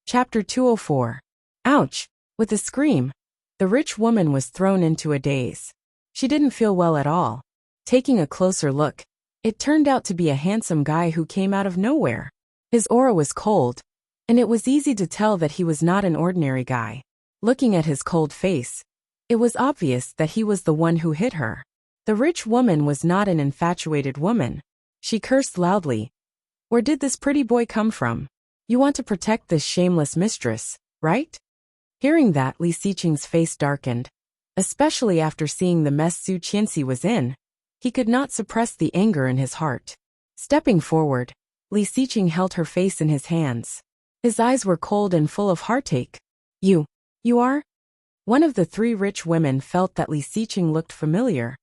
Chapter 204. Ouch! With a scream, the rich woman was thrown into a daze. She didn't feel well at all. Taking a closer look, it turned out to be a handsome guy who came out of nowhere. His aura was cold, and it was easy to tell that he was not an ordinary guy. Looking at his cold face, it was obvious that he was the one who hit her. The rich woman was not an infatuated woman. She cursed loudly. Where did this pretty boy come from? You want to protect this shameless mistress, right? Hearing that, Li Xiqing's face darkened. Especially after seeing the mess Su Qianxi was in, he could not suppress the anger in his heart. Stepping forward, Li Xiqing held her face in his hands. His eyes were cold and full of heartache. You are? One of the three rich women felt that Li Xiqing looked familiar,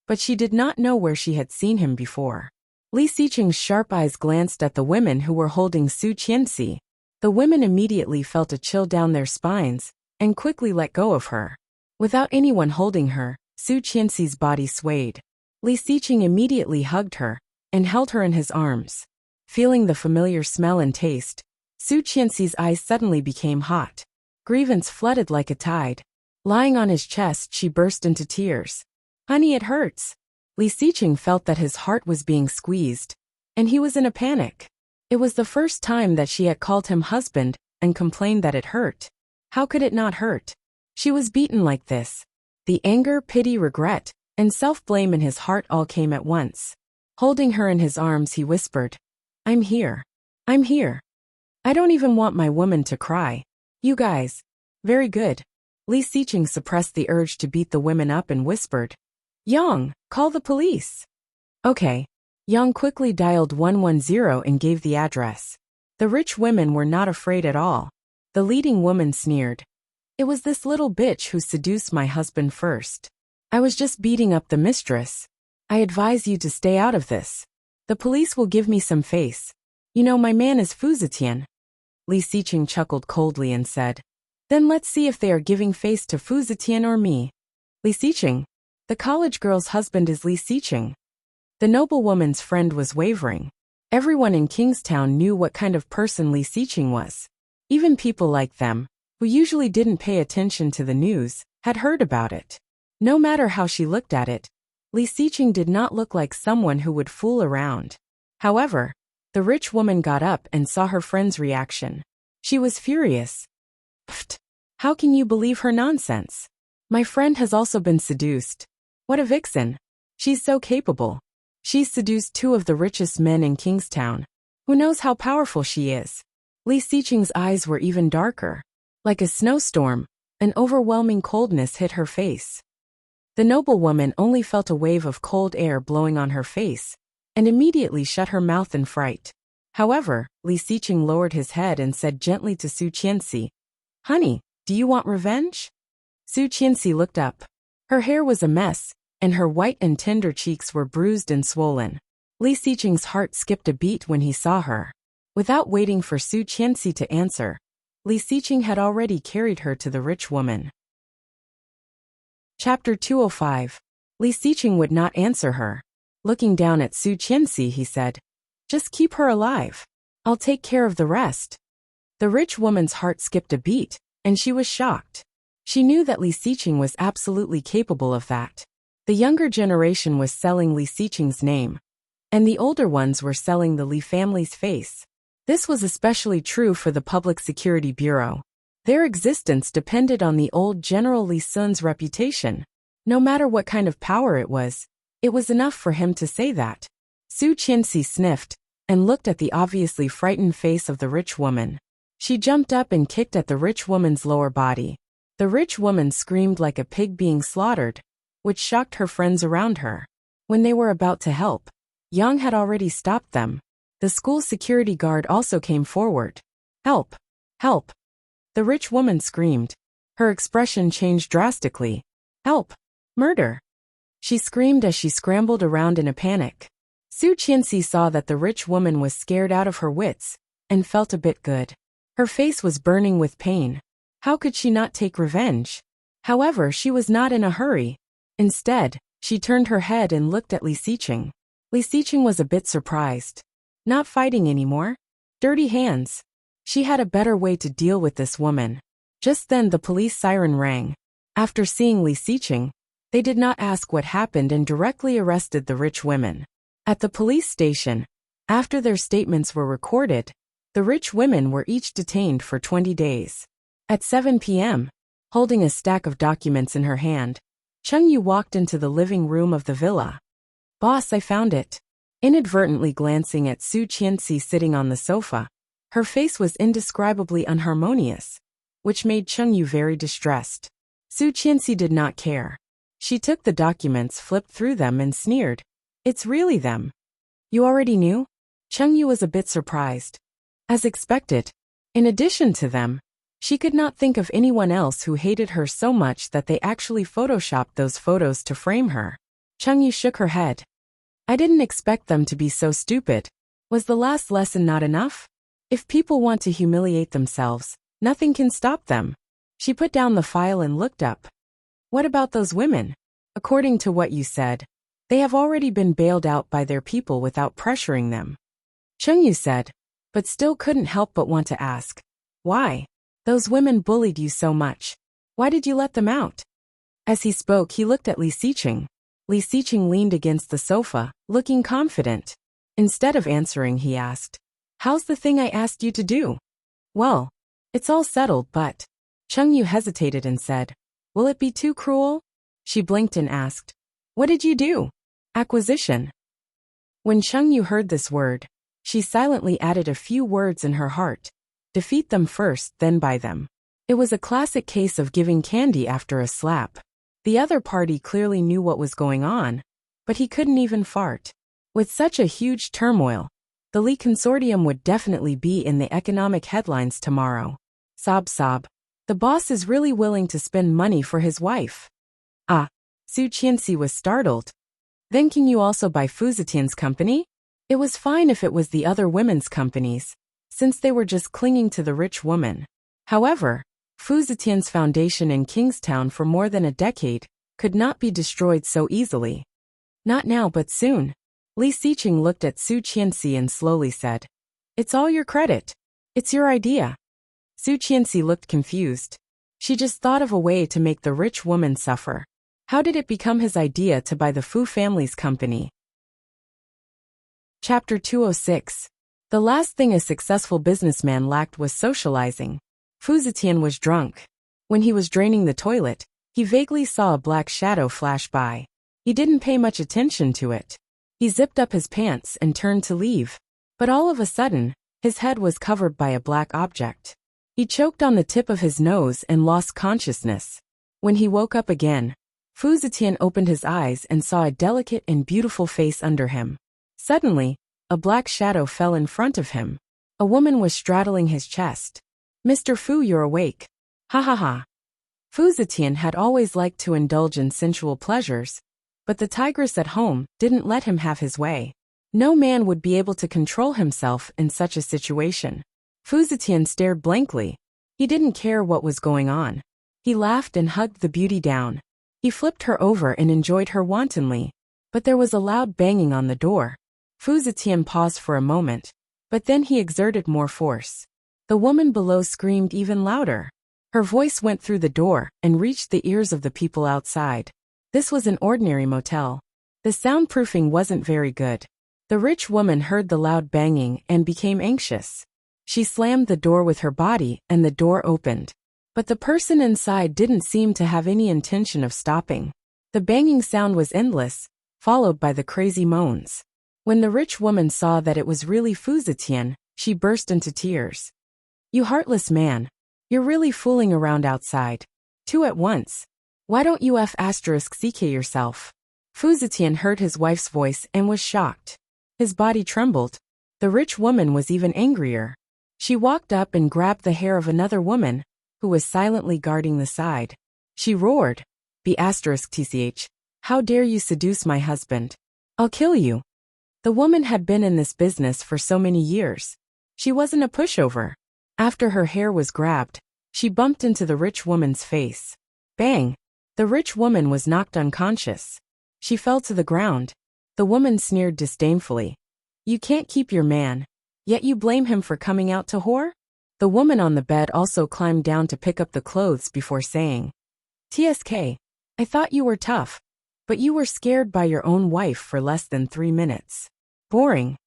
but she did not know where she had seen him before. Li Xiqing's sharp eyes glanced at the women who were holding Su Qianxi. The women immediately felt a chill down their spines and quickly let go of her. Without anyone holding her, Su Qianxi's body swayed. Li Xiqing immediately hugged her and held her in his arms. Feeling the familiar smell and taste, Su Qianxi's eyes suddenly became hot. Grievance flooded like a tide. Lying on his chest, she burst into tears. Honey, it hurts. Li Xiqing felt that his heart was being squeezed, and he was in a panic. It was the first time that she had called him husband and complained that it hurt. How could it not hurt? She was beaten like this. The anger, pity, regret, and self-blame in his heart all came at once. Holding her in his arms, he whispered, I'm here. I'm here. I don't even want my woman to cry. You guys. Very good. Li Xiqing suppressed the urge to beat the women up and whispered, Yang, call the police. Okay. Yang quickly dialed 110 and gave the address. The rich women were not afraid at all. The leading woman sneered. It was this little bitch who seduced my husband first. I was just beating up the mistress. I advise you to stay out of this. The police will give me some face. You know my man is Fu Zetian. Li Xiqing chuckled coldly and said, Then let's see if they are giving face to Fu Zetian or me. Li Xiqing. The college girl's husband is Li Xiqing. The noblewoman's friend was wavering. Everyone in Kingstown knew what kind of person Li Xiqing was. Even people like them, who usually didn't pay attention to the news, had heard about it. No matter how she looked at it, Li Xiqing did not look like someone who would fool around. However, the rich woman got up and saw her friend's reaction. She was furious. Pfft! How can you believe her nonsense? My friend has also been seduced. What a vixen. She's so capable. She's seduced two of the richest men in Kingstown. Who knows how powerful she is? Li Xiqing's eyes were even darker. Like a snowstorm, an overwhelming coldness hit her face. The noblewoman only felt a wave of cold air blowing on her face, and immediately shut her mouth in fright. However, Li Xiqing lowered his head and said gently to Su Qianxi, Honey, do you want revenge? Su Qianxi looked up. Her hair was a mess, and her white and tender cheeks were bruised and swollen. Li Xiqing's heart skipped a beat when he saw her. Without waiting for Su Qianxi to answer, Li Xiqing had already carried her to the rich woman. Chapter 205. Li Xiqing would not answer her. Looking down at Su Qianxi, he said, Just keep her alive. I'll take care of the rest. The rich woman's heart skipped a beat, and she was shocked. She knew that Li Xiqing was absolutely capable of that. The younger generation was selling Li Xiqing's name, and the older ones were selling the Li family's face. This was especially true for the Public Security Bureau. Their existence depended on the old General Li Sun's reputation. No matter what kind of power it was enough for him to say that. Su Qianxi sniffed and looked at the obviously frightened face of the rich woman. She jumped up and kicked at the rich woman's lower body. The rich woman screamed like a pig being slaughtered, which shocked her friends around her. When they were about to help, Yang had already stopped them. The school security guard also came forward. Help! Help! The rich woman screamed. Her expression changed drastically. Help! Murder! She screamed as she scrambled around in a panic. Su Qianxi saw that the rich woman was scared out of her wits, and felt a bit good. Her face was burning with pain. How could she not take revenge? However, she was not in a hurry. Instead, she turned her head and looked at Li Xiqing. Li Xiqing was a bit surprised. Not fighting anymore? Dirty hands. She had a better way to deal with this woman. Just then the police siren rang. After seeing Li Xiqing, they did not ask what happened and directly arrested the rich women. At the police station, after their statements were recorded, the rich women were each detained for 20 days. At 7 p.m., holding a stack of documents in her hand, Chengyu walked into the living room of the villa. "Boss, I found it." Inadvertently glancing at Su Qianxi sitting on the sofa, her face was indescribably unharmonious, which made Chengyu very distressed. Su Qianxi did not care. She took the documents, flipped through them, and sneered. "It's really them." "You already knew?" Chengyu was a bit surprised. As expected, in addition to them, she could not think of anyone else who hated her so much that they actually photoshopped those photos to frame her. Chengyu shook her head. "I didn't expect them to be so stupid. Was the last lesson not enough? If people want to humiliate themselves, nothing can stop them." She put down the file and looked up. "What about those women? According to what you said, they have already been bailed out by their people without pressuring them." Chengyu said, but still couldn't help but want to ask. "Why? Those women bullied you so much. Why did you let them out?" As he spoke, he looked at Li Xiqing. Li Xiqing leaned against the sofa, looking confident. Instead of answering, he asked, "How's the thing I asked you to do?" "Well, it's all settled, but..." Chengyu hesitated and said, "Will it be too cruel?" She blinked and asked, "What did you do?" "Acquisition." When Chengyu heard this word, she silently added a few words in her heart. Defeat them first, then buy them. It was a classic case of giving candy after a slap. The other party clearly knew what was going on, but he couldn't even fart. With such a huge turmoil, the Li Consortium would definitely be in the economic headlines tomorrow. Sob sob. The boss is really willing to spend money for his wife. Ah, Su Qianxi was startled. Then can you also buy Fu Zetian's company? It was fine if it was the other women's companies, since they were just clinging to the rich woman. However, Fu Zetian's foundation in Kingstown for more than a decade could not be destroyed so easily. Not now, but soon. Li Xiqing looked at Su Qianxi and slowly said, "It's all your credit. It's your idea." Su Qianxi looked confused. She just thought of a way to make the rich woman suffer. How did it become his idea to buy the Fu family's company? Chapter 206. The last thing a successful businessman lacked was socializing. Fu Zetian was drunk. When he was draining the toilet, he vaguely saw a black shadow flash by. He didn't pay much attention to it. He zipped up his pants and turned to leave. But all of a sudden, his head was covered by a black object. He choked on the tip of his nose and lost consciousness. When he woke up again, Fu Zetian opened his eyes and saw a delicate and beautiful face under him. Suddenly, a black shadow fell in front of him. A woman was straddling his chest. "Mr. Fu, you're awake." Ha ha ha. Fu Zetian had always liked to indulge in sensual pleasures, but the tigress at home didn't let him have his way. No man would be able to control himself in such a situation. Fu Zetian stared blankly. He didn't care what was going on. He laughed and hugged the beauty down. He flipped her over and enjoyed her wantonly. But there was a loud banging on the door. Fu Zetian paused for a moment, but then he exerted more force. The woman below screamed even louder. Her voice went through the door and reached the ears of the people outside. This was an ordinary motel. The soundproofing wasn't very good. The rich woman heard the loud banging and became anxious. She slammed the door with her body and the door opened. But the person inside didn't seem to have any intention of stopping. The banging sound was endless, followed by the crazy moans. When the rich woman saw that it was really Fu Zetian, she burst into tears. "You heartless man. You're really fooling around outside. Two at once. Why don't you *CK yourself?" Fu Zetian heard his wife's voice and was shocked. His body trembled. The rich woman was even angrier. She walked up and grabbed the hair of another woman, who was silently guarding the side. She roared, "BTCH, how dare you seduce my husband? I'll kill you." The woman had been in this business for so many years. She wasn't a pushover. After her hair was grabbed, she bumped into the rich woman's face. Bang! The rich woman was knocked unconscious. She fell to the ground. The woman sneered disdainfully. "You can't keep your man, yet you blame him for coming out to whore?" The woman on the bed also climbed down to pick up the clothes before saying, "TSK, I thought you were tough, but you were scared by your own wife for less than 3 minutes. Boring."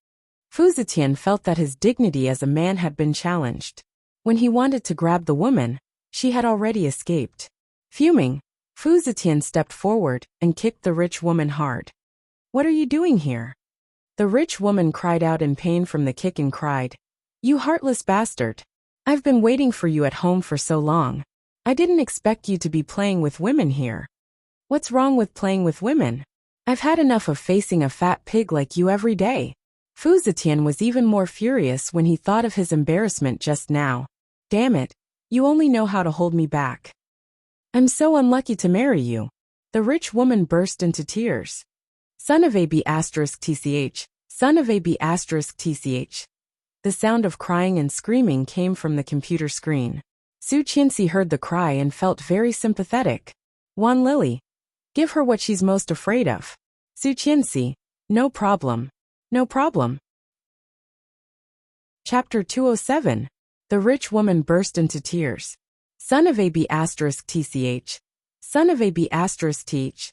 Fu Zetian felt that his dignity as a man had been challenged. When he wanted to grab the woman, she had already escaped. Fuming, Fu Zetian stepped forward and kicked the rich woman hard. "What are you doing here?" The rich woman cried out in pain from the kick and cried, "You heartless bastard. I've been waiting for you at home for so long. I didn't expect you to be playing with women here." "What's wrong with playing with women? I've had enough of facing a fat pig like you every day." Fu Zetian was even more furious when he thought of his embarrassment just now. "Damn it, you only know how to hold me back. I'm so unlucky to marry you." The rich woman burst into tears. Son of a B *tch, son of a B *tch. The sound of crying and screaming came from the computer screen. Su Qianxi heard the cry and felt very sympathetic. "Wan Lily. Give her what she's most afraid of." Su Qianxi, "No problem. No problem." Chapter 207. The rich woman burst into tears. Son of a B *tch. Son of a B *tch.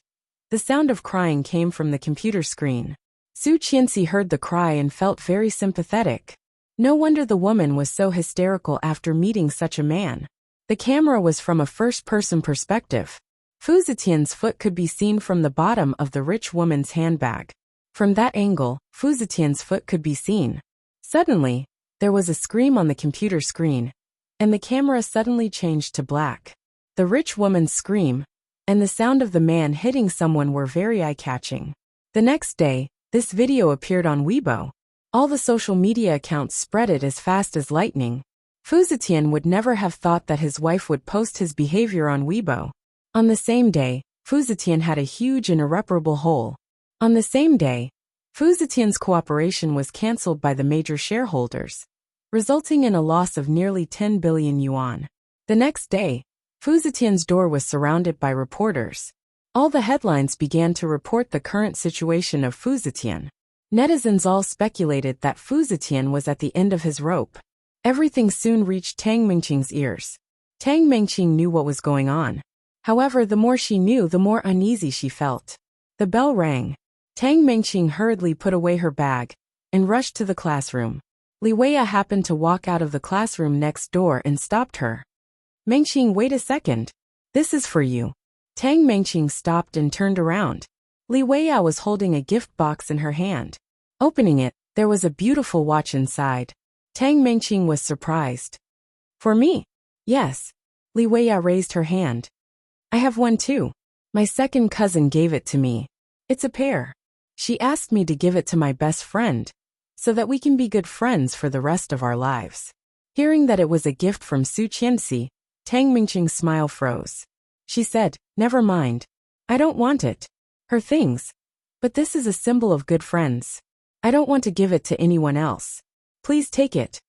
The sound of crying came from the computer screen. Su Qianxi heard the cry and felt very sympathetic. No wonder the woman was so hysterical after meeting such a man. The camera was from a first-person perspective. Fu Zetian's foot could be seen from the bottom of the rich woman's handbag. From that angle, Fu Zetian's foot could be seen. Suddenly, there was a scream on the computer screen, and the camera suddenly changed to black. The rich woman's scream and the sound of the man hitting someone were very eye-catching. The next day, this video appeared on Weibo. All the social media accounts spread it as fast as lightning. Fu Zetian would never have thought that his wife would post his behavior on Weibo. On the same day, Fu Zetian had a huge and irreparable hole. On the same day, Fu Zetian's cooperation was cancelled by the major shareholders, resulting in a loss of nearly 10 billion yuan. The next day, Fu Zetian's door was surrounded by reporters. All the headlines began to report the current situation of Fu Zetian. Netizens all speculated that Fu Zetian was at the end of his rope. Everything soon reached Tang Mingqing's ears. Tang Mingqing knew what was going on. However, the more she knew, the more uneasy she felt. The bell rang. Tang Mingqing hurriedly put away her bag and rushed to the classroom. Li Weiya happened to walk out of the classroom next door and stopped her. "Mingqing, wait a second. This is for you." Tang Mingqing stopped and turned around. Li Weiya was holding a gift box in her hand. Opening it, there was a beautiful watch inside. Tang Mingqing was surprised. "For me?" "Yes." Li Weiya raised her hand. "I have one too. My second cousin gave it to me. It's a pair. She asked me to give it to my best friend, so that we can be good friends for the rest of our lives." Hearing that it was a gift from Su Qianxi, Tang Mingqing's smile froze. She said, "Never mind. I don't want it. Her things. But this is a symbol of good friends. I don't want to give it to anyone else. Please take it."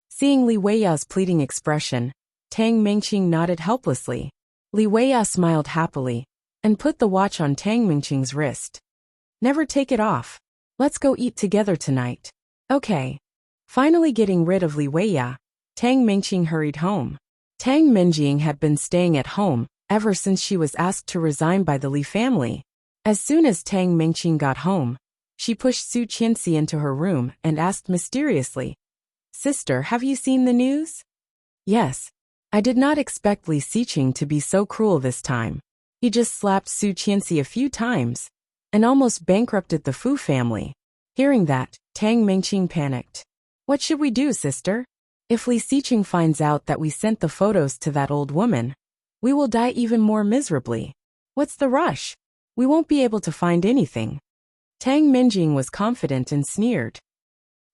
Seeing Li Weiya's pleading expression, Tang Mingqing nodded helplessly. Li Weiya smiled happily and put the watch on Tang Mingqing's wrist. "Never take it off. Let's go eat together tonight." "Okay." Finally getting rid of Li Weiya, Tang Mingqing hurried home. Tang Mingqing had been staying at home ever since she was asked to resign by the Li family. As soon as Tang Mingqing got home, she pushed Su Qianxi into her room and asked mysteriously, "Sister, have you seen the news?" "Yes. I did not expect Li Xiqing to be so cruel this time. He just slapped Su Qianxi a few times and almost bankrupted the Fu family." Hearing that, Tang Mingqing panicked. "What should we do, sister? If Li Xiqing finds out that we sent the photos to that old woman, we will die even more miserably. What's the rush? We won't be able to find anything." Tang Mingqing was confident and sneered.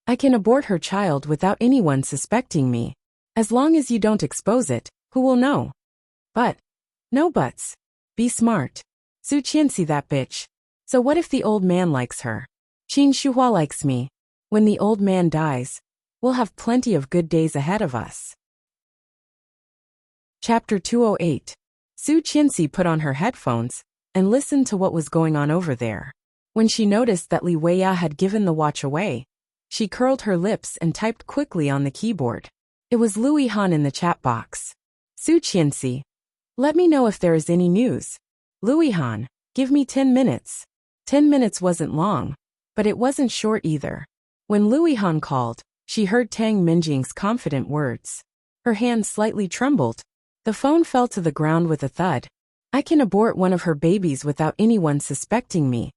"I can abort her child without anyone suspecting me. As long as you don't expose it, who will know?" "But, no buts. Be smart. Su Qianxi that bitch. So what if the old man likes her? Qin Shuhua likes me. When the old man dies, we'll have plenty of good days ahead of us." Chapter 208. Su Qianxi put on her headphones and listened to what was going on over there. When she noticed that Li Weiya had given the watch away, she curled her lips and typed quickly on the keyboard. It was Louis Han in the chat box. Su Qianxi. Let me know if there is any news. Louis Han, give me 10 minutes. 10 minutes wasn't long, but it wasn't short either. When Louis Han called, she heard Tang Minjing's confident words. Her hand slightly trembled. The phone fell to the ground with a thud. I can abort one of her babies without anyone suspecting me.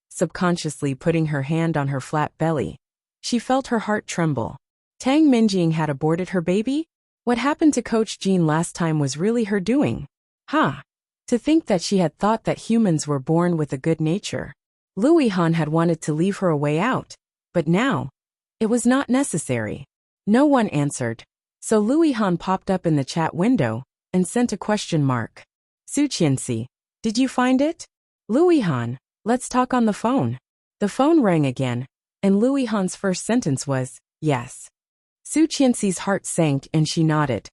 Subconsciously putting her hand on her flat belly, she felt her heart tremble. Tang Minjing had aborted her baby? What happened to Coach Jean last time was really her doing. To think that she had thought that humans were born with a good nature. Louis Han had wanted to leave her a way out, but now, it was not necessary. No one answered, so Louis Han popped up in the chat window and sent a question mark. Su Qianxi, did you find it? Louis Han, let's talk on the phone. The phone rang again, and Louis Han's first sentence was, yes. Su Qianxi's heart sank and she nodded.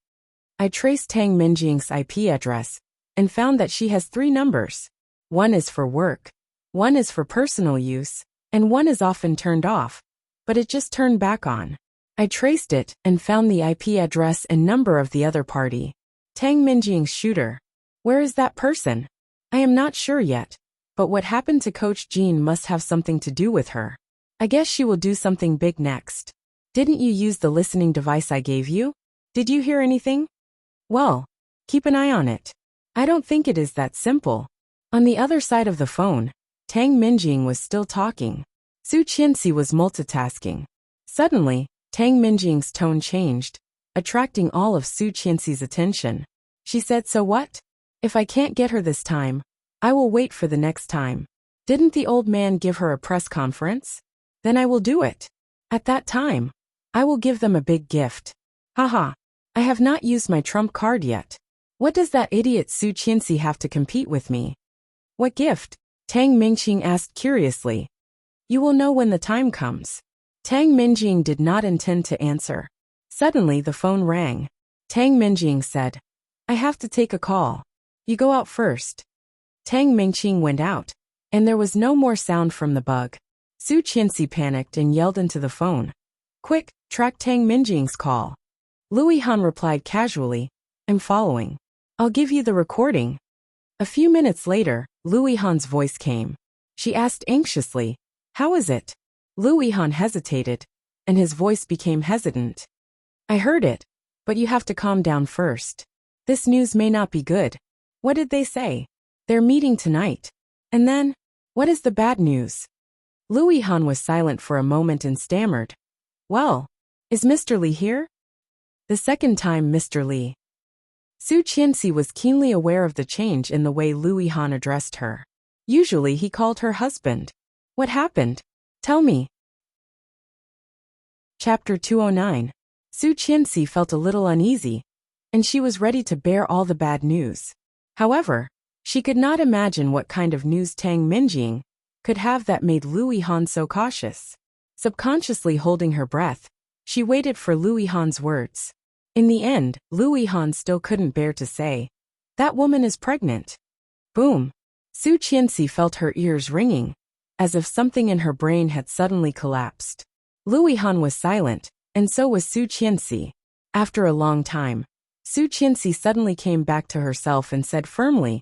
I traced Tang Minjing's IP address and found that she has 3 numbers. One is for work, one is for personal use, and one is often turned off, but it just turned back on. I traced it and found the IP address and number of the other party. Tang Minjing's shooter. Where is that person? I am not sure yet, but what happened to Coach Jean must have something to do with her. I guess she will do something big next. Didn't you use the listening device I gave you? Did you hear anything? Well, keep an eye on it. I don't think it is that simple. On the other side of the phone, Tang Minjing was still talking. Su Qianxi was multitasking. Suddenly, Tang Minjing's tone changed, attracting all of Su Qianxi's attention. She said, so what? If I can't get her this time, I will wait for the next time. Didn't the old man give her a press conference? Then I will do it. At that time, I will give them a big gift. Haha. I have not used my trump card yet. What does that idiot Su Qianxi have to compete with me? What gift? Tang Minjing asked curiously. You will know when the time comes. Tang Minjing did not intend to answer. Suddenly the phone rang. Tang Minjing said, I have to take a call. You go out first. Tang Minjing went out, and there was no more sound from the bug. Su Qianxi panicked and yelled into the phone. Quick, track Tang Minjing's call. Louis Han replied casually, I'm following. I'll give you the recording. A few minutes later, Louis Han's voice came. She asked anxiously, how is it? Louis Han hesitated, and his voice became hesitant. I heard it, but you have to calm down first. This news may not be good. What did they say? They're meeting tonight. And then, what is the bad news? Louis Han was silent for a moment and stammered. Well, is Mr. Li here? The second time Mr. Li. Su Qianxi was keenly aware of the change in the way Louis Han addressed her. Usually he called her husband. What happened? Tell me. Chapter 209. Su Qianxi felt a little uneasy, and she was ready to bear all the bad news. However, she could not imagine what kind of news Tang Minjing could have that made Louis Han so cautious. Subconsciously holding her breath, she waited for Louis Han's words. In the end, Louis Han still couldn't bear to say, that woman is pregnant. Boom. Su Qianxi felt her ears ringing, as if something in her brain had suddenly collapsed. Louis Han was silent, and so was Su Qianxi. After a long time, Su Qianxi suddenly came back to herself and said firmly,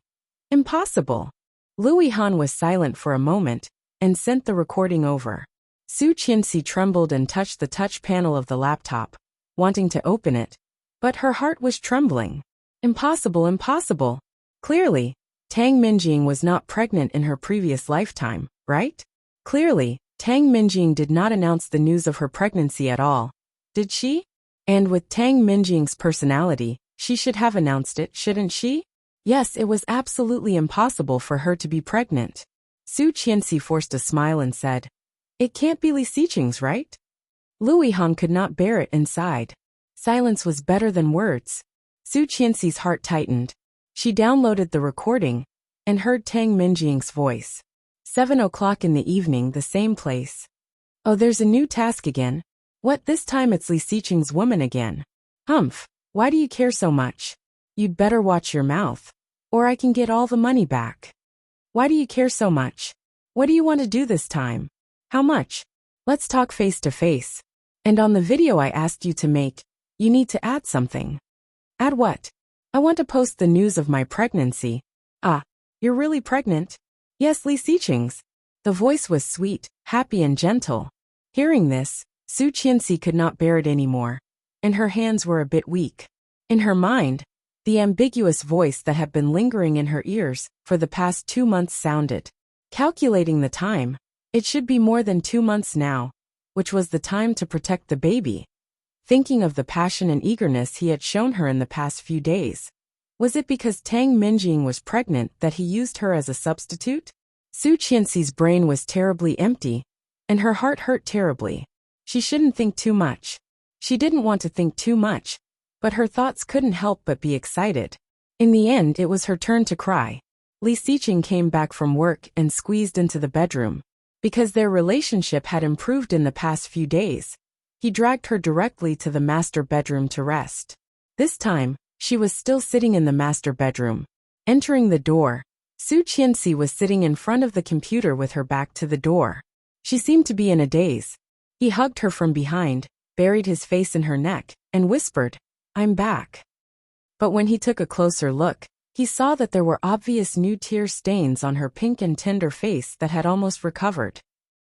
impossible. Louis Han was silent for a moment, and sent the recording over. Su Qianxi trembled and touched the touch panel of the laptop, wanting to open it, but her heart was trembling. Impossible, impossible. Clearly, Tang Minjing was not pregnant in her previous lifetime, right? Clearly, Tang Minjing did not announce the news of her pregnancy at all. Did she? And with Tang Minjing's personality, she should have announced it, shouldn't she? Yes, it was absolutely impossible for her to be pregnant. Su Qianxi forced a smile and said, it can't be Li Xiqing's, right? Louis Han could not bear it and sighed. Silence was better than words. Su Qianxi's heart tightened. She downloaded the recording and heard Tang Minjing's voice. 7 o'clock in the evening, the same place. Oh, there's a new task again. What, this time it's Li Xiqing's woman again? Humph, why do you care so much? You'd better watch your mouth, or I can get all the money back. Why do you care so much? What do you want to do this time? How much? Let's talk face to face. And on the video I asked you to make, You need to add something. Add what? I want to post the news of my pregnancy. Ah, you're really pregnant? Yes, Li Xiqing's. The voice was sweet, happy and gentle. Hearing this, Su Qianxi could not bear it anymore, and her hands were a bit weak. In her mind, the ambiguous voice that had been lingering in her ears for the past 2 months sounded. Calculating the time, it should be more than 2 months now, which was the time to protect the baby. Thinking of the passion and eagerness he had shown her in the past few days. Was it because Tang Minjing was pregnant that he used her as a substitute? Su Qianxi's brain was terribly empty, and her heart hurt terribly. She shouldn't think too much. She didn't want to think too much, but her thoughts couldn't help but be excited. In the end, it was her turn to cry. Li Xiqing came back from work and squeezed into the bedroom. Because their relationship had improved in the past few days, he dragged her directly to the master bedroom to rest. This time, she was still sitting in the master bedroom. Entering the door, Su Qianxi was sitting in front of the computer with her back to the door. She seemed to be in a daze. He hugged her from behind, buried his face in her neck, and whispered, "I'm back." But when he took a closer look, he saw that there were obvious new tear stains on her pink and tender face that had almost recovered.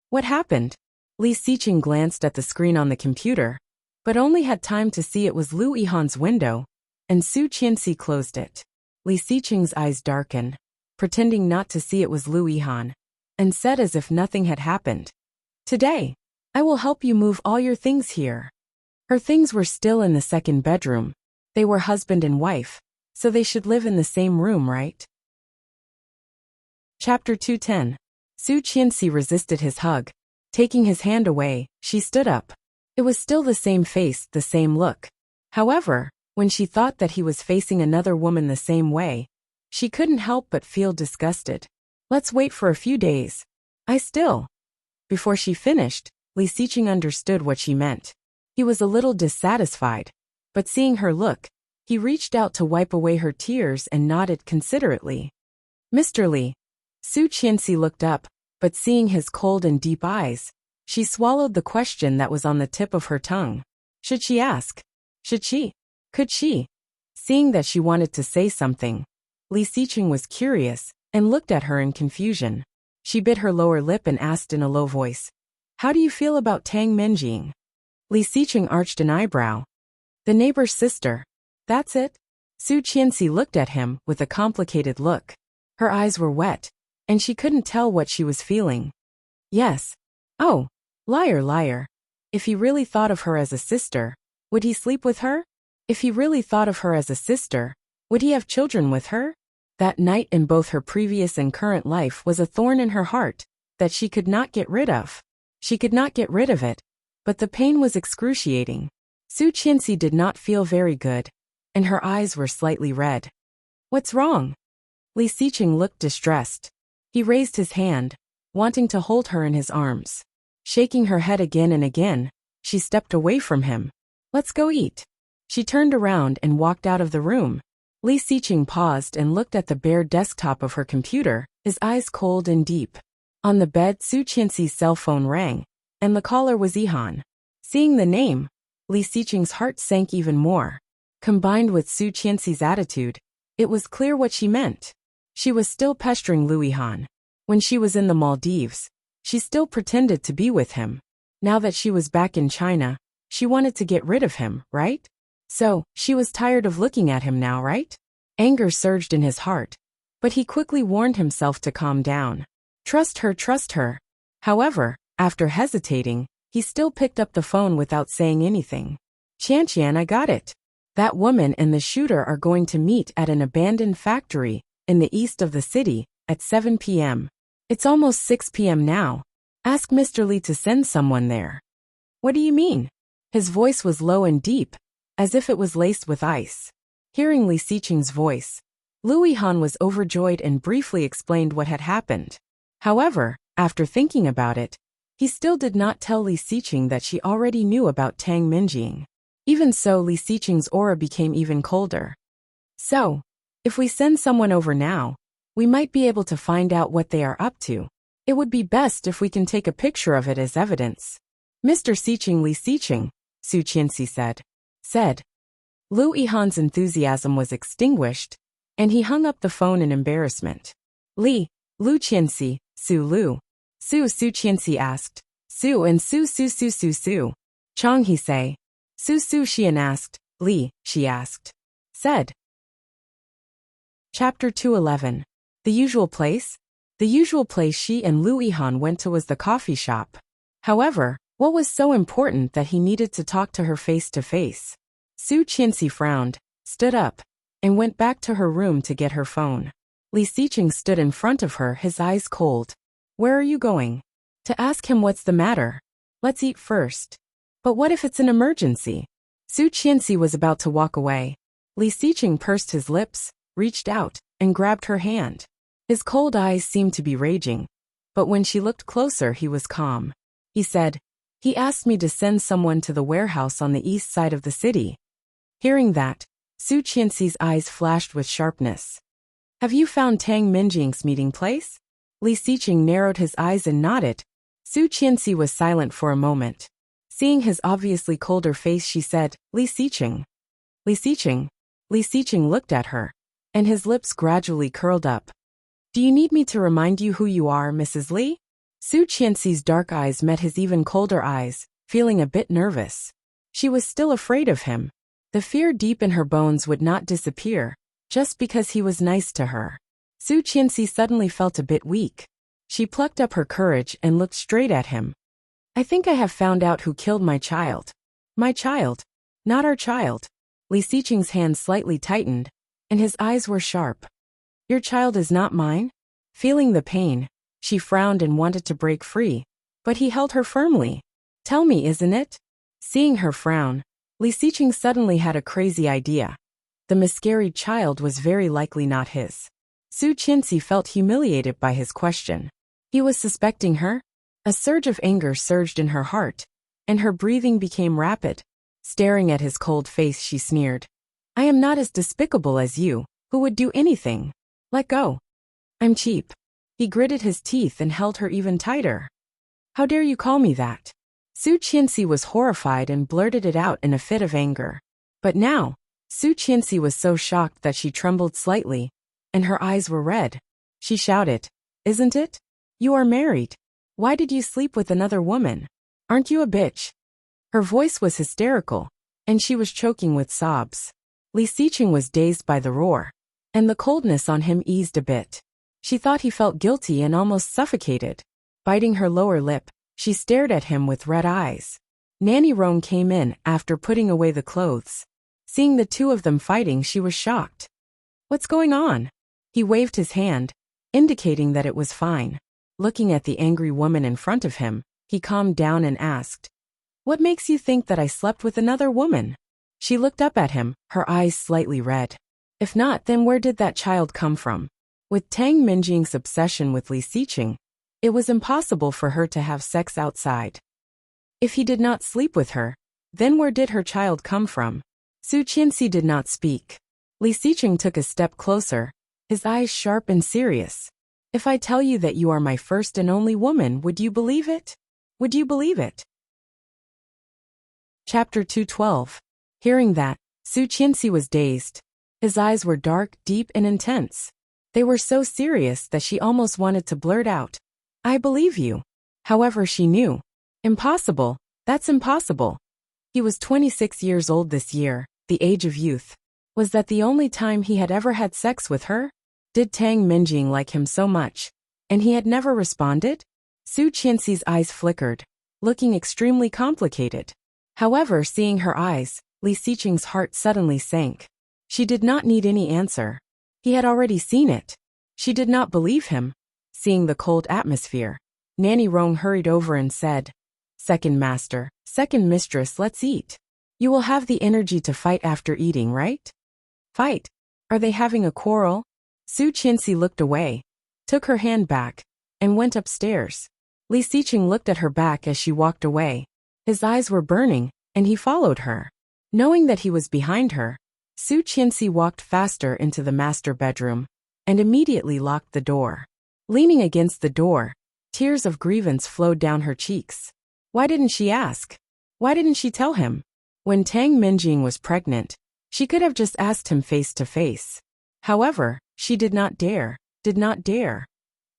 What happened? Li Xiqing glanced at the screen on the computer, but only had time to see it was Lu Yihan's window, and Su Qianxi closed it. Li Xiqing's eyes darkened, pretending not to see it was Lu Yihan, and said as if nothing had happened, "Today, I will help you move all your things here." Her things were still in the second bedroom. They were husband and wife, so they should live in the same room, right? Chapter 210. Su Qianxi resisted his hug. Taking his hand away, she stood up. It was still the same face, the same look. However, when she thought that he was facing another woman the same way, she couldn't help but feel disgusted. Let's wait for a few days. Before she finished, Li Xiqing understood what she meant. He was a little dissatisfied, but seeing her look, he reached out to wipe away her tears and nodded considerately. "Mr. Li." Su Qianxi looked up, but seeing his cold and deep eyes, she swallowed the question that was on the tip of her tongue. Should she ask? Should she? Could she? Seeing that she wanted to say something, Li Xiqing was curious and looked at her in confusion. She bit her lower lip and asked in a low voice, "How do you feel about Tang Minjing?" Li Xiqing arched an eyebrow. "The neighbor's sister. That's it?" Su Qianxi looked at him with a complicated look. Her eyes were wet, and she couldn't tell what she was feeling. "Yes." "Oh, liar, liar. If he really thought of her as a sister, would he sleep with her? If he really thought of her as a sister, would he have children with her?" That night in both her previous and current life was a thorn in her heart that she could not get rid of. She could not get rid of it, but the pain was excruciating. Su Qianxi did not feel very good, and her eyes were slightly red. "What's wrong?" Li Xiqing looked distressed. He raised his hand, wanting to hold her in his arms. Shaking her head again and again, she stepped away from him. "Let's go eat." She turned around and walked out of the room. Li Xiqing paused and looked at the bare desktop of her computer, his eyes cold and deep. On the bed, Su Qianxi's cell phone rang, and the caller was Yihan. Seeing the name, Li Xiqing's heart sank even more. Combined with Su Qianxi's attitude, it was clear what she meant. She was still pestering Lu Yihan. When she was in the Maldives, she still pretended to be with him. Now that she was back in China, she wanted to get rid of him, right? So, she was tired of looking at him now, right? Anger surged in his heart, but he quickly warned himself to calm down. Trust her, trust her. However, after hesitating, he still picked up the phone without saying anything. "Qianqian, I got it. That woman and the shooter are going to meet at an abandoned factory in the east of the city at 7 p.m. It's almost 6 p.m. now. Ask Mr. Li to send someone there." "What do you mean?" His voice was low and deep, as if it was laced with ice. Hearing Li Xiqing's voice, Lu Yihan was overjoyed and briefly explained what had happened. However, after thinking about it, he still did not tell Li Xiqing that she already knew about Tang Minjing. Even so, Li Xiqing's aura became even colder. "So, if we send someone over now, we might be able to find out what they are up to. It would be best if we can take a picture of it as evidence." "Mr. Xiqing, Li Xiqing," Su Qianxi said. said. Lu Yihan's enthusiasm was extinguished, and he hung up the phone in embarrassment. Lu Qianxi, Su Lu. Su Qianxi asked. Su and Su. Chong he say. Su Xian asked. Li, she asked. Said. Chapter 211. The usual place? The usual place she and Lu Yihan went to was the coffee shop. However, what was so important that he needed to talk to her face to face? Su Qianxi frowned, stood up, and went back to her room to get her phone. Li Xiqing stood in front of her, his eyes cold. Where are you going? To ask him what's the matter. Let's eat first. But what if it's an emergency? Su Qianxi was about to walk away. Li Xiqing pursed his lips, reached out, and grabbed her hand. His cold eyes seemed to be raging, but when she looked closer he was calm. He said, he asked me to send someone to the warehouse on the east side of the city. Hearing that, Su Qianxi's eyes flashed with sharpness. Have you found Tang Minjing's meeting place? Li Xiqing narrowed his eyes and nodded. Su Qianxi was silent for a moment. Seeing his obviously colder face, she said, Li Xiqing. Li Xiqing. Li Xiqing looked at her, and his lips gradually curled up. Do you need me to remind you who you are, Mrs. Li? Su Qianxi's dark eyes met his even colder eyes, feeling a bit nervous. She was still afraid of him. The fear deep in her bones would not disappear, just because he was nice to her. Su Qianxi suddenly felt a bit weak. She plucked up her courage and looked straight at him. I think I have found out who killed my child. My child. Not our child. Li Xiqing's hand slightly tightened, and his eyes were sharp. Your child is not mine? Feeling the pain, she frowned and wanted to break free, but he held her firmly. Tell me, isn't it? Seeing her frown, Li Xiqing suddenly had a crazy idea. The miscarried child was very likely not his. Su Qianxi felt humiliated by his question. He was suspecting her? A surge of anger surged in her heart, and her breathing became rapid. Staring at his cold face, she sneered. I am not as despicable as you, who would do anything. Let go. I'm cheap. He gritted his teeth and held her even tighter. How dare you call me that? Su Qianxi was horrified and blurted it out in a fit of anger. But now, Su Qianxi was so shocked that she trembled slightly, and her eyes were red. She shouted, Isn't it? You are married. Why did you sleep with another woman? Aren't you a bitch? Her voice was hysterical, and she was choking with sobs. Li Xiqing was dazed by the roar, and the coldness on him eased a bit. She thought he felt guilty and almost suffocated. Biting her lower lip, she stared at him with red eyes. Nanny Rong came in after putting away the clothes. Seeing the two of them fighting, she was shocked. What's going on? He waved his hand, indicating that it was fine. Looking at the angry woman in front of him, he calmed down and asked, What makes you think that I slept with another woman? She looked up at him, her eyes slightly red. If not, then where did that child come from? With Tang Minjing's obsession with Li Xiqing, it was impossible for her to have sex outside. If he did not sleep with her, then where did her child come from? Su Qianxi did not speak. Li Xiqing took a step closer, his eyes sharp and serious. If I tell you that you are my first and only woman, would you believe it? Would you believe it? Chapter 212. Hearing that, Su Qianxi was dazed. His eyes were dark, deep, and intense. They were so serious that she almost wanted to blurt out, I believe you. However, she knew. Impossible. That's impossible. He was 26 years old this year, the age of youth. Was that the only time he had ever had sex with her? Did Tang Minjing like him so much, and he had never responded? Su Qianxi's eyes flickered, looking extremely complicated. However, seeing her eyes, Li Xiqing's heart suddenly sank. She did not need any answer. He had already seen it. She did not believe him. Seeing the cold atmosphere, Nanny Rong hurried over and said, Second master, second mistress, let's eat. You will have the energy to fight after eating, right? Fight? Are they having a quarrel? Su Qianxi looked away, took her hand back, and went upstairs. Li Xiqing looked at her back as she walked away. His eyes were burning, and he followed her. Knowing that he was behind her, Su Qianxi walked faster into the master bedroom, and immediately locked the door. Leaning against the door, tears of grievance flowed down her cheeks. Why didn't she ask? Why didn't she tell him? When Tang Minjing was pregnant, she could have just asked him face to face. However, she did not dare.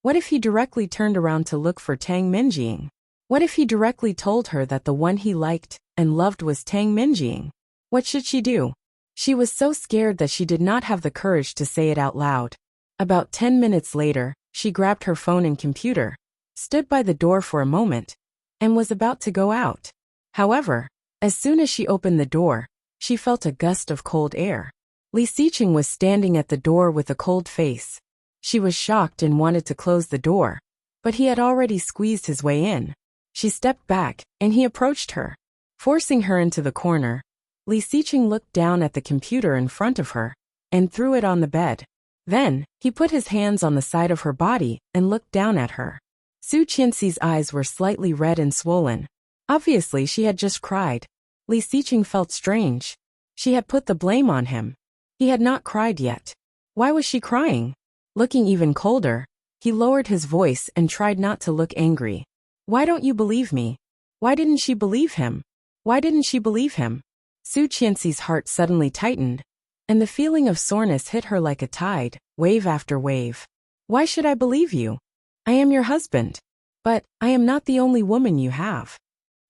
What if he directly turned around to look for Tang Minjing? What if he directly told her that the one he liked and loved was Tang Minjing? What should she do? She was so scared that she did not have the courage to say it out loud. About 10 minutes later, she grabbed her phone and computer, stood by the door for a moment, and was about to go out. However, as soon as she opened the door, she felt a gust of cold air. Li Xiqing was standing at the door with a cold face. She was shocked and wanted to close the door, but he had already squeezed his way in. She stepped back, and he approached her. Forcing her into the corner, Li Xiqing looked down at the computer in front of her and threw it on the bed. Then, he put his hands on the side of her body and looked down at her. Su Qianxi's eyes were slightly red and swollen. Obviously, she had just cried. Li Xiqing felt strange. She had put the blame on him. He had not cried yet. Why was she crying? Looking even colder, he lowered his voice and tried not to look angry. Why don't you believe me? Why didn't she believe him? Why didn't she believe him? Su Qianxi's heart suddenly tightened, and the feeling of soreness hit her like a tide, wave after wave. Why should I believe you? I am your husband. But I am not the only woman you have.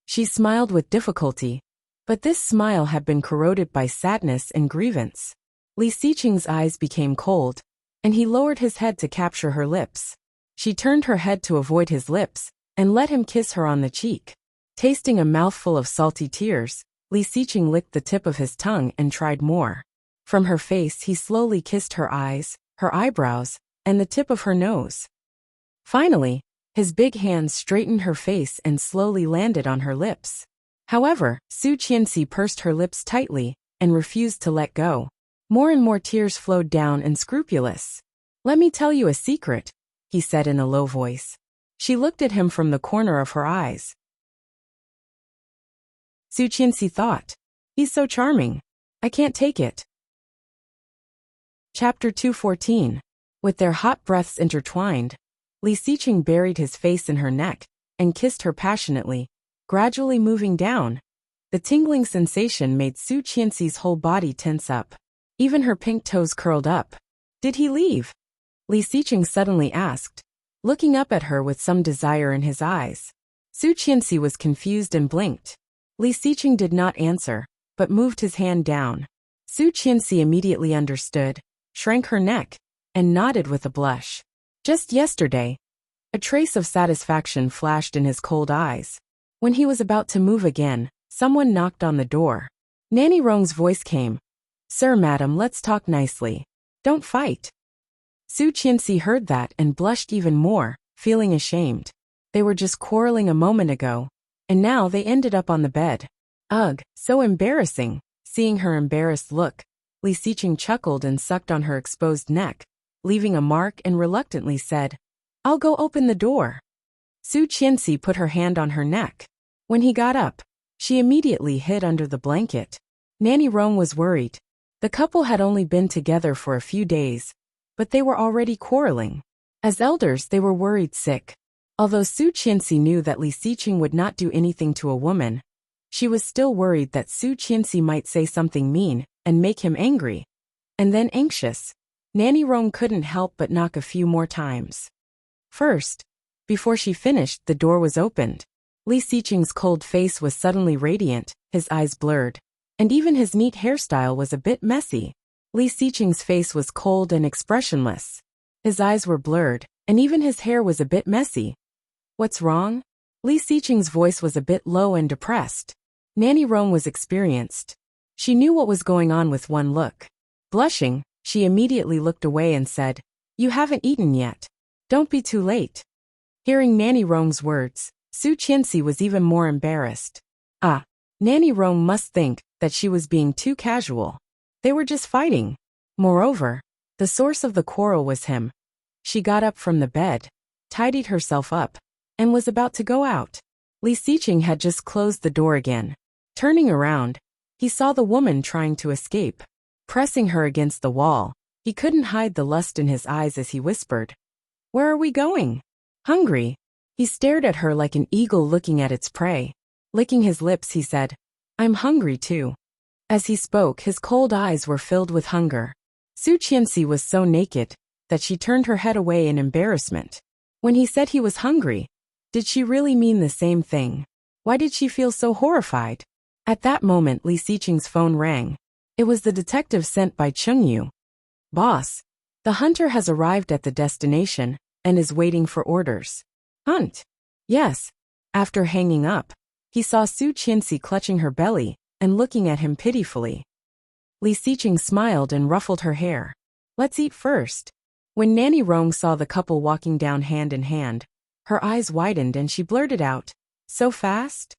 She smiled with difficulty, but this smile had been corroded by sadness and grievance. Li Xiqing's eyes became cold, and he lowered his head to capture her lips. She turned her head to avoid his lips and let him kiss her on the cheek. Tasting a mouthful of salty tears, Li Xiqing licked the tip of his tongue and tried more. From her face he slowly kissed her eyes, her eyebrows, and the tip of her nose. Finally, his big hands straightened her face and slowly landed on her lips. However, Su Qianxi pursed her lips tightly and refused to let go. More and more tears flowed down unscrupulous. Let me tell you a secret, he said in a low voice. She looked at him from the corner of her eyes. Su Qianxi thought, he's so charming. I can't take it. Chapter 214. With their hot breaths intertwined, Li Xiqing buried his face in her neck and kissed her passionately, gradually moving down. The tingling sensation made Su Qianxi's whole body tense up. Even her pink toes curled up. Did he leave? Li Xiqing suddenly asked, looking up at her with some desire in his eyes. Su Qianxi was confused and blinked. Li Xiqing did not answer, but moved his hand down. Su Qianxi immediately understood, shrank her neck, and nodded with a blush. Just yesterday. A trace of satisfaction flashed in his cold eyes. When he was about to move again, someone knocked on the door. Nanny Rong's voice came. Sir, madam, let's talk nicely. Don't fight. Su Qianxi heard that and blushed even more, feeling ashamed. They were just quarreling a moment ago, and now they ended up on the bed. Ugh, so embarrassing. Seeing her embarrassed look, Li Xiqing chuckled and sucked on her exposed neck, leaving a mark and reluctantly said, I'll go open the door. Su Qianxi put her hand on her neck. When he got up, she immediately hid under the blanket. Nanny Rong was worried. The couple had only been together for a few days, but they were already quarreling. As elders, they were worried sick. Although Su Qianxi knew that Li Xiqing would not do anything to a woman, she was still worried that Su Qianxi might say something mean and make him angry. And then anxious. Nanny Rong couldn't help but knock a few more times. First, before she finished, the door was opened. Li Xiqing's cold face was suddenly radiant, his eyes blurred, and even his neat hairstyle was a bit messy. Li Xiqing's face was cold and expressionless. His eyes were blurred, and even his hair was a bit messy. What's wrong? Li Xiqing's voice was a bit low and depressed. Nanny Rong was experienced. She knew what was going on with one look. Blushing, she immediately looked away and said, You haven't eaten yet. Don't be too late. Hearing Nanny Rong's words, Su Qianxi was even more embarrassed. Nanny Rong must think that she was being too casual. They were just fighting. Moreover, the source of the quarrel was him. She got up from the bed, tidied herself up, and was about to go out. Li Xiqing had just closed the door again. Turning around, he saw the woman trying to escape. Pressing her against the wall, he couldn't hide the lust in his eyes as he whispered, Where are we going? Hungry. He stared at her like an eagle looking at its prey. Licking his lips, he said, I'm hungry too. As he spoke, his cold eyes were filled with hunger. Su Qianxi was so naked that she turned her head away in embarrassment. When he said he was hungry, did she really mean the same thing? Why did she feel so horrified? At that moment, Li Xiqing's phone rang. It was the detective sent by Chengyu. Boss, the hunter has arrived at the destination and is waiting for orders. Hunt? Yes. After hanging up, he saw Su Qianxi clutching her belly and looking at him pitifully. Li Xiqing smiled and ruffled her hair. Let's eat first. When Nanny Rong saw the couple walking down hand in hand, her eyes widened and she blurted out, so fast?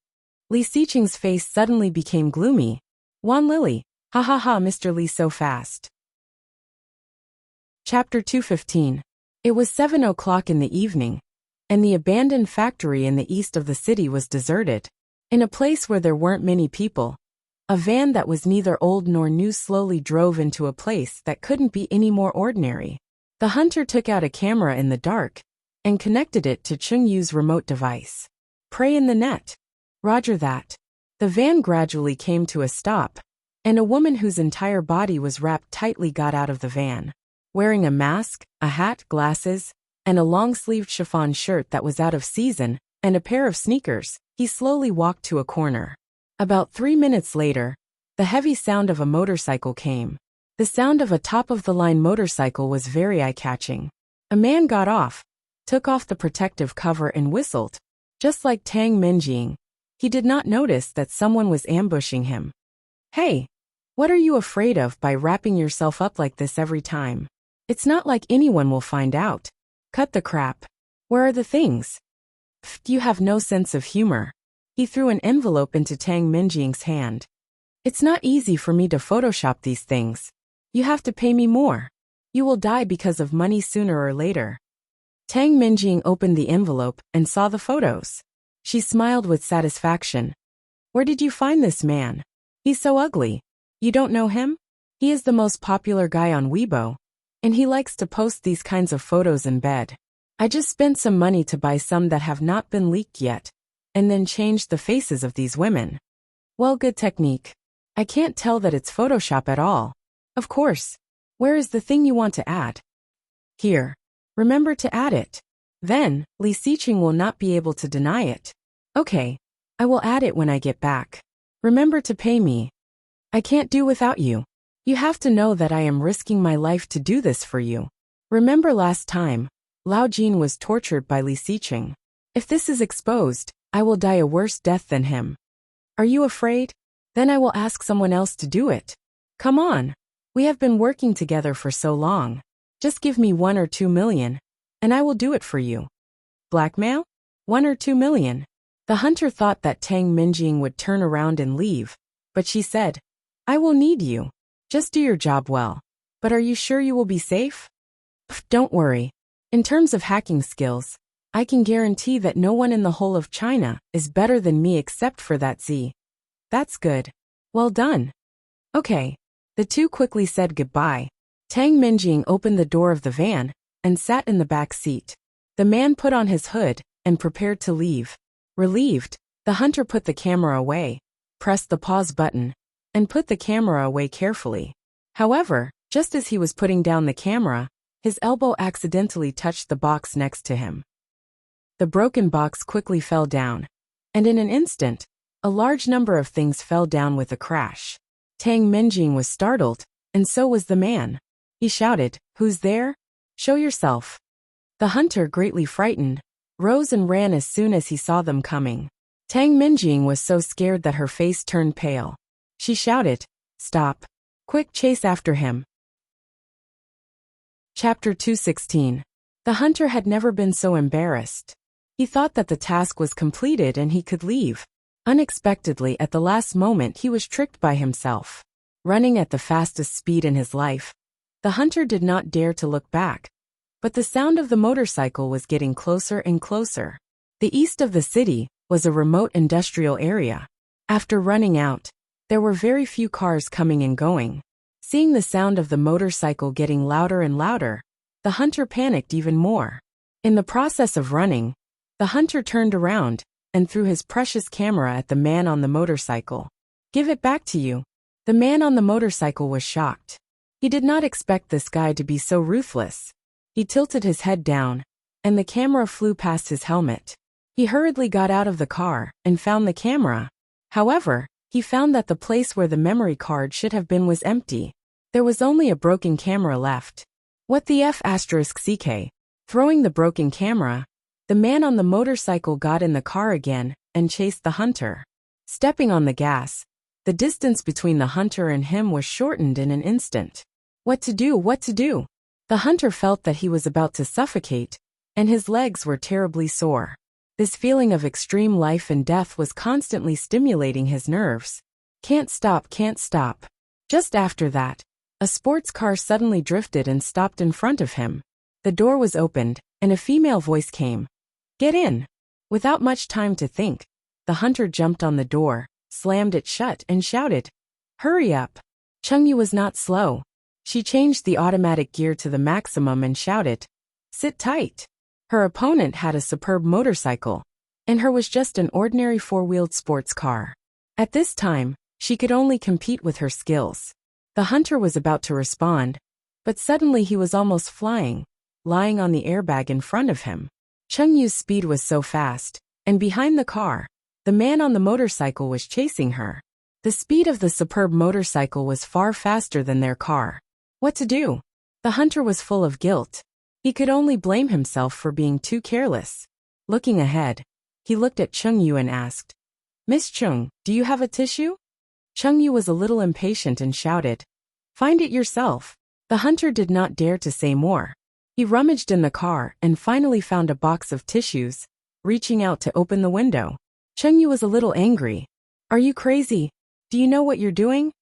Li Xiqing's face suddenly became gloomy. Wan Lily, ha ha ha, Mr. Li, so fast. Chapter 215. It was 7 o'clock in the evening, and the abandoned factory in the east of the city was deserted. In a place where there weren't many people, a van that was neither old nor new slowly drove into a place that couldn't be any more ordinary. The hunter took out a camera in the dark and connected it to Chengyu's remote device. Prey in the net. Roger that. The van gradually came to a stop, and a woman whose entire body was wrapped tightly got out of the van. Wearing a mask, a hat, glasses, and a long-sleeved chiffon shirt that was out of season, and a pair of sneakers, he slowly walked to a corner. About 3 minutes later, the heavy sound of a motorcycle came. The sound of a top-of-the-line motorcycle was very eye-catching. A man got off, took off the protective cover and whistled. Just like Tang Minjing, he did not notice that someone was ambushing him. Hey, what are you afraid of by wrapping yourself up like this every time? It's not like anyone will find out. Cut the crap. Where are the things? You have no sense of humor. He threw an envelope into Tang Minjing's hand. It's not easy for me to Photoshop these things. You have to pay me more. You will die because of money sooner or later. Tang Minjing opened the envelope and saw the photos. She smiled with satisfaction. Where did you find this man? He's so ugly. You don't know him? He is the most popular guy on Weibo, and he likes to post these kinds of photos in bed. I just spent some money to buy some that have not been leaked yet, and then changed the faces of these women. Well, good technique. I can't tell that it's Photoshop at all. Of course. Where is the thing you want to add? Here. Remember to add it. Then, Li Xiqing will not be able to deny it. Okay. I will add it when I get back. Remember to pay me. I can't do without you. You have to know that I am risking my life to do this for you. Remember last time, Lao Jin was tortured by Li Xiqing. If this is exposed, I will die a worse death than him. Are you afraid? Then I will ask someone else to do it. Come on. We have been working together for so long. Just give me 1 or 2 million, and I will do it for you. Blackmail? 1 or 2 million. The hunter thought that Tang Minjing would turn around and leave, but she said, I will need you. Just do your job well. But are you sure you will be safe? Don't worry. In terms of hacking skills, I can guarantee that no one in the whole of China is better than me except for that Z. That's good. Well done. Okay. The two quickly said goodbye. Tang Minjing opened the door of the van and sat in the back seat. The man put on his hood and prepared to leave. Relieved, the hunter put the camera away, pressed the pause button, and put the camera away carefully. However, just as he was putting down the camera, his elbow accidentally touched the box next to him. The broken box quickly fell down, and in an instant, a large number of things fell down with a crash. Tang Minjing was startled, and so was the man. He shouted, Who's there? Show yourself. The hunter, greatly frightened, rose and ran as soon as he saw them coming. Tang Minjing was so scared that her face turned pale. She shouted, Stop. Quick, chase after him. Chapter 216. The hunter had never been so embarrassed. He thought that the task was completed and he could leave. Unexpectedly, at the last moment, he was tricked by himself. Running at the fastest speed in his life, the hunter did not dare to look back. But the sound of the motorcycle was getting closer and closer. The east of the city was a remote industrial area. After running out, there were very few cars coming and going. Seeing the sound of the motorcycle getting louder and louder, the hunter panicked even more. In the process of running, the hunter turned around and threw his precious camera at the man on the motorcycle. Give it back to you. The man on the motorcycle was shocked. He did not expect this guy to be so ruthless. He tilted his head down, and the camera flew past his helmet. He hurriedly got out of the car and found the camera. However, he found that the place where the memory card should have been was empty. There was only a broken camera left. What the F***? Throwing the broken camera, the man on the motorcycle got in the car again and chased the hunter. Stepping on the gas, the distance between the hunter and him was shortened in an instant. What to do? What to do? The hunter felt that he was about to suffocate, and his legs were terribly sore. This feeling of extreme life and death was constantly stimulating his nerves. Can't stop, can't stop. Just after that, a sports car suddenly drifted and stopped in front of him. The door was opened, and a female voice came. Get in. Without much time to think, the hunter jumped on the door, slammed it shut and shouted, Hurry up. Chungyu was not slow. She changed the automatic gear to the maximum and shouted, Sit tight. Her opponent had a superb motorcycle, and her was just an ordinary four-wheeled sports car. At this time, she could only compete with her skills. The hunter was about to respond, but suddenly he was almost flying, lying on the airbag in front of him. Chungyu's speed was so fast, and behind the car, the man on the motorcycle was chasing her. The speed of the superb motorcycle was far faster than their car. What to do? The hunter was full of guilt. He could only blame himself for being too careless. Looking ahead, he looked at Chungyu and asked, Miss Chung, do you have a tissue? Chungyu was a little impatient and shouted, Find it yourself. The hunter did not dare to say more. He rummaged in the car and finally found a box of tissues, reaching out to open the window. Chungyu was a little angry. Are you crazy? Do you know what you're doing?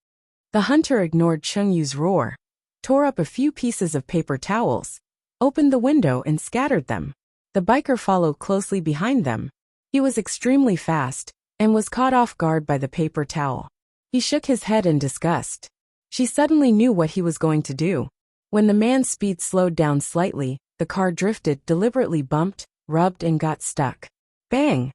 The hunter ignored Chungyu's roar, tore up a few pieces of paper towels, opened the window and scattered them. The biker followed closely behind them. He was extremely fast and was caught off guard by the paper towel. He shook his head in disgust. She suddenly knew what he was going to do. When the man's speed slowed down slightly, the car drifted, deliberately bumped, rubbed and got stuck. Bang!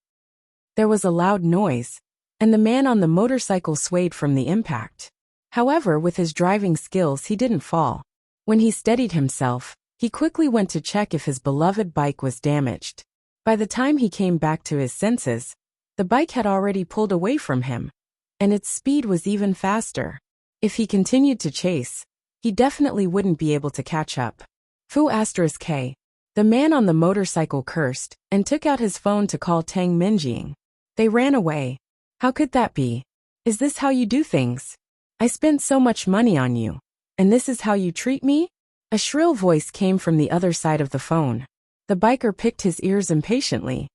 There was a loud noise, and the man on the motorcycle swayed from the impact. However, with his driving skills he didn't fall. When he steadied himself, he quickly went to check if his beloved bike was damaged. By the time he came back to his senses, the bike had already pulled away from him, and its speed was even faster. If he continued to chase, he definitely wouldn't be able to catch up. K. The man on the motorcycle cursed and took out his phone to call Tang Minjing. They ran away. How could that be? Is this how you do things? I spent so much money on you, and this is how you treat me? A shrill voice came from the other side of the phone. The biker picked his ears impatiently.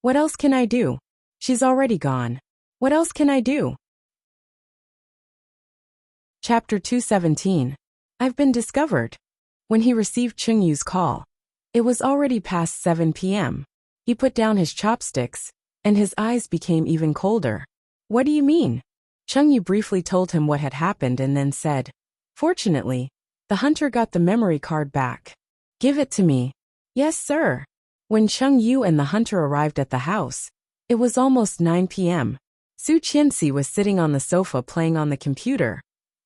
What else can I do? She's already gone. What else can I do? Chapter 217. I've been discovered. When he received Chungyu's call, it was already past 7 p.m. He put down his chopsticks, and his eyes became even colder. What do you mean? Chungyu briefly told him what had happened and then said, Fortunately, the hunter got the memory card back. Give it to me. Yes, sir. When Chungyu and the hunter arrived at the house, it was almost 9 p.m. Su Qianxi was sitting on the sofa playing on the computer,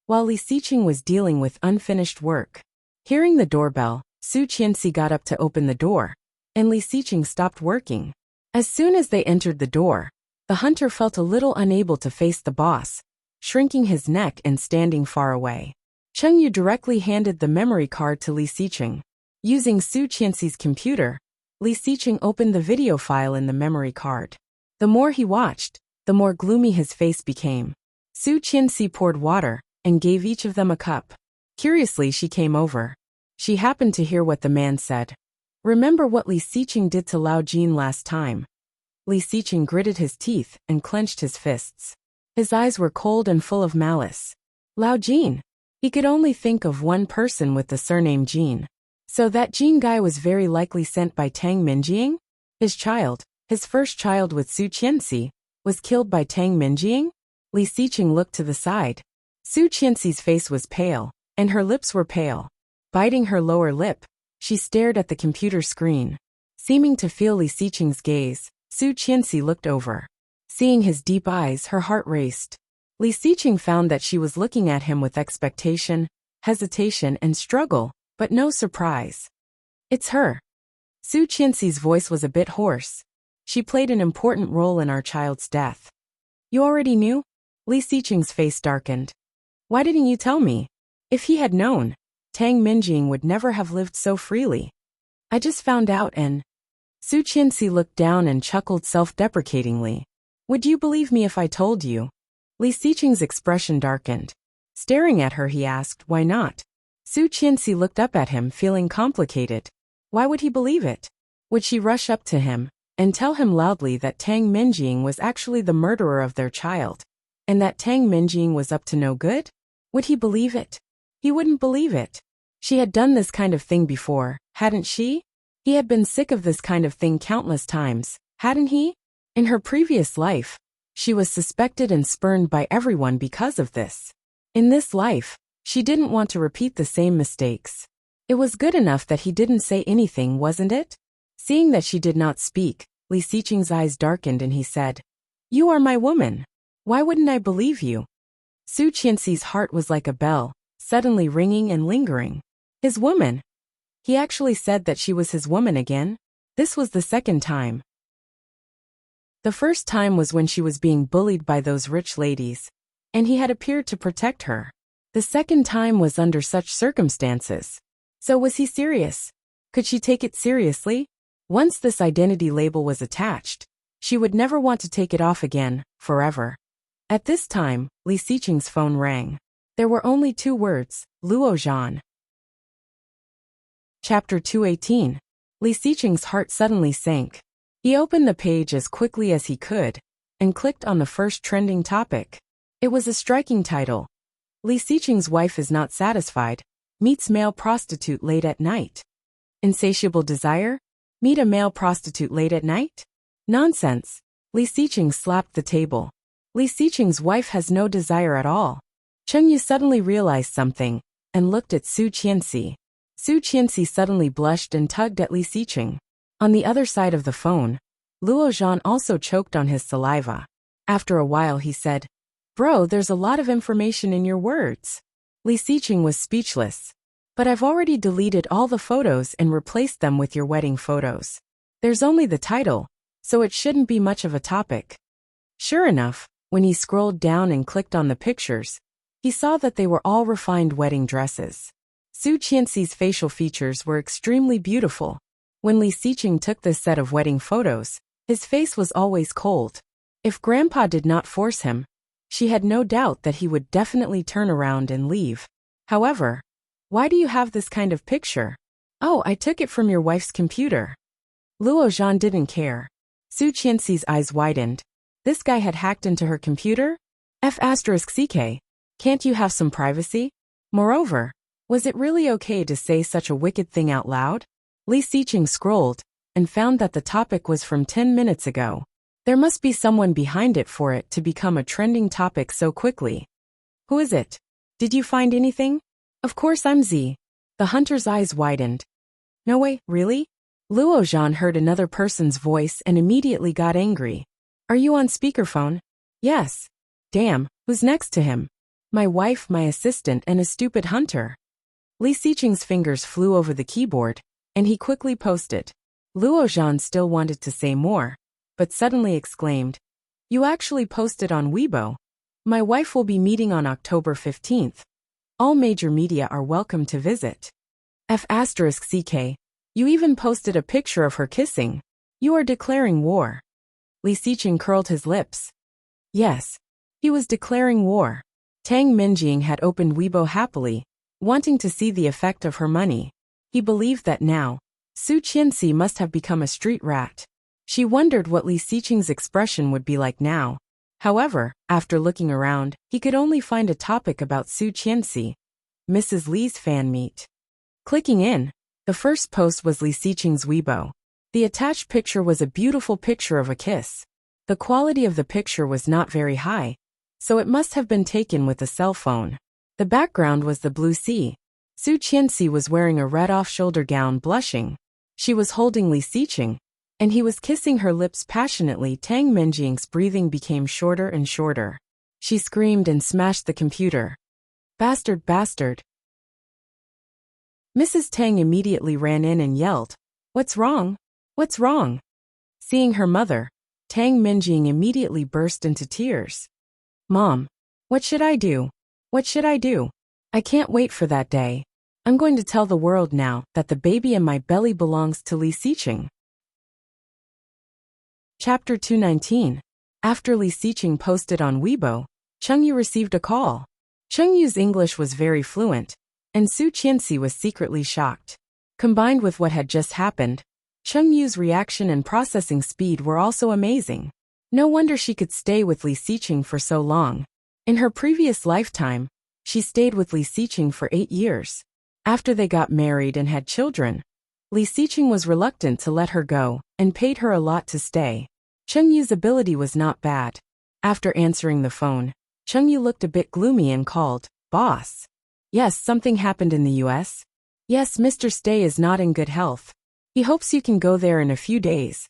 while Li Xiqing was dealing with unfinished work. Hearing the doorbell, Su Qianxi got up to open the door, and Li Xiqing stopped working. As soon as they entered the door, the hunter felt a little unable to face the boss, shrinking his neck and standing far away. Chungyu directly handed the memory card to Li Xiqing. Using Su Qianxi's computer, Li Xiqing opened the video file in the memory card. The more he watched, the more gloomy his face became. Su Qianxi poured water and gave each of them a cup. Curiously, she came over. She happened to hear what the man said. Remember what Li Xiqing did to Lao Jin last time? Li Xiqing gritted his teeth and clenched his fists. His eyes were cold and full of malice. Lao Jin. He could only think of one person with the surname Jin. So that Jin guy was very likely sent by Tang Minjing? His child, his first child with Su Qianxi, was killed by Tang Minjing? Li Xiqing looked to the side. Su Qianxi's face was pale, and her lips were pale. Biting her lower lip, she stared at the computer screen. Seeming to feel Li Xiqing's gaze, Su Qianxi looked over. Seeing his deep eyes, her heart raced. Li Xiqing found that she was looking at him with expectation, hesitation, and struggle, but no surprise. It's her. Su Qianxi's voice was a bit hoarse. She played an important role in our child's death. You already knew? Li Xiqing's face darkened. Why didn't you tell me? If he had known, Tang Minjing would never have lived so freely. I just found out and… Su Qianxi looked down and chuckled self-deprecatingly. Would you believe me if I told you? Li Xiqing's expression darkened. Staring at her, he asked, why not? Su Qianxi looked up at him, feeling complicated. Why would he believe it? Would she rush up to him and tell him loudly that Tang Minjing was actually the murderer of their child, and that Tang Minjing was up to no good? Would he believe it? He wouldn't believe it. She had done this kind of thing before, hadn't she? He had been sick of this kind of thing countless times, hadn't he? In her previous life, she was suspected and spurned by everyone because of this. In this life, she didn't want to repeat the same mistakes. It was good enough that he didn't say anything, wasn't it? Seeing that she did not speak, Li Xiqing's eyes darkened and he said, You are my woman. Why wouldn't I believe you? Su Qianxi's heart was like a bell, suddenly ringing and lingering. His woman. He actually said that she was his woman again? This was the second time. The first time was when she was being bullied by those rich ladies, and he had appeared to protect her. The second time was under such circumstances. So was he serious? Could she take it seriously? Once this identity label was attached, she would never want to take it off again, forever. At this time, Li Xiqing's phone rang. There were only 2 words, Luo Zhan. Chapter 218. Li Xiqing's heart suddenly sank. He opened the page as quickly as he could, and clicked on the first trending topic. It was a striking title. Li Xiqing's wife is not satisfied, meets male prostitute late at night. Insatiable desire? Meet a male prostitute late at night? Nonsense. Li Xiqing slapped the table. Li Xiqing's wife has no desire at all. Cheng Yu suddenly realized something, and looked at Su Qianxi. Su Qianxi suddenly blushed and tugged at Li Xiqing. On the other side of the phone, Luo Zhan also choked on his saliva. After a while he said, Bro, there's a lot of information in your words. Li Xiqing was speechless. But I've already deleted all the photos and replaced them with your wedding photos. There's only the title, so it shouldn't be much of a topic. Sure enough, when he scrolled down and clicked on the pictures, he saw that they were all refined wedding dresses. Su Qianxi's facial features were extremely beautiful. When Li Xiqing took this set of wedding photos, his face was always cold. If Grandpa did not force him, she had no doubt that he would definitely turn around and leave. However, why do you have this kind of picture? Oh, I took it from your wife's computer. Luo Zhan didn't care. Su Qianxi's eyes widened. This guy had hacked into her computer? F***ck. Can't you have some privacy? Moreover, was it really okay to say such a wicked thing out loud? Li Xiqing scrolled, and found that the topic was from 10 minutes ago. There must be someone behind it for it to become a trending topic so quickly. Who is it? Did you find anything? Of course I'm Z. The hunter's eyes widened. No way, really? Luo Zhan heard another person's voice and immediately got angry. Are you on speakerphone? Yes. Damn, who's next to him? My wife, my assistant, and a stupid hunter. Li Xiqing's fingers flew over the keyboard, and he quickly posted. Luo Zhan still wanted to say more, but suddenly exclaimed, You actually posted on Weibo. My wife will be meeting on October 15th. All major media are welcome to visit. F***ck. You even posted a picture of her kissing. You are declaring war. Li Xiqing curled his lips. Yes, he was declaring war. Tang Minjing had opened Weibo happily, wanting to see the effect of her money. He believed that now, Su Qianxi must have become a street rat. She wondered what Li Xiqing's expression would be like now. However, after looking around, he could only find a topic about Su Qianxi. Mrs. Li's fan meet. Clicking in, the first post was Li Xiqing's Weibo. The attached picture was a beautiful picture of a kiss. The quality of the picture was not very high, so it must have been taken with a cell phone. The background was the blue sea. Su Qianxi was wearing a red off-shoulder gown, blushing. She was holding Li Xiqing, and he was kissing her lips passionately. Tang Minjing's breathing became shorter and shorter. She screamed and smashed the computer. Bastard, bastard. Mrs. Tang immediately ran in and yelled, "What's wrong? What's wrong?" Seeing her mother, Tang Minjing immediately burst into tears. "Mom, what should I do? What should I do? I can't wait for that day. I'm going to tell the world now that the baby in my belly belongs to Li Xiqing." Chapter 219. After Li Xiqing posted on Weibo, Chengyu received a call. Chengyu's English was very fluent, and Su Qianxi was secretly shocked. Combined with what had just happened, Chengyu's reaction and processing speed were also amazing. No wonder she could stay with Li Xiqing for so long. In her previous lifetime, she stayed with Li Xiqing for 8 years. After they got married and had children, Li Xiqing was reluctant to let her go and paid her a lot to stay. Chengyu's ability was not bad. After answering the phone, Chengyu looked a bit gloomy and called, "Boss." "Yes, something happened in the US? Yes, Mr. Stay is not in good health. He hopes you can go there in a few days."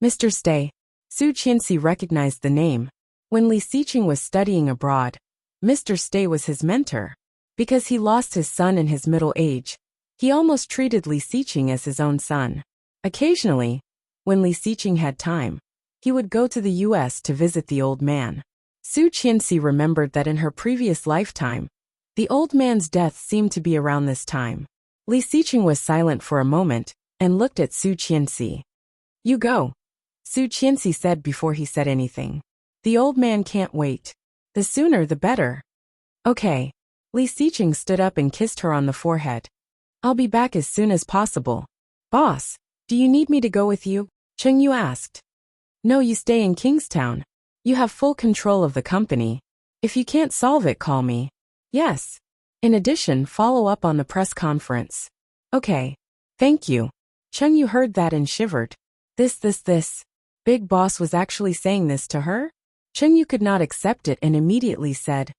Mr. Stay. Su Qianxi recognized the name. When Li Xiqing was studying abroad, Mr. Stay was his mentor. Because he lost his son in his middle age, he almost treated Li Xiqing as his own son. Occasionally, when Li Xiqing had time, he would go to the US to visit the old man. Su Qianxi remembered that in her previous lifetime, the old man's death seemed to be around this time. Li Xiqing was silent for a moment and looked at Su Qianxi. "You go," Su Qianxi said before he said anything. "The old man can't wait. The sooner the better." "Okay." Li Xiqing stood up and kissed her on the forehead. "I'll be back as soon as possible." "Boss, do you need me to go with you?" Chengyu asked. "No, you stay in Kingstown. You have full control of the company. If you can't solve it, call me." "Yes. In addition, follow up on the press conference." "Okay. Thank you." Chengyu heard that and shivered. This. Big Boss was actually saying this to her? Chengyu could not accept it and immediately said,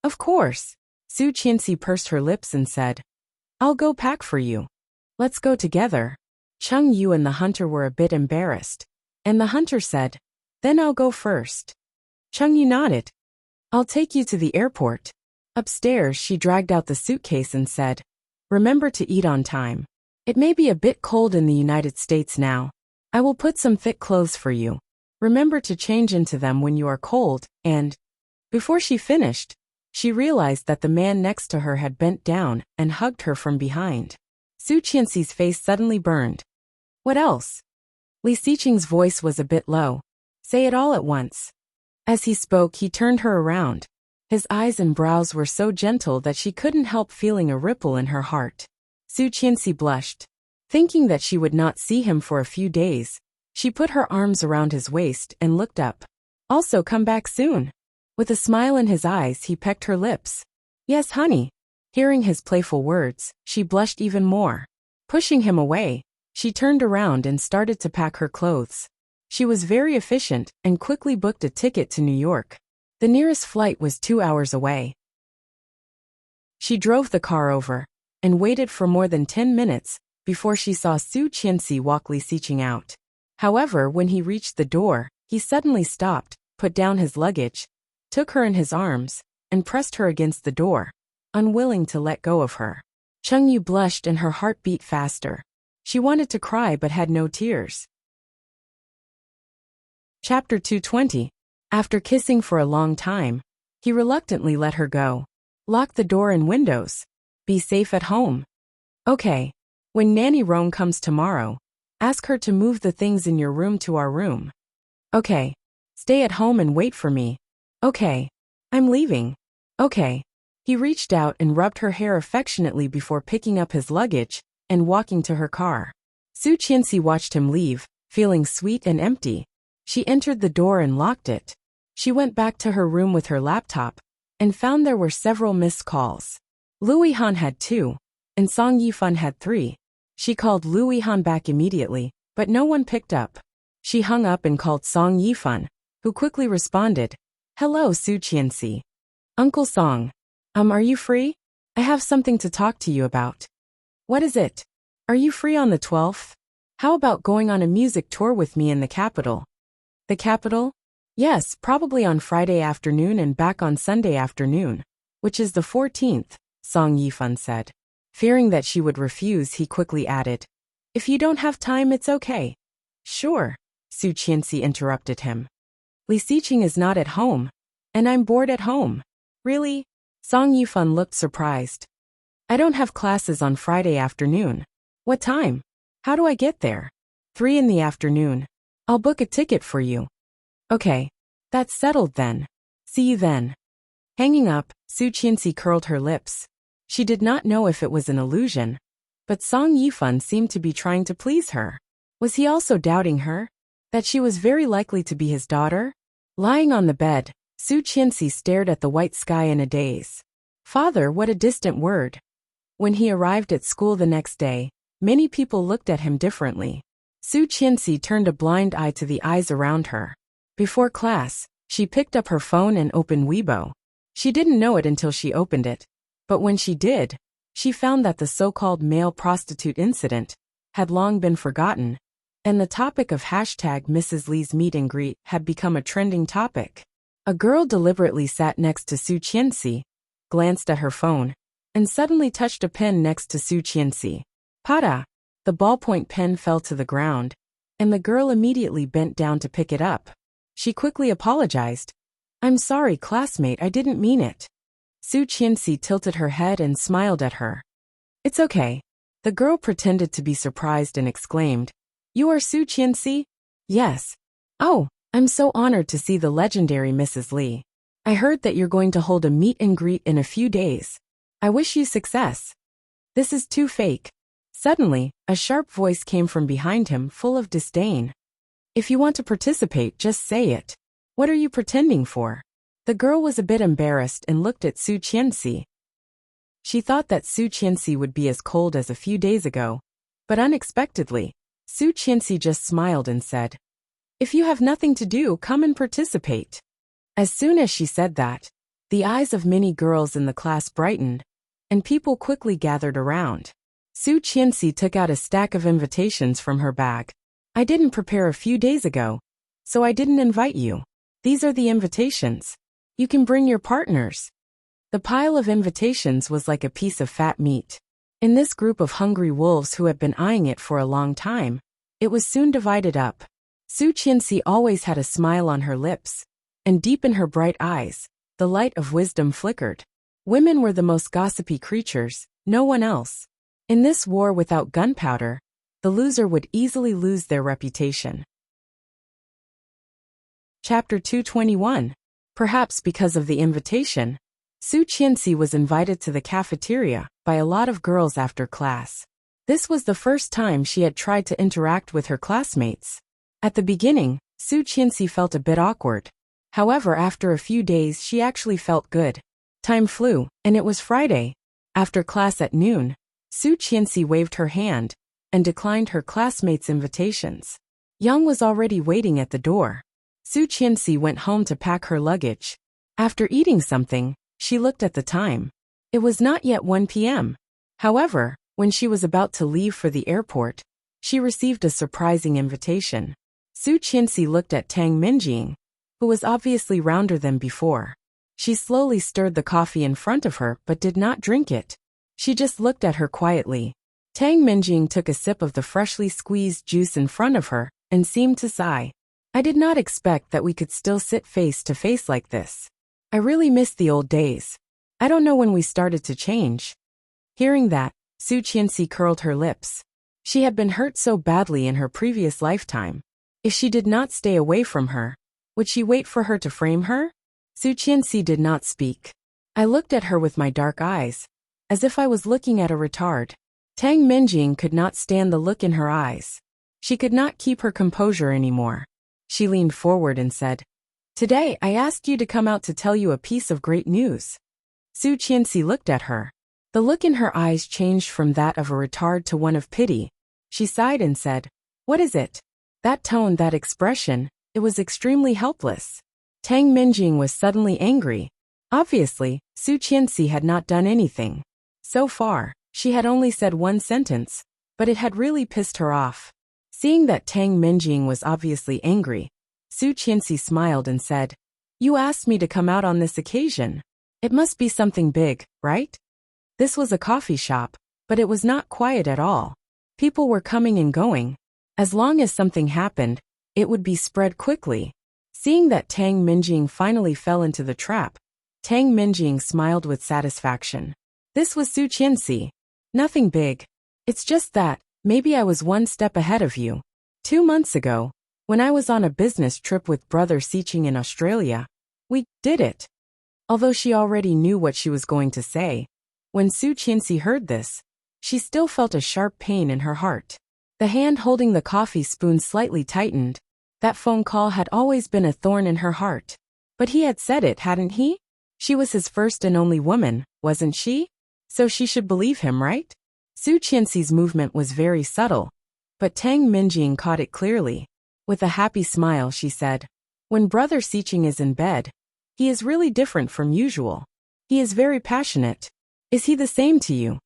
"Of course." Su Qianxi pursed her lips and said, "I'll go pack for you. Let's go together." Chengyu and the hunter were a bit embarrassed, and the hunter said, "Then I'll go first." Chengyu nodded. "I'll take you to the airport." Upstairs, she dragged out the suitcase and said, "Remember to eat on time. It may be a bit cold in the United States now. I will put some thick clothes for you. Remember to change into them when you are cold," and before she finished, she realized that the man next to her had bent down and hugged her from behind. Su Qianxi's face suddenly burned. "What else?" Li Xiqing's voice was a bit low. "Say it all at once." As he spoke, he turned her around. His eyes and brows were so gentle that she couldn't help feeling a ripple in her heart. Su Qianxi blushed. Thinking that she would not see him for a few days, she put her arms around his waist and looked up. "Also come back soon." With a smile in his eyes, he pecked her lips. "Yes, honey." Hearing his playful words, she blushed even more. Pushing him away, she turned around and started to pack her clothes. She was very efficient and quickly booked a ticket to New York. The nearest flight was 2 hours away. She drove the car over and waited for more than 10 minutes before she saw Su Qianxi walk Li Xiqing out. However, when he reached the door, he suddenly stopped, put down his luggage, took her in his arms, and pressed her against the door, unwilling to let go of her. Chengyu blushed and her heart beat faster. She wanted to cry but had no tears. Chapter 220. After kissing for a long time, he reluctantly let her go. "Lock the door and windows. Be safe at home." "Okay. When Nanny Rome comes tomorrow, ask her to move the things in your room to our room." "Okay. Stay at home and wait for me." "Okay. I'm leaving." "Okay." He reached out and rubbed her hair affectionately before picking up his luggage and walking to her car. Su Qianxi watched him leave, feeling sweet and empty. She entered the door and locked it. She went back to her room with her laptop and found there were several missed calls. Lu Yihan had 2, and Song Yifan had 3. She called Lu Yihan back immediately, but no one picked up. She hung up and called Song Yifan, who quickly responded, "Hello, Su Qianxi. Uncle Song. Are you free? I have something to talk to you about." "What is it? Are you free on the 12th? How about going on a music tour with me in the capital?" "The capital? Yes, probably on Friday afternoon and back on Sunday afternoon, which is the 14th, Song Yifan said. Fearing that she would refuse, he quickly added, "If you don't have time, it's okay." "Sure," Su Qianxi interrupted him. "Li Xiqing is not at home, and I'm bored at home." "Really?" Song Yifan looked surprised. "I don't have classes on Friday afternoon." "What time? How do I get there?" 3 in the afternoon. "I'll book a ticket for you." "Okay. That's settled then. See you then." Hanging up, Su Qianxi curled her lips. She did not know if it was an illusion, but Song Yifan seemed to be trying to please her. Was he also doubting her? That she was very likely to be his daughter? Lying on the bed, Su Qianxi stared at the white sky in a daze. Father, what a distant word. When he arrived at school the next day, many people looked at him differently. Su Qianxi turned a blind eye to the eyes around her. Before class, she picked up her phone and opened Weibo. She didn't know it until she opened it, but when she did, she found that the so-called male prostitute incident had long been forgotten, and the topic of #Mrs. Lee's meet and greet had become a trending topic. A girl deliberately sat next to Su Qianxi, glanced at her phone, and suddenly touched a pen next to Su Qianxi. Pada! The ballpoint pen fell to the ground, and the girl immediately bent down to pick it up. She quickly apologized. "I'm sorry, classmate, I didn't mean it." Su Qianxi tilted her head and smiled at her. "It's okay." The girl pretended to be surprised and exclaimed, "You are Su Qianxi?" "Yes." "Oh, I'm so honored to see the legendary Mrs. Lee. I heard that you're going to hold a meet and greet in a few days. I wish you success." "This is too fake." Suddenly, a sharp voice came from behind him, full of disdain. "If you want to participate, just say it. What are you pretending for?" The girl was a bit embarrassed and looked at Su Qianxi. She thought that Su Qianxi would be as cold as a few days ago, but unexpectedly, Su Qianxi just smiled and said, "If you have nothing to do, come and participate." As soon as she said that, the eyes of many girls in the class brightened, and people quickly gathered around. Su Qianxi took out a stack of invitations from her bag. "I didn't prepare a few days ago, so I didn't invite you. These are the invitations. You can bring your partners." The pile of invitations was like a piece of fat meat. In this group of hungry wolves who had been eyeing it for a long time, it was soon divided up. Su Qianxi always had a smile on her lips, and deep in her bright eyes, the light of wisdom flickered. Women were the most gossipy creatures, no one else. In this war without gunpowder, the loser would easily lose their reputation. Chapter 221. Perhaps because of the invitation, Su Qianxi was invited to the cafeteria by a lot of girls after class. This was the first time she had tried to interact with her classmates. At the beginning, Su Qianxi felt a bit awkward. However, after a few days she actually felt good. Time flew, and it was Friday. After class at noon, Su Qianxi waved her hand and declined her classmates' invitations. Yang was already waiting at the door. Su Qianxi went home to pack her luggage. After eating something, she looked at the time. It was not yet 1 p.m. However, when she was about to leave for the airport, she received a surprising invitation. Su Qianxi looked at Tang Minjing, who was obviously rounder than before. She slowly stirred the coffee in front of her but did not drink it. She just looked at her quietly. Tang Minjing took a sip of the freshly squeezed juice in front of her and seemed to sigh. "I did not expect that we could still sit face to face like this. I really miss the old days. I don't know when we started to change." Hearing that, Su Qianxi curled her lips. She had been hurt so badly in her previous lifetime. If she did not stay away from her, would she wait for her to frame her? Su Qianxi did not speak. I looked at her with my dark eyes, as if I was looking at a retard. Tang Minjing could not stand the look in her eyes. She could not keep her composure anymore. She leaned forward and said, "Today I asked you to come out to tell you a piece of great news." Su Qianxi looked at her. The look in her eyes changed from that of a retard to one of pity. She sighed and said, "What is it?" That tone, that expression, it was extremely helpless. Tang Minjing was suddenly angry. Obviously, Su Qianxi had not done anything. So far, she had only said one sentence, but it had really pissed her off. Seeing that Tang Minjing was obviously angry, Su Qianxi smiled and said, "You asked me to come out on this occasion. It must be something big, right?" This was a coffee shop, but it was not quiet at all. People were coming and going. As long as something happened, it would be spread quickly. Seeing that Tang Minjing finally fell into the trap, Tang Minjing smiled with satisfaction. This was Su Qianxi. "Nothing big. It's just that, maybe I was one step ahead of you. 2 months ago, when I was on a business trip with Brother Siqing in Australia, we did it." Although she already knew what she was going to say, when Su Qianxi heard this, she still felt a sharp pain in her heart. The hand holding the coffee spoon slightly tightened. That phone call had always been a thorn in her heart. But he had said it, hadn't he? She was his first and only woman, wasn't she? So she should believe him, right? Su Qianxi's movement was very subtle, but Tang Minjing caught it clearly. With a happy smile, she said, "When Brother Siqing is in bed, he is really different from usual. He is very passionate. Is he the same to you?"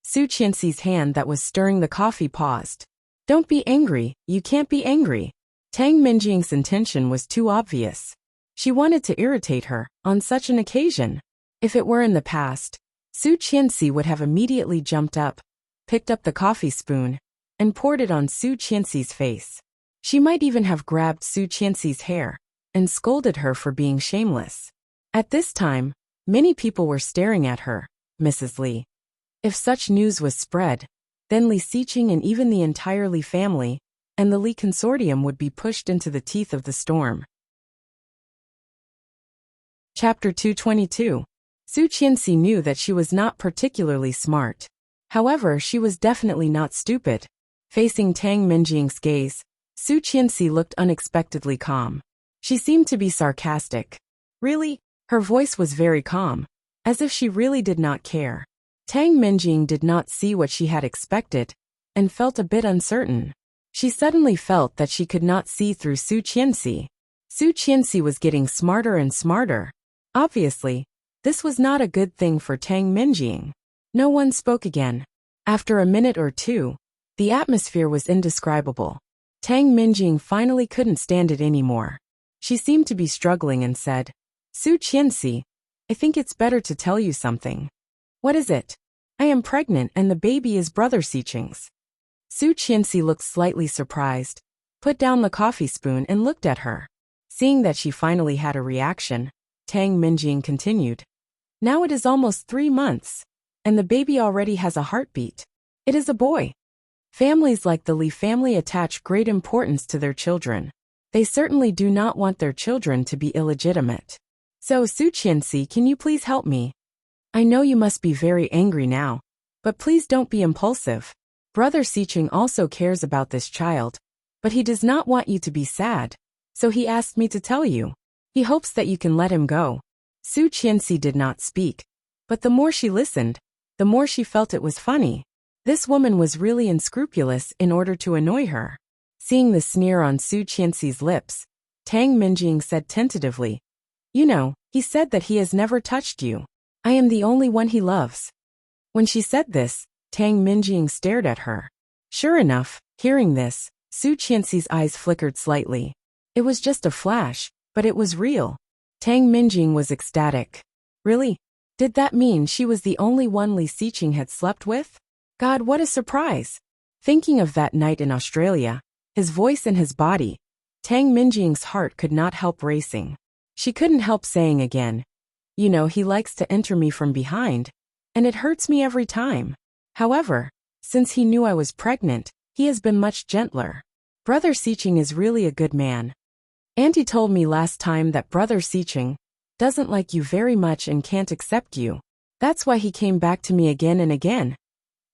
Su Qianxi's hand that was stirring the coffee paused. "Don't be angry, you can't be angry." Tang Minjing's intention was too obvious. She wanted to irritate her on such an occasion. If it were in the past, Su Qianxi would have immediately jumped up, picked up the coffee spoon, and poured it on Su Qianxi's face. She might even have grabbed Su Qianxi's hair and scolded her for being shameless. At this time, many people were staring at her, Mrs. Li. If such news was spread, then Li Siqing and even the entire Li family and the Li consortium would be pushed into the teeth of the storm. Chapter 222. Su Qianxi knew that she was not particularly smart. However, she was definitely not stupid. Facing Tang Minjing's gaze, Su Qianxi looked unexpectedly calm. She seemed to be sarcastic. Really? Her voice was very calm, as if she really did not care. Tang Minjing did not see what she had expected, and felt a bit uncertain. She suddenly felt that she could not see through Su Qianxi. Su Qianxi was getting smarter and smarter. Obviously, this was not a good thing for Tang Minjing. No one spoke again. After a minute or two, the atmosphere was indescribable. Tang Minjing finally couldn't stand it anymore. She seemed to be struggling and said, "Su Qianxi, I think it's better to tell you something." "What is it?" "I am pregnant and the baby is Brother Siqing's." Su Qianxi looked slightly surprised, put down the coffee spoon and looked at her. Seeing that she finally had a reaction, Tang Minjing continued, "Now it is almost 3 months, and the baby already has a heartbeat. It is a boy." Families like the Li family attach great importance to their children. They certainly do not want their children to be illegitimate. "So, Su Qianxi, can you please help me? I know you must be very angry now, but please don't be impulsive. Brother Siqing also cares about this child, but he does not want you to be sad, so he asked me to tell you. He hopes that you can let him go." Su Qianxi did not speak, but the more she listened, the more she felt it was funny. This woman was really unscrupulous in order to annoy her. Seeing the sneer on Su Qianxi's lips, Tang Minjing said tentatively, "You know, he said that he has never touched you. I am the only one he loves." When she said this, Tang Minjing stared at her. Sure enough, hearing this, Su Qianxi's eyes flickered slightly. It was just a flash, but it was real. Tang Minjing was ecstatic. Really? Did that mean she was the only one Li Siqing had slept with? God, what a surprise! Thinking of that night in Australia, his voice and his body, Tang Minjing's heart could not help racing. She couldn't help saying again, "You know, he likes to enter me from behind, and it hurts me every time. However, since he knew I was pregnant, he has been much gentler. Brother Siqing is really a good man. Auntie told me last time that Brother Siqing doesn't like you very much and can't accept you. That's why he came back to me again and again."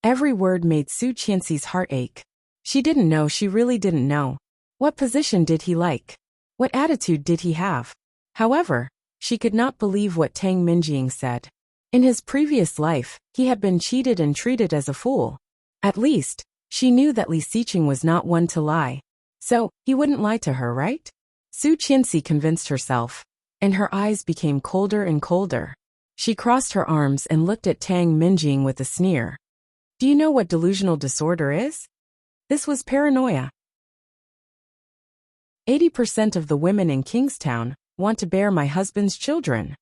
Every word made Su Qianxi's heart ache. She didn't know, she really didn't know. What position did he like? What attitude did he have? However, she could not believe what Tang Minjing said. In his previous life, he had been cheated and treated as a fool. At least, she knew that Li Siqing was not one to lie. So, he wouldn't lie to her, right? Su Qianxi convinced herself, and her eyes became colder and colder. She crossed her arms and looked at Tang Minjing with a sneer. "Do you know what delusional disorder is?" This was paranoia. 80% of the women in Kingstown want to bear my husband's children.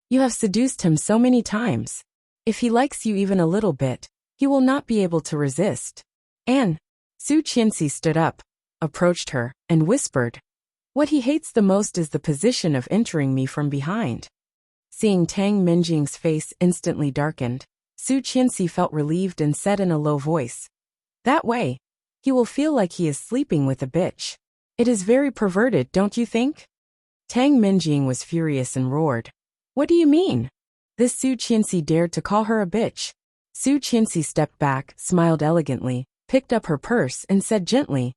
You have seduced him so many times. If he likes you even a little bit, he will not be able to resist. Anne. Su Qianxi stood up, approached her, and whispered, "What he hates the most is the position of entering me from behind." Seeing Tang Minjing's face instantly darkened, Su Qianxi felt relieved and said in a low voice, "That way, he will feel like he is sleeping with a bitch. It is very perverted, don't you think?" Tang Minjing was furious and roared, "What do you mean?" This Su Qianxi dared to call her a bitch. Su Qianxi stepped back, smiled elegantly, picked up her purse and said gently,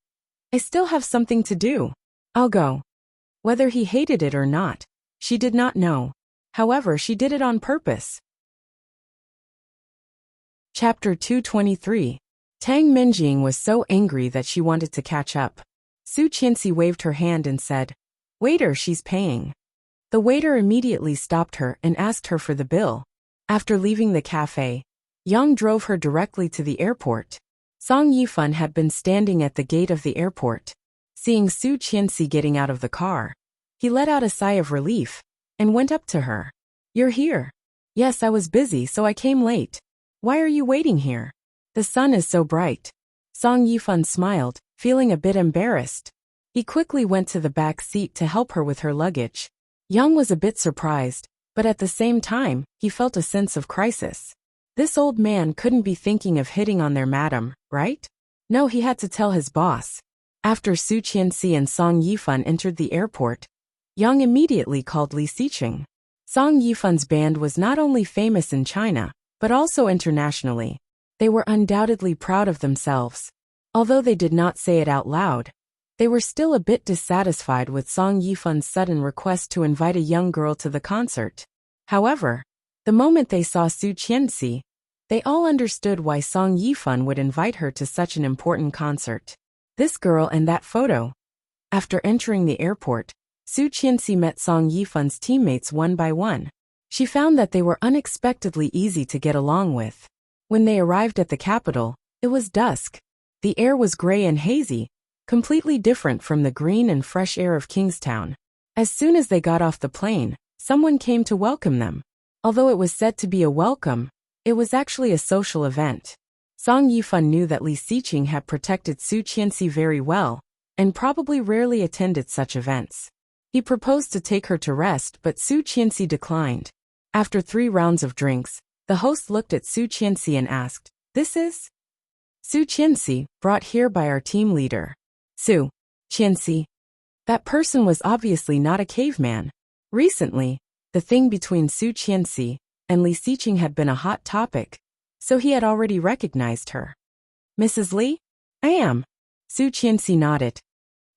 "I still have something to do. I'll go." Whether he hated it or not, she did not know. However, she did it on purpose. Chapter 223. Tang Minjing was so angry that she wanted to catch up. Su Qianxi waved her hand and said, "Waiter, she's paying." The waiter immediately stopped her and asked her for the bill. After leaving the cafe, Yang drove her directly to the airport. Song Yifan had been standing at the gate of the airport. Seeing Su Qianxi getting out of the car, he let out a sigh of relief and went up to her. "You're here." "Yes, I was busy, so I came late." "Why are you waiting here? The sun is so bright." Song Yifan smiled, feeling a bit embarrassed. He quickly went to the back seat to help her with her luggage. Yang was a bit surprised, but at the same time, he felt a sense of crisis. This old man couldn't be thinking of hitting on their madam, right? No, he had to tell his boss. After Su Qianxi and Song Yifan entered the airport, Yang immediately called Li Xiqing. Song Yifan's band was not only famous in China, but also internationally. They were undoubtedly proud of themselves. Although they did not say it out loud, they were still a bit dissatisfied with Song Yifan's sudden request to invite a young girl to the concert. However, the moment they saw Su Qianxi, they all understood why Song Yifan would invite her to such an important concert. This girl and that photo. After entering the airport, Su Qianxi met Song Yifan's teammates one by one. She found that they were unexpectedly easy to get along with. When they arrived at the capital, it was dusk. The air was gray and hazy, completely different from the green and fresh air of Kingstown. As soon as they got off the plane, someone came to welcome them. Although it was said to be a welcome, it was actually a social event. Song Yifan knew that Li Xiqing had protected Su Qianxi very well, and probably rarely attended such events. He proposed to take her to rest, but Su Qianxi declined. After 3 rounds of drinks, the host looked at Su Qianxi and asked, "This is?" "Su Qianxi, brought here by our team leader." Su Qianxi. That person was obviously not a caveman. Recently, the thing between Su Qianxi and Li Xiqing had been a hot topic, so he had already recognized her. "Mrs. Li? I am." Su Qianxi nodded.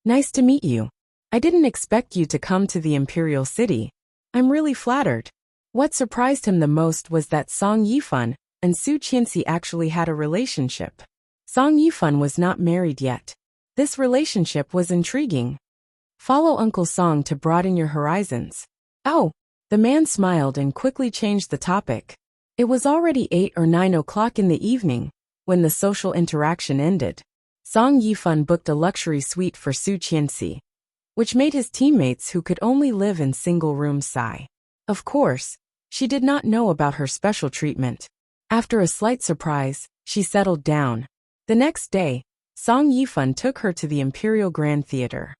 "Nice to meet you. I didn't expect you to come to the Imperial City. I'm really flattered." What surprised him the most was that Song Yifan and Su Qianxi actually had a relationship. Song Yifan was not married yet. This relationship was intriguing. "Follow Uncle Song to broaden your horizons." "Oh." The man smiled and quickly changed the topic. It was already 8 or 9 o'clock in the evening when the social interaction ended. Song Yifan booked a luxury suite for Su Qianxi, which made his teammates who could only live in single rooms sigh. Of course, she did not know about her special treatment. After a slight surprise, she settled down. The next day, Song Yifan took her to the Imperial Grand Theater.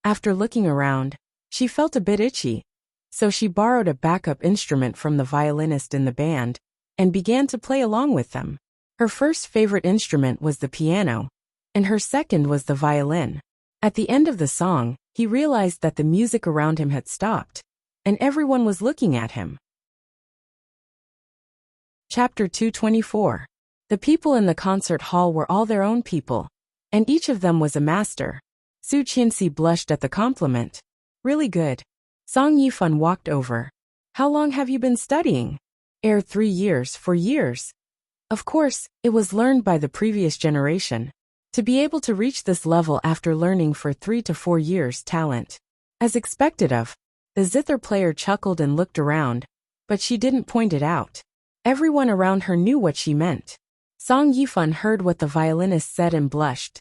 After looking around, she felt a bit itchy, so she borrowed a backup instrument from the violinist in the band and began to play along with them. Her first favorite instrument was the piano, and her second was the violin. At the end of the song, he realized that the music around him had stopped, and everyone was looking at him. Chapter 224. The people in the concert hall were all their own people, and each of them was a master. Su Qianxi blushed at the compliment. "Really good." Song Yifan walked over. "How long have you been studying?" 3 years, 4 years. Of course, it was learned by the previous generation. To be able to reach this level after learning for 3 to 4 years talent. As expected of, the zither player chuckled and looked around, but she didn't point it out. Everyone around her knew what she meant. Song Yifan heard what the violinist said and blushed.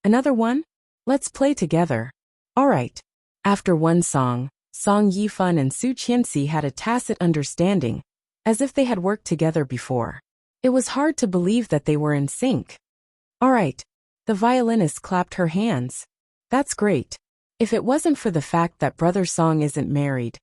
"Another one? Let's play together." Alright. After one song, Song Yifan and Su Qianxi had a tacit understanding, as if they had worked together before. It was hard to believe that they were in sync. Alright. The violinist clapped her hands. That's great. If it wasn't for the fact that Brother Song isn't married,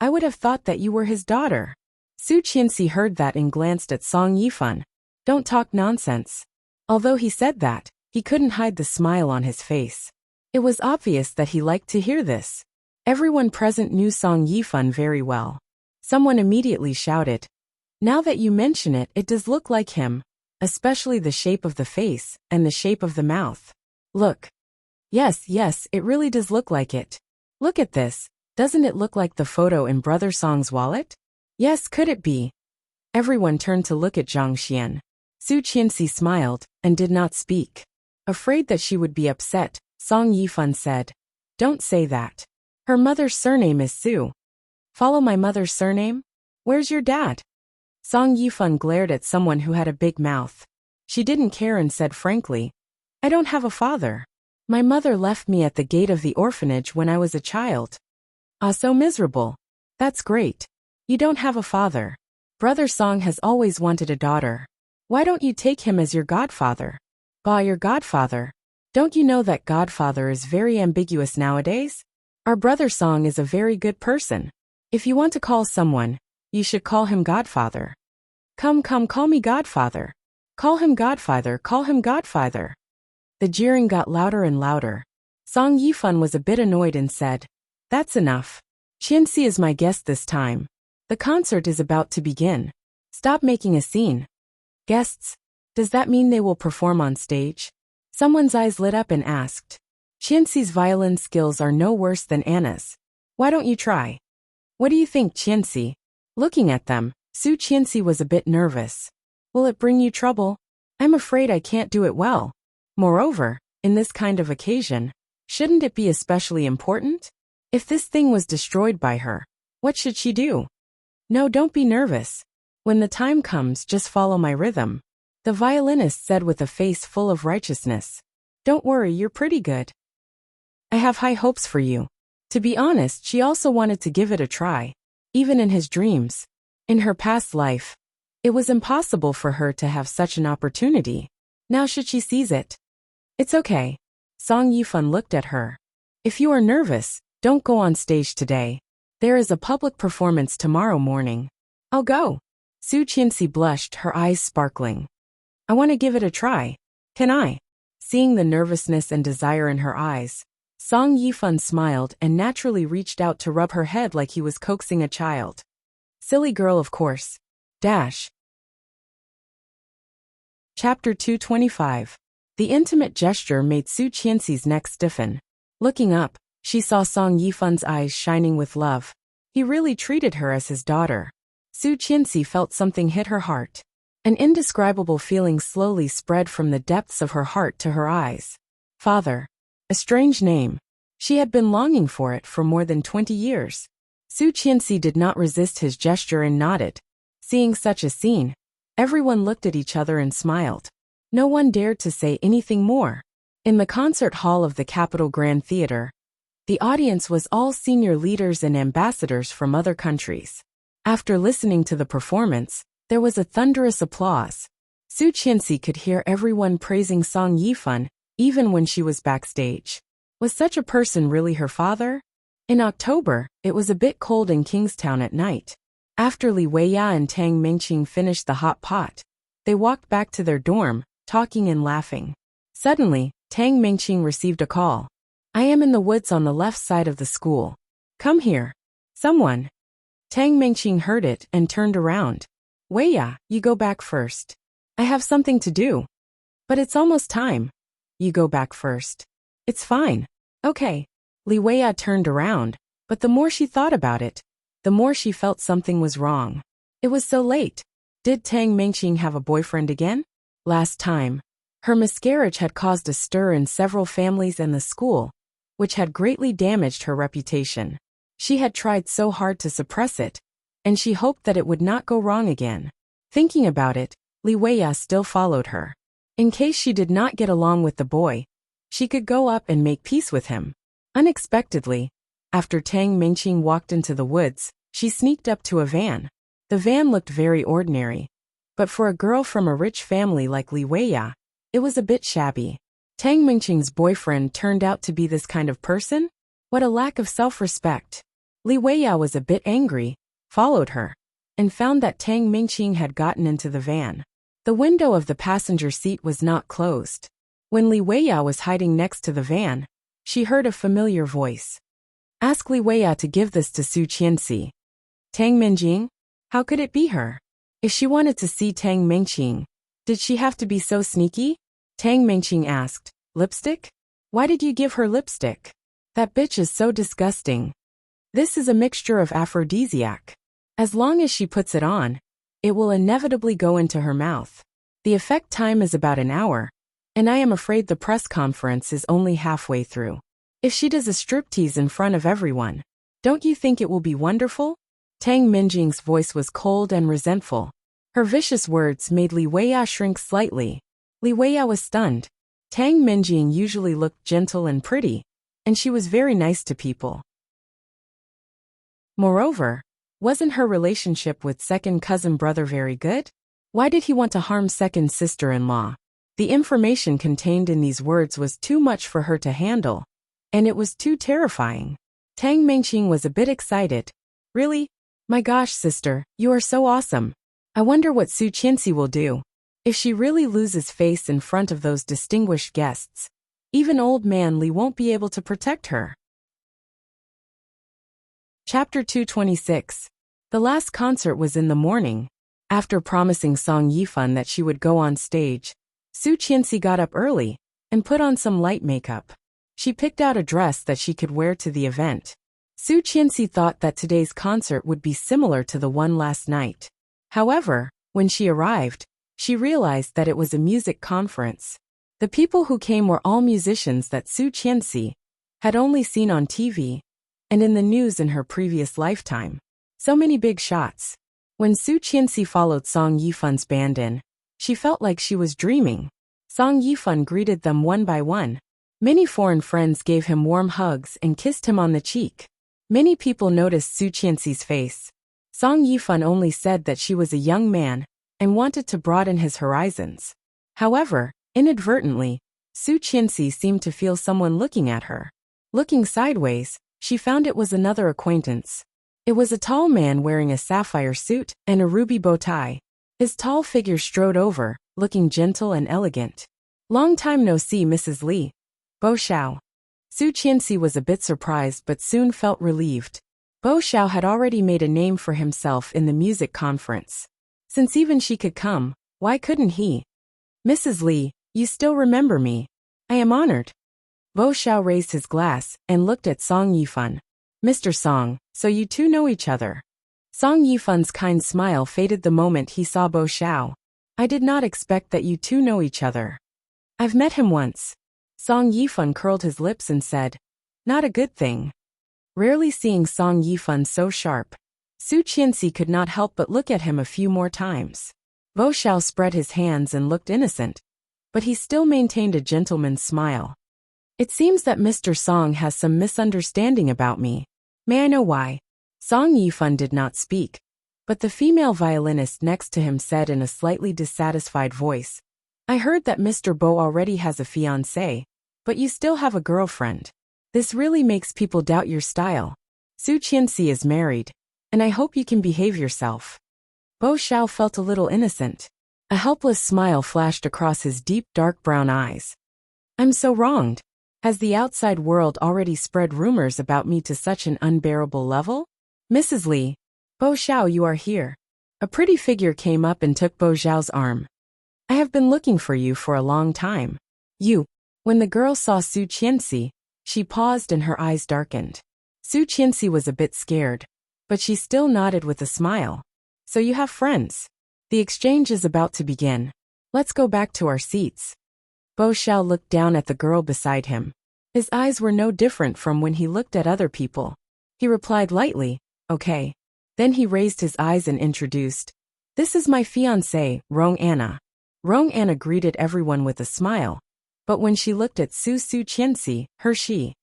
I would have thought that you were his daughter. Su Qianxi heard that and glanced at Song Yifan. Don't talk nonsense. Although he said that, he couldn't hide the smile on his face. It was obvious that he liked to hear this. Everyone present knew Song Yifan very well. Someone immediately shouted, "Now that you mention it, it does look like him, especially the shape of the face and the shape of the mouth. Look. Yes, it really does look like it. Look at this. Doesn't it look like the photo in Brother Song's wallet? Yes, could it be?" Everyone turned to look at Zhang Xian. Su Qianxi smiled and did not speak. Afraid that she would be upset, Song Yifan said, "Don't say that. Her mother's surname is Su." "Follow my mother's surname? Where's your dad?" Song Yifan glared at someone who had a big mouth. She didn't care and said frankly, "I don't have a father. My mother left me at the gate of the orphanage when I was a child." "Ah, so miserable. That's great. You don't have a father. Brother Song has always wanted a daughter. Why don't you take him as your godfather?" "Bah, your godfather? Don't you know that godfather is very ambiguous nowadays? Our Brother Song is a very good person. If you want to call someone, you should call him godfather. Come, call me godfather. Call him godfather, call him godfather." The jeering got louder and louder. Song Yifan was a bit annoyed and said, "That's enough. Qianxi is my guest this time. The concert is about to begin. Stop making a scene." "Guests? Does that mean they will perform on stage?" Someone's eyes lit up and asked. "Qianxi's violin skills are no worse than Anna's. Why don't you try?" "What do you think, Qianxi?" Looking at them, Su Qianxi was a bit nervous. "Will it bring you trouble? I'm afraid I can't do it well. Moreover, in this kind of occasion, shouldn't it be especially important? If this thing was destroyed by her, what should she do?" "No, don't be nervous. When the time comes, just follow my rhythm," the violinist said with a face full of righteousness. "Don't worry, you're pretty good. I have high hopes for you." To be honest, she also wanted to give it a try. Even in his dreams, in her past life, it was impossible for her to have such an opportunity. Now should she seize it? "It's okay." Song Yifan looked at her. "If you are nervous, don't go on stage today. There is a public performance tomorrow morning." "I'll go." Su Qianxi blushed, her eyes sparkling. "I want to give it a try. Can I?" Seeing the nervousness and desire in her eyes, Song Yifan smiled and naturally reached out to rub her head like he was coaxing a child. Silly girl, of course. Dash. Chapter 225. The intimate gesture made Su Qianxi's neck stiffen. Looking up, she saw Song Yifan's eyes shining with love. He really treated her as his daughter. Su Qianxi felt something hit her heart. An indescribable feeling slowly spread from the depths of her heart to her eyes. Father. A strange name. She had been longing for it for more than 20 years. Su Qianxi did not resist his gesture and nodded. Seeing such a scene, everyone looked at each other and smiled. No one dared to say anything more. In the concert hall of the Capital Grand Theater, the audience was all senior leaders and ambassadors from other countries. After listening to the performance, there was a thunderous applause. Su Qianxi could hear everyone praising Song Yifan, even when she was backstage. Was such a person really her father? In October, it was a bit cold in Kingstown at night. After Li Weiya and Tang Mingqing finished the hot pot, they walked back to their dorm, talking and laughing. Suddenly, Tang Mingqing received a call. "I am in the woods on the left side of the school. Come here. Someone." Tang Mingqing heard it and turned around. "Weiya, you go back first. I have something to do." "But it's almost time." "You go back first." "It's fine." "Okay." Li Weiya turned around, but the more she thought about it, the more she felt something was wrong. It was so late. Did Tang Mingqing have a boyfriend again? Last time, her miscarriage had caused a stir in several families and the school, which had greatly damaged her reputation. She had tried so hard to suppress it, and she hoped that it would not go wrong again. Thinking about it, Li Weiya still followed her. In case she did not get along with the boy, she could go up and make peace with him. Unexpectedly, after Tang Mingqing walked into the woods, she sneaked up to a van. The van looked very ordinary, but for a girl from a rich family like Li Weiya, it was a bit shabby. Tang Mingqing's boyfriend turned out to be this kind of person? What a lack of self-respect. Li Weiya was a bit angry, followed her, and found that Tang Mingqing had gotten into the van. The window of the passenger seat was not closed. When Li Weiya was hiding next to the van, she heard a familiar voice. Ask Li Weiya to give this to Su Qianxi. Tang Mingqing? How could it be her? If she wanted to see Tang Mingqing, did she have to be so sneaky? Tang Mingqing asked, lipstick? Why did you give her lipstick? That bitch is so disgusting. This is a mixture of aphrodisiac. As long as she puts it on, it will inevitably go into her mouth. The effect time is about an hour, and I am afraid the press conference is only halfway through. If she does a striptease in front of everyone, don't you think it will be wonderful? Tang Mingqing's voice was cold and resentful. Her vicious words made Li Weiya shrink slightly. Li Weiya was stunned. Tang Mingqing usually looked gentle and pretty, and she was very nice to people. Moreover, wasn't her relationship with second cousin brother very good? Why did he want to harm second sister-in-law? The information contained in these words was too much for her to handle, and it was too terrifying. Tang Mingqing was a bit excited. Really? My gosh, sister, you are so awesome. I wonder what Su Qianxi will do. If she really loses face in front of those distinguished guests, even old man Li won't be able to protect her. Chapter 226. The last concert was in the morning. After promising Song Yifan that she would go on stage, Su Qianxi got up early and put on some light makeup. She picked out a dress that she could wear to the event. Su Qianxi thought that today's concert would be similar to the one last night. However, when she arrived, she realized that it was a music conference. The people who came were all musicians that Su Qianxi had only seen on TV and in the news in her previous lifetime. So many big shots. When Su Qianxi followed Song Yifan's band in, she felt like she was dreaming. Song Yifan greeted them one by one. Many foreign friends gave him warm hugs and kissed him on the cheek. Many people noticed Su Qianxi's face. Song Yifan only said that she was a young man and wanted to broaden his horizons. However, inadvertently, Su Qianxi seemed to feel someone looking at her. Looking sideways, she found it was another acquaintance. It was a tall man wearing a sapphire suit and a ruby bow tie. His tall figure strode over, looking gentle and elegant. Long time no see, Mrs. Li. Bo Xiao. Su Qianxi was a bit surprised but soon felt relieved. Bo Xiao had already made a name for himself in the music conference. Since even she could come, why couldn't he? Mrs. Li, you still remember me. I am honored. Bo Xiao raised his glass and looked at Song Yifan. Mr. Song, so you two know each other. Song Yifan's kind smile faded the moment he saw Bo Xiao. I did not expect that you two know each other. I've met him once. Song Yifan curled his lips and said, not a good thing. Rarely seeing Song Yifan so sharp, Su Qianxi could not help but look at him a few more times. Bo Xiao spread his hands and looked innocent, but he still maintained a gentleman's smile. It seems that Mr. Song has some misunderstanding about me. May I know why? Song Yifan did not speak, but the female violinist next to him said in a slightly dissatisfied voice, I heard that Mr. Bo already has a fiancé, but you still have a girlfriend. This really makes people doubt your style. Su Qianxi is married, and I hope you can behave yourself. Bo Xiao felt a little innocent. A helpless smile flashed across his deep dark brown eyes. I'm so wronged. Has the outside world already spread rumors about me to such an unbearable level? Mrs. Li, Bo Xiao, you are here. A pretty figure came up and took Bo Xiao's arm. I have been looking for you for a long time. You. When the girl saw Su Qianxi, she paused and her eyes darkened. Su Qianxi was a bit scared, but she still nodded with a smile. So you have friends. The exchange is about to begin. Let's go back to our seats. Bo Xiao looked down at the girl beside him. His eyes were no different from when he looked at other people. He replied lightly, okay. Then he raised his eyes and introduced, this is my fiancée, Rong Anna. Rong Anna greeted everyone with a smile, but when she looked at Su Qianxi, her she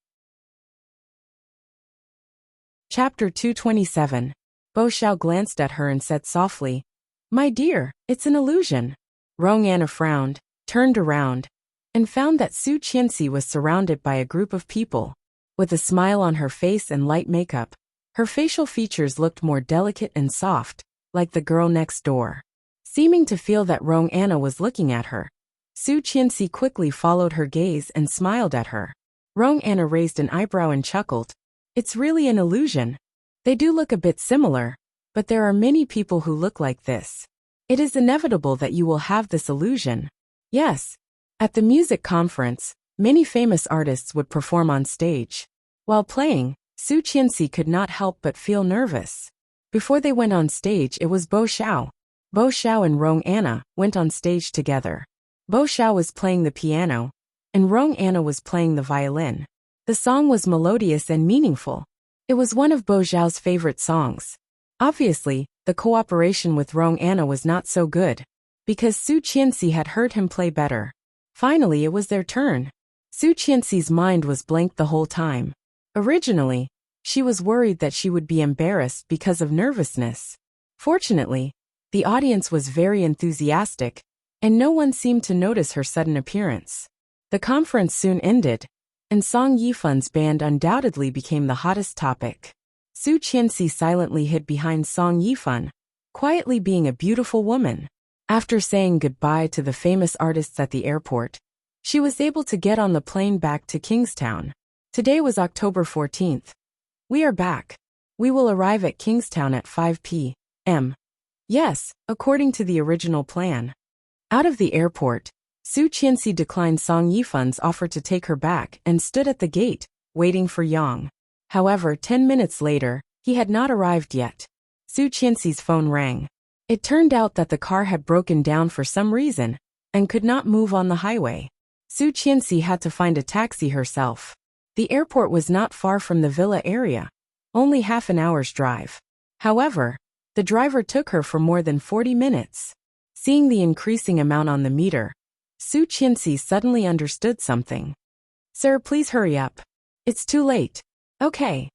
Chapter 227. Bo Xiao glanced at her and said softly, "My dear, it's an illusion." Rong Anna frowned, turned around, and found that Su Qianxi was surrounded by a group of people. With a smile on her face and light makeup, her facial features looked more delicate and soft, like the girl next door. Seeming to feel that Rong Anna was looking at her, Su Qianxi quickly followed her gaze and smiled at her. Rong Anna raised an eyebrow and chuckled. "It's really an illusion. They do look a bit similar, but there are many people who look like this. It is inevitable that you will have this illusion." Yes. At the music conference, many famous artists would perform on stage. While playing, Su Qianxi could not help but feel nervous. Before they went on stage, it was Bo Xiao. Bo Xiao and Rong Anna went on stage together. Bo Xiao was playing the piano, and Rong Anna was playing the violin. The song was melodious and meaningful. It was one of Bo Xiao's favorite songs. Obviously, the cooperation with Rong Anna was not so good, because Su Qianxi had heard him play better. Finally, it was their turn. Su Qianxi's mind was blank the whole time. Originally, she was worried that she would be embarrassed because of nervousness. Fortunately, the audience was very enthusiastic, and no one seemed to notice her sudden appearance. The conference soon ended, and Song Yifan's band undoubtedly became the hottest topic. Su Qianxi silently hid behind Song Yifan, quietly being a beautiful woman. After saying goodbye to the famous artists at the airport, she was able to get on the plane back to Kingstown. Today was October 14th. We are back. We will arrive at Kingstown at 5 p.m. Yes, according to the original plan. Out of the airport, Su Qianxi declined Song Yifan's offer to take her back and stood at the gate, waiting for Yang. However, 10 minutes later, he had not arrived yet. Su Qianxi's phone rang. It turned out that the car had broken down for some reason and could not move on the highway. Su Qianxi had to find a taxi herself. The airport was not far from the villa area, only half an hour's drive. However, the driver took her for more than 40 minutes. Seeing the increasing amount on the meter, Su Qianxi suddenly understood something. "Sir, please hurry up. It's too late." "Okay."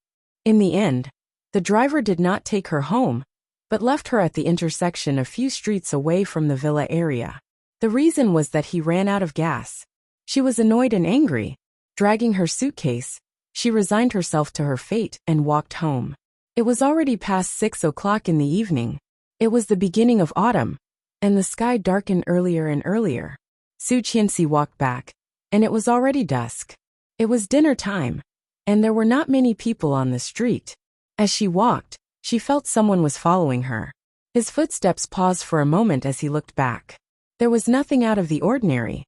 In the end, the driver did not take her home, but left her at the intersection a few streets away from the villa area. The reason was that he ran out of gas. She was annoyed and angry. Dragging her suitcase, she resigned herself to her fate and walked home. It was already past 6 o'clock in the evening. It was the beginning of autumn, and the sky darkened earlier and earlier. Su Qianxi walked back, and it was already dusk. It was dinner time, and there were not many people on the street. As she walked, she felt someone was following her. His footsteps paused for a moment as he looked back. There was nothing out of the ordinary.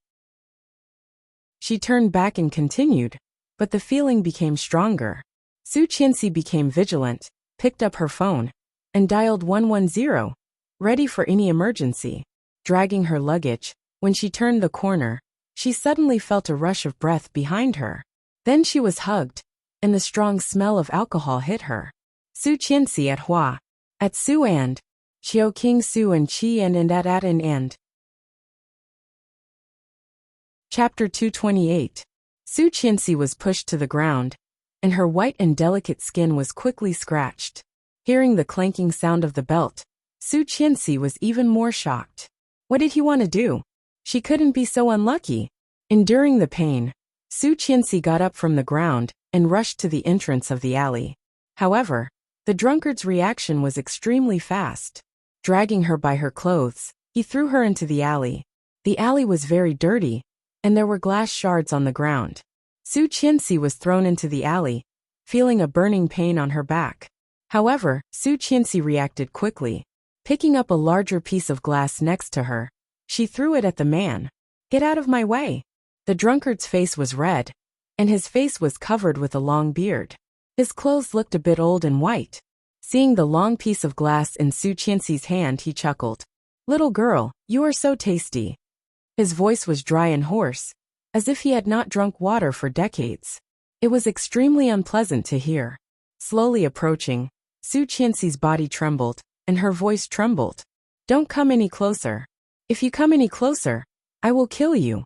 She turned back and continued, but the feeling became stronger. Su Qianxi became vigilant, picked up her phone, and dialed 110, ready for any emergency. Dragging her luggage, when she turned the corner, she suddenly felt a rush of breath behind her. Then she was hugged, and the strong smell of alcohol hit her. Su Qianxi at Hua. At Su and. Chiao King Su and Qi and at and. Chapter 228. Su Qianxi was pushed to the ground, and her white and delicate skin was quickly scratched. Hearing the clanking sound of the belt, Su Qianxi was even more shocked. What did he want to do? She couldn't be so unlucky. Enduring the pain, Su Qianxi got up from the ground and rushed to the entrance of the alley. However, the drunkard's reaction was extremely fast. Dragging her by her clothes, he threw her into the alley. The alley was very dirty, and there were glass shards on the ground. Su Qianxi was thrown into the alley, feeling a burning pain on her back. However, Su Qianxi reacted quickly. Picking up a larger piece of glass next to her, she threw it at the man. "Get out of my way." The drunkard's face was red, and his face was covered with a long beard. His clothes looked a bit old and white. Seeing the long piece of glass in Su Qianxi's hand, he chuckled. "Little girl, you are so tasty." His voice was dry and hoarse, as if he had not drunk water for decades. It was extremely unpleasant to hear. Slowly approaching, Su Qianxi's body trembled, and her voice trembled. "Don't come any closer. If you come any closer, I will kill you."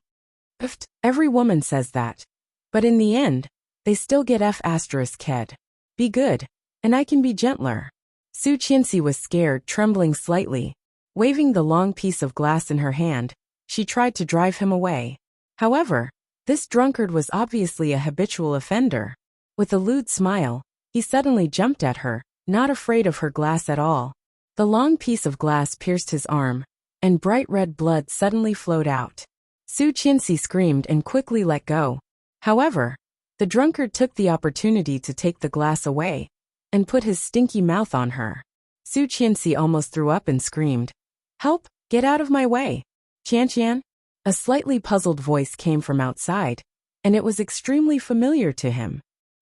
Every woman says that. But in the end, they still get F***ed. Be good. and I can be gentler. Su Qianxi was scared, trembling slightly. Waving the long piece of glass in her hand, she tried to drive him away. However, this drunkard was obviously a habitual offender. With a lewd smile, he suddenly jumped at her, not afraid of her glass at all. The long piece of glass pierced his arm, and bright red blood suddenly flowed out. Su Qianxi screamed and quickly let go. However, the drunkard took the opportunity to take the glass away and put his stinky mouth on her. Su Qianxi almost threw up and screamed, "Help! Get out of my way! Qianqian?" A slightly puzzled voice came from outside, and it was extremely familiar to him.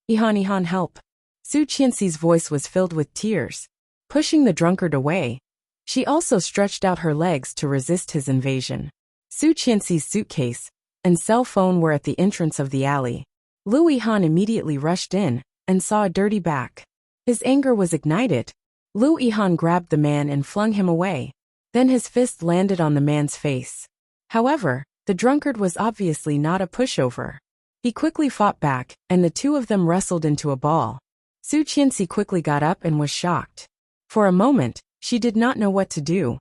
Ihan, help!" Su Qianxi's voice was filled with tears. Pushing the drunkard away, she also stretched out her legs to resist his invasion. Su Qianxi's suitcase and cell phone were at the entrance of the alley. Lu Yihan immediately rushed in and saw a dirty back. His anger was ignited. Lu Yihan grabbed the man and flung him away. Then his fist landed on the man's face. However, the drunkard was obviously not a pushover. He quickly fought back, and the two of them wrestled into a ball. Su Qianxi quickly got up and was shocked. For a moment, she did not know what to do.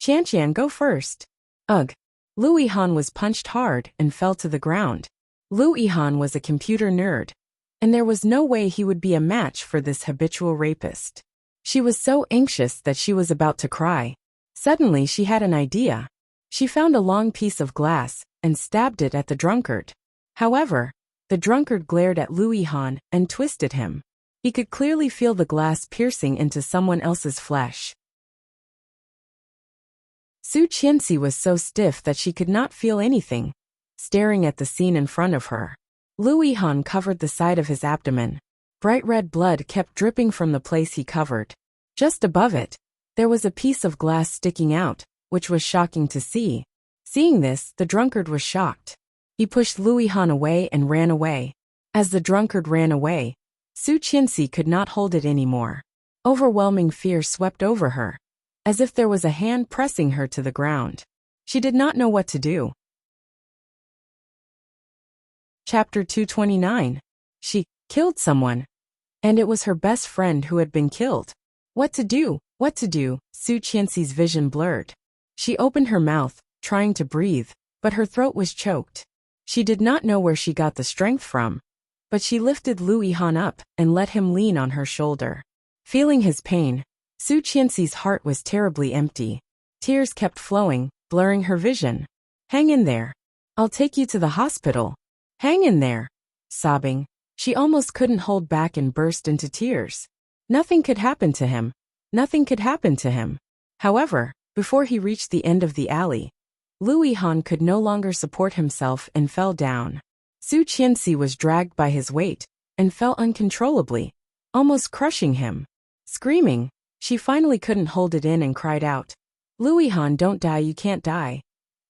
"Qianqian, go first." Ugh. Lu Yihan was punched hard and fell to the ground. Lu Yihan was a computer nerd, and there was no way he would be a match for this habitual rapist. She was so anxious that she was about to cry. Suddenly she had an idea. She found a long piece of glass and stabbed it at the drunkard. However, the drunkard glared at Lu Yihan and twisted him. He could clearly feel the glass piercing into someone else's flesh. Su Qianxi was so stiff that she could not feel anything, staring at the scene in front of her. Lu Yihan covered the side of his abdomen. Bright red blood kept dripping from the place he covered. Just above it, there was a piece of glass sticking out, which was shocking to see. Seeing this, the drunkard was shocked. He pushed Lu Yihan away and ran away. As the drunkard ran away, Su Qianxi could not hold it anymore. Overwhelming fear swept over her, as if there was a hand pressing her to the ground. She did not know what to do. Chapter 229. She killed someone, and it was her best friend who had been killed. What to do? What to do? Su Qianxi's vision blurred. She opened her mouth, trying to breathe, but her throat was choked. She did not know where she got the strength from, but she lifted Lu Yihan up and let him lean on her shoulder. Feeling his pain, Su Qianxi's heart was terribly empty. Tears kept flowing, blurring her vision. "Hang in there. I'll take you to the hospital. Hang in there." Sobbing, she almost couldn't hold back and burst into tears. Nothing could happen to him. Nothing could happen to him. However, before he reached the end of the alley, Lu Yihan could no longer support himself and fell down. Su Qianxi was dragged by his weight and fell uncontrollably, almost crushing him. Screaming, she finally couldn't hold it in and cried out, "Lu Yihan, don't die, you can't die."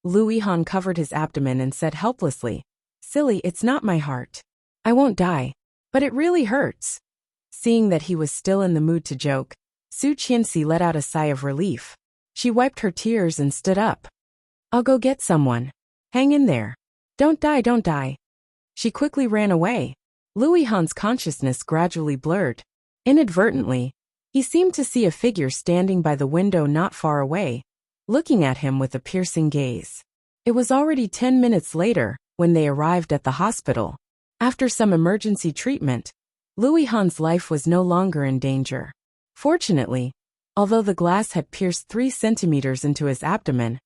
Lu Yihan covered his abdomen and said helplessly, "Silly, it's not my heart. I won't die. But it really hurts." Seeing that he was still in the mood to joke, Su Qianxi let out a sigh of relief. She wiped her tears and stood up. "I'll go get someone. Hang in there. Don't die, don't die." She quickly ran away. Lu Yihan's consciousness gradually blurred. Inadvertently, he seemed to see a figure standing by the window not far away, looking at him with a piercing gaze. It was already 10 minutes later when they arrived at the hospital. After some emergency treatment, Lu Yihan's life was no longer in danger. Fortunately, although the glass had pierced 3 centimeters into his abdomen,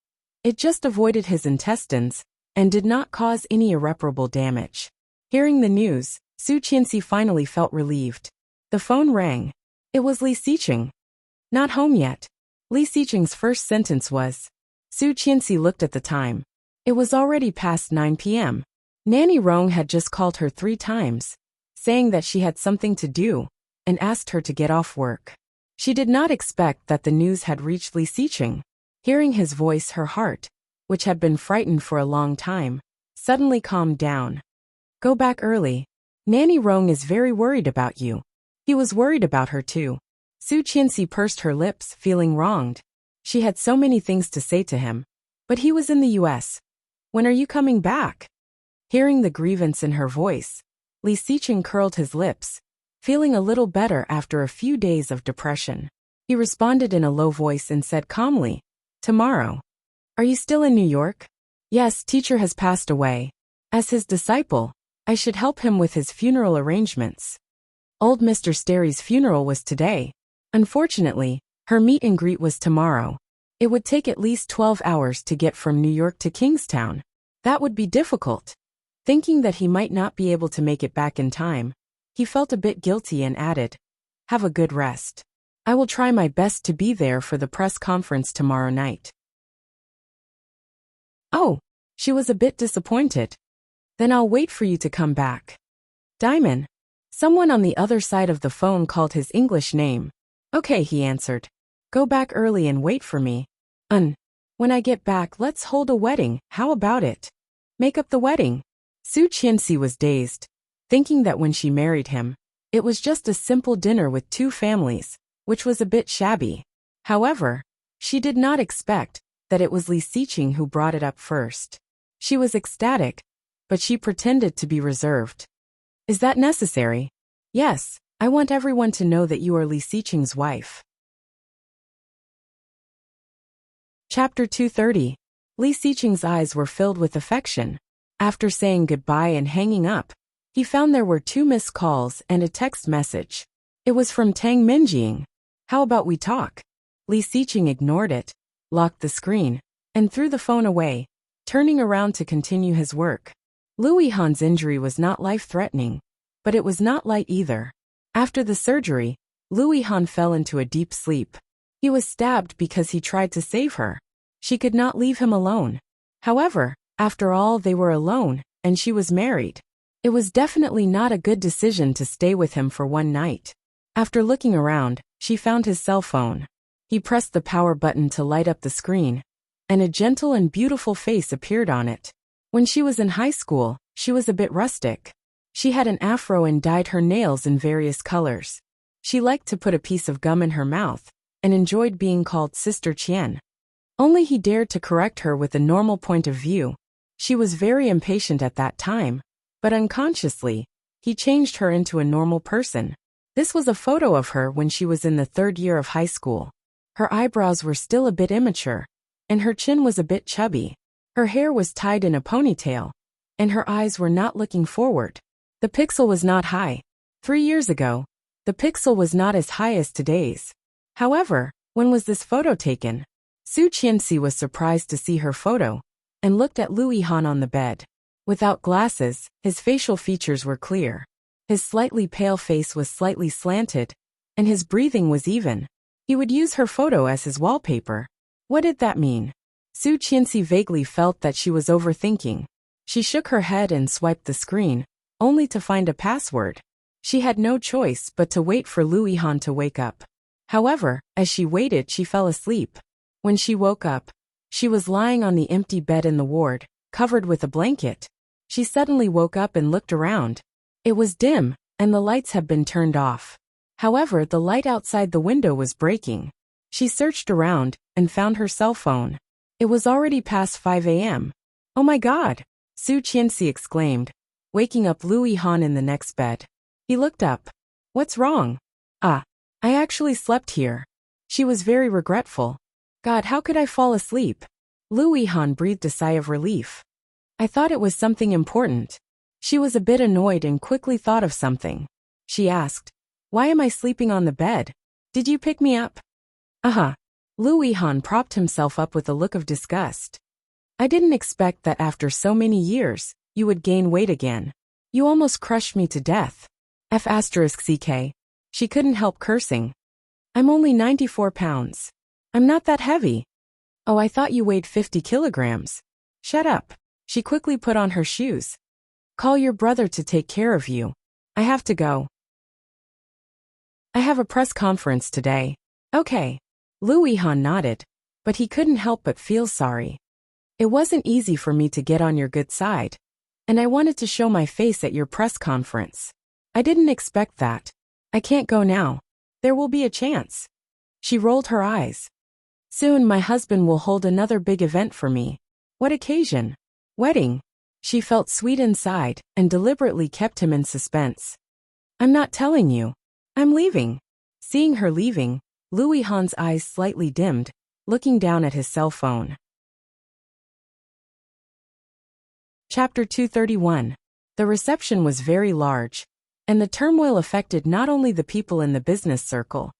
it just avoided his intestines and did not cause any irreparable damage. Hearing the news, Su Qianxi finally felt relieved. The phone rang. It was Li Xiqing. "Not home yet." Li Xiqing's first sentence was. Su Qianxi looked at the time. It was already past 9 p.m. Nanny Rong had just called her 3 times, saying that she had something to do, and asked her to get off work. She did not expect that the news had reached Li Xiqing. Hearing his voice, her heart, which had been frightened for a long time, suddenly calmed down. "Go back early. Nanny Rong is very worried about you." He was worried about her too. Su Qianxi pursed her lips, feeling wronged. She had so many things to say to him, but he was in the US. "When are you coming back?" Hearing the grievance in her voice, Li Xiqing curled his lips, feeling a little better after a few days of depression. He responded in a low voice and said calmly, "Tomorrow. Are you still in New York?" "Yes, teacher has passed away. As his disciple, I should help him with his funeral arrangements. Old Mr. Sterry's funeral was today. Unfortunately, her meet and greet was tomorrow. It would take at least 12 hours to get from New York to Kingstown. That would be difficult." Thinking that he might not be able to make it back in time, he felt a bit guilty and added, "Have a good rest. I will try my best to be there for the press conference tomorrow night." "Oh," she was a bit disappointed. "Then I'll wait for you to come back." "Diamond." Someone on the other side of the phone called his English name. "Okay," he answered. "Go back early and wait for me. When I get back, let's hold a wedding, how about it? Make up the wedding." Su Qianxi was dazed, thinking that when she married him, it was just a simple dinner with two families, which was a bit shabby. However, she did not expect that it was Li Xiqing who brought it up first. She was ecstatic, but she pretended to be reserved. "Is that necessary?" "Yes, I want everyone to know that you are Li Xiqing's wife." Chapter 230. Li Xiqing's eyes were filled with affection. After saying goodbye and hanging up, he found there were 2 missed calls and a text message. It was from Tang Minjing. "How about we talk?" Li Xiqing ignored it, locked the screen, and threw the phone away, turning around to continue his work. Louis Han's injury was not life-threatening, but it was not light either. After the surgery, Louis Han fell into a deep sleep. He was stabbed because he tried to save her. She could not leave him alone. However, after all, they were alone, and she was married. It was definitely not a good decision to stay with him for one night. After looking around, she found his cell phone. He pressed the power button to light up the screen, and a gentle and beautiful face appeared on it. When she was in high school, she was a bit rustic. She had an afro and dyed her nails in various colors. She liked to put a piece of gum in her mouth, and enjoyed being called Sister Qian. Only he dared to correct her with a normal point of view. She was very impatient at that time, but unconsciously, he changed her into a normal person. This was a photo of her when she was in the 3rd year of high school. Her eyebrows were still a bit immature, and her chin was a bit chubby. Her hair was tied in a ponytail, and her eyes were not looking forward. The pixel was not high. 3 years ago, the pixel was not as high as today's. However, when was this photo taken? Su Qianxi was surprised to see her photo, and looked at Louis Han on the bed. Without glasses, his facial features were clear. His slightly pale face was slightly slanted, and his breathing was even. He would use her photo as his wallpaper. What did that mean? Su Qianxi vaguely felt that she was overthinking. She shook her head and swiped the screen, only to find a password. She had no choice but to wait for Louis Han to wake up. However, as she waited, she fell asleep. When she woke up, she was lying on the empty bed in the ward, covered with a blanket. She suddenly woke up and looked around. It was dim, and the lights had been turned off. However, the light outside the window was breaking. She searched around, and found her cell phone. It was already past 5 a.m. "Oh my God!" Su Qianxi exclaimed, waking up Louis Han in the next bed. He looked up. "What's wrong?" "Ah, I actually slept here." She was very regretful. "God, how could I fall asleep?" Louis Han breathed a sigh of relief. "I thought it was something important." She was a bit annoyed and quickly thought of something. She asked, "Why am I sleeping on the bed? Did you pick me up?" "Uh-huh." Louis Han propped himself up with a look of disgust. "I didn't expect that after so many years, you would gain weight again. You almost crushed me to death." F***ck. She couldn't help cursing. "I'm only 94 pounds. I'm not that heavy." "Oh, I thought you weighed 50 kilograms. Shut up." She quickly put on her shoes. "Call your brother to take care of you. I have to go. I have a press conference today." "Okay." Louis Han nodded, but he couldn't help but feel sorry. "It wasn't easy for me to get on your good side, and I wanted to show my face at your press conference. I didn't expect that. I can't go now. There will be a chance." She rolled her eyes. "Soon my husband will hold another big event for me." "What occasion?" "Wedding." She felt sweet inside, and deliberately kept him in suspense. I'm not telling you. I'm leaving. Seeing her leaving, Louis Han's eyes slightly dimmed, looking down at his cell phone. Chapter 231. The reception was very large, and the turmoil affected not only the people in the business circle,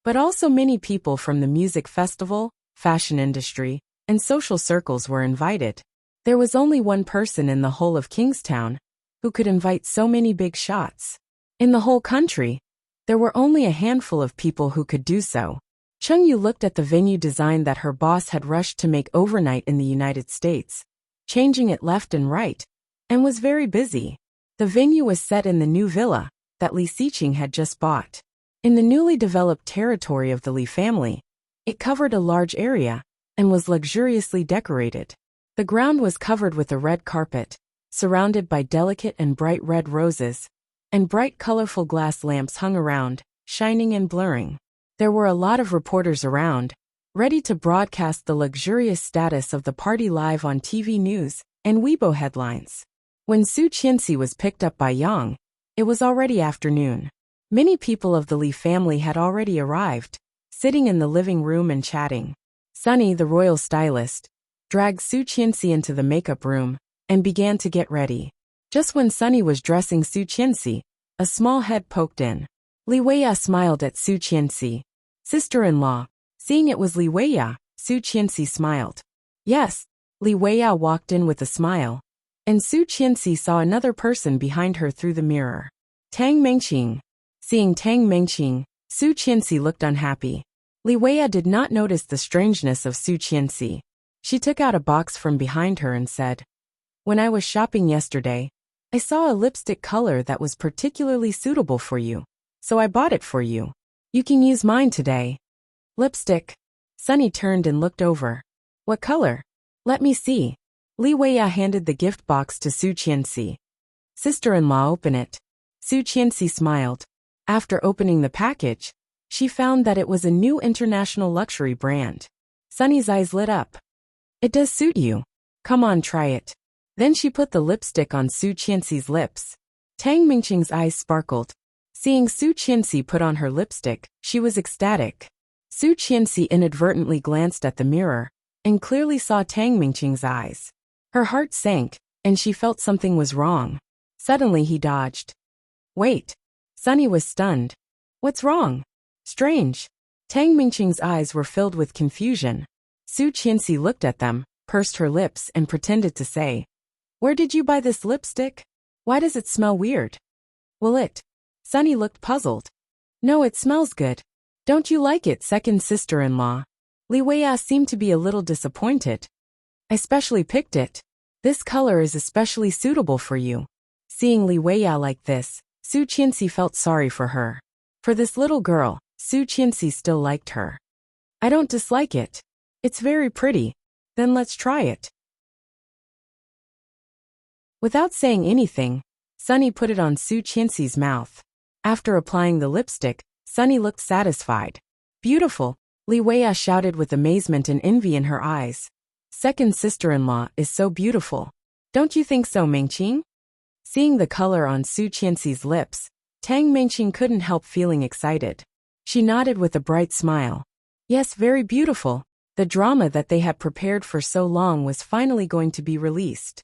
but also many people from the music festival, fashion industry, and social circles were invited. There was only one person in the whole of Kingstown who could invite so many big shots. In the whole country, there were only a handful of people who could do so. Chung-Yu looked at the venue design that her boss had rushed to make overnight in the United States, changing it left and right, and was very busy. The venue was set in the new villa that Li Xiqing had just bought. In the newly developed territory of the Li family, it covered a large area and was luxuriously decorated. The ground was covered with a red carpet, surrounded by delicate and bright red roses, and bright colorful glass lamps hung around, shining and blurring. There were a lot of reporters around, ready to broadcast the luxurious status of the party live on TV news and Weibo headlines. When Su Qianxi was picked up by Yang, it was already afternoon. Many people of the Li family had already arrived, sitting in the living room and chatting. Sunny, the royal stylist, dragged Su Qianxi into the makeup room and began to get ready. Just when Sunny was dressing Su Qianxi, a small head poked in. Li Weiya smiled at Su Qianxi. Sister-in-law. Seeing it was Li Weiya, Su Qianxi smiled. Yes, Li Weiya walked in with a smile, and Su Qianxi saw another person behind her through the mirror. Tang Mengqing. Seeing Tang Mengqing, Su Qianxi looked unhappy. Li Weiya did not notice the strangeness of Su Qianxi. She took out a box from behind her and said, "When I was shopping yesterday, I saw a lipstick color that was particularly suitable for you, so I bought it for you. You can use mine today." Lipstick. Sunny turned and looked over. What color? Let me see. Li Weiya handed the gift box to Su Qianxi. Sister-in-law, open it. Su Qianxi smiled. After opening the package, she found that it was a new international luxury brand. Sunny's eyes lit up. It does suit you. Come on, try it. Then she put the lipstick on Su Qianxi's lips. Tang Mingqing's eyes sparkled. Seeing Su Qianxi put on her lipstick, she was ecstatic. Su Qianxi inadvertently glanced at the mirror and clearly saw Tang Mingqing's eyes. Her heart sank, and she felt something was wrong. Suddenly he dodged. Wait. Sunny was stunned. What's wrong? Strange. Tang Mingqing's eyes were filled with confusion. Su Qianxi looked at them, pursed her lips and pretended to say, "Where did you buy this lipstick? Why does it smell weird?" Will it? Sunny looked puzzled. No, it smells good. Don't you like it, second sister-in-law? Li Weiya seemed to be a little disappointed. I specially picked it. This color is especially suitable for you. Seeing Li Weiya like this, Su Qianxi felt sorry for her. For this little girl, Su Qianxi still liked her. I don't dislike it. It's very pretty. Then let's try it. Without saying anything, Sunny put it on Su Qianxi's mouth. After applying the lipstick, Sunny looked satisfied. Beautiful, Li Weiya shouted with amazement and envy in her eyes. Second sister-in-law is so beautiful. Don't you think so, Mengqing? Seeing the color on Su Qianxi's lips, Tang Mengqing couldn't help feeling excited. She nodded with a bright smile. Yes, very beautiful. The drama that they had prepared for so long was finally going to be released.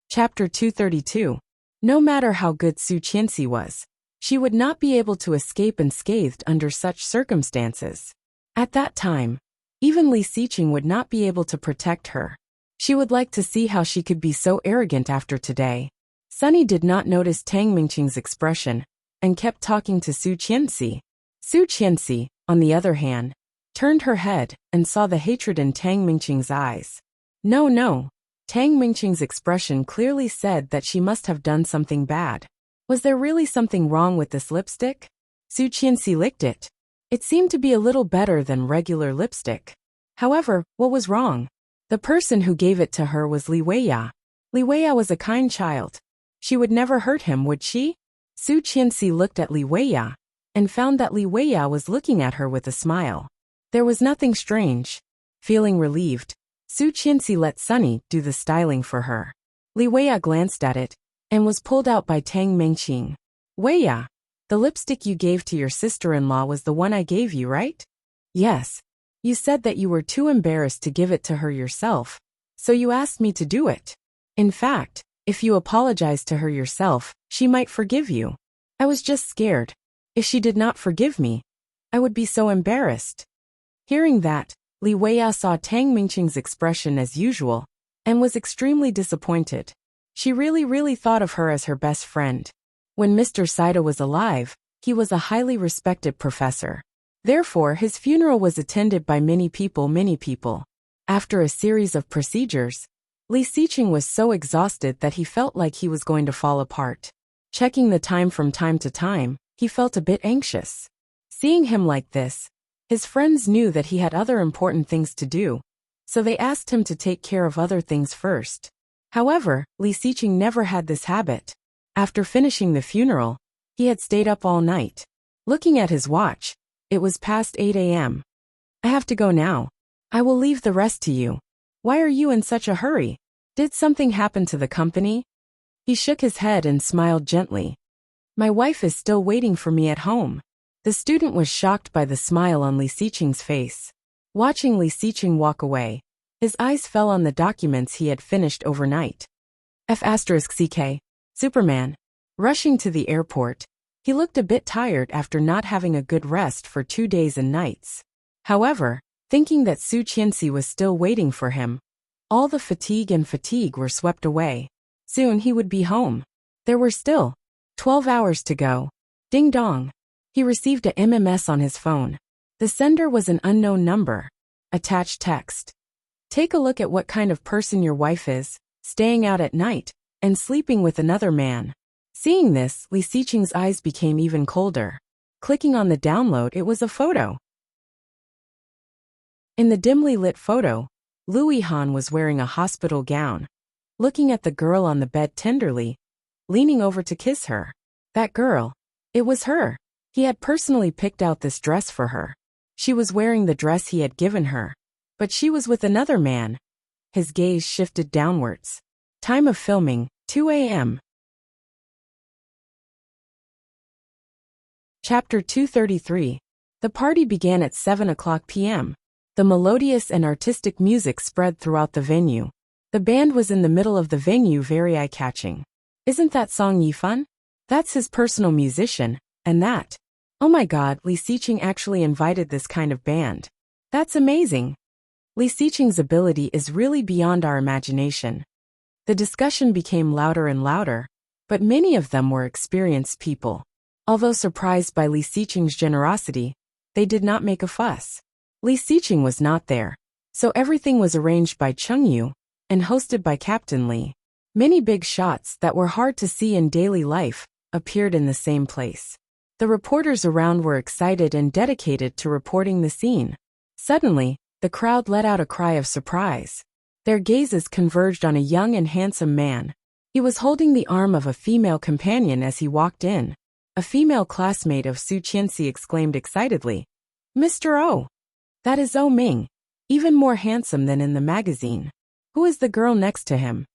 Chapter 232. No matter how good Su Qianxi was, she would not be able to escape unscathed under such circumstances. At that time, even Li Xiqing would not be able to protect her. She would like to see how she could be so arrogant after today. Sunny did not notice Tang Mingqing's expression and kept talking to Su Qianxi. Su Qianxi, on the other hand, turned her head and saw the hatred in Tang Mingqing's eyes. No. Tang Mingqing's expression clearly said that she must have done something bad. Was there really something wrong with this lipstick? Su Qianxi licked it. It seemed to be a little better than regular lipstick. However, what was wrong? The person who gave it to her was Li Weiya. Li Weiya was a kind child. She would never hurt him, would she? Su Qianxi looked at Li Weiya and found that Li Weiya was looking at her with a smile. There was nothing strange. Feeling relieved, Su Qianxi let Sunny do the styling for her. Li Weiya glanced at it and was pulled out by Tang Mengqing. Weiya, the lipstick you gave to your sister-in-law was the one I gave you, right? Yes. You said that you were too embarrassed to give it to her yourself, so you asked me to do it. In fact, if you apologize to her yourself, she might forgive you. I was just scared. If she did not forgive me, I would be so embarrassed. Hearing that, Li Weiya saw Tang Mingqing's expression as usual, and was extremely disappointed. She really thought of her as her best friend. When Mr. Saito was alive, he was a highly respected professor. Therefore, his funeral was attended by many people. After a series of procedures, Li Xiqing was so exhausted that he felt like he was going to fall apart. Checking the time from time to time, he felt a bit anxious. Seeing him like this, his friends knew that he had other important things to do, so they asked him to take care of other things first. However, Li Xiqing never had this habit. After finishing the funeral, he had stayed up all night. Looking at his watch, it was past 8 a.m. I have to go now. I will leave the rest to you. Why are you in such a hurry? Did something happen to the company? He shook his head and smiled gently. My wife is still waiting for me at home. The student was shocked by the smile on Li Xiqing's face. Watching Li Xiqing walk away, his eyes fell on the documents he had finished overnight. F*CK, Superman. Rushing to the airport, he looked a bit tired after not having a good rest for 2 days and nights. However, thinking that Su Qianxi was still waiting for him, all the fatigue were swept away. Soon he would be home. There were still 12 hours to go. Ding dong. He received a MMS on his phone. The sender was an unknown number. Attached text. Take a look at what kind of person your wife is, staying out at night, and sleeping with another man. Seeing this, Li Xiqing's eyes became even colder. Clicking on the download, it was a photo. In the dimly lit photo, Lu Yihan was wearing a hospital gown, looking at the girl on the bed tenderly, leaning over to kiss her. That girl. It was her. He had personally picked out this dress for her. She was wearing the dress he had given her, but she was with another man. His gaze shifted downwards. Time of filming, 2 a.m. Chapter 233. The party began at 7:00 p.m. The melodious and artistic music spread throughout the venue. The band was in the middle of the venue, very eye-catching. Isn't that Song Yifan? That's his personal musician, and that. Oh my god, Li Xiqing actually invited this kind of band. That's amazing. Li Xiqing's ability is really beyond our imagination. The discussion became louder and louder, but many of them were experienced people. Although surprised by Li Xiqing's generosity, they did not make a fuss. Li Xiqing was not there, so everything was arranged by Chengyu and hosted by Captain Li. Many big shots that were hard to see in daily life appeared in the same place. The reporters around were excited and dedicated to reporting the scene. Suddenly, the crowd let out a cry of surprise. Their gazes converged on a young and handsome man. He was holding the arm of a female companion as he walked in. A female classmate of Su Qianxi exclaimed excitedly, Mr. O. That is O Ming, even more handsome than in the magazine. Who is the girl next to him?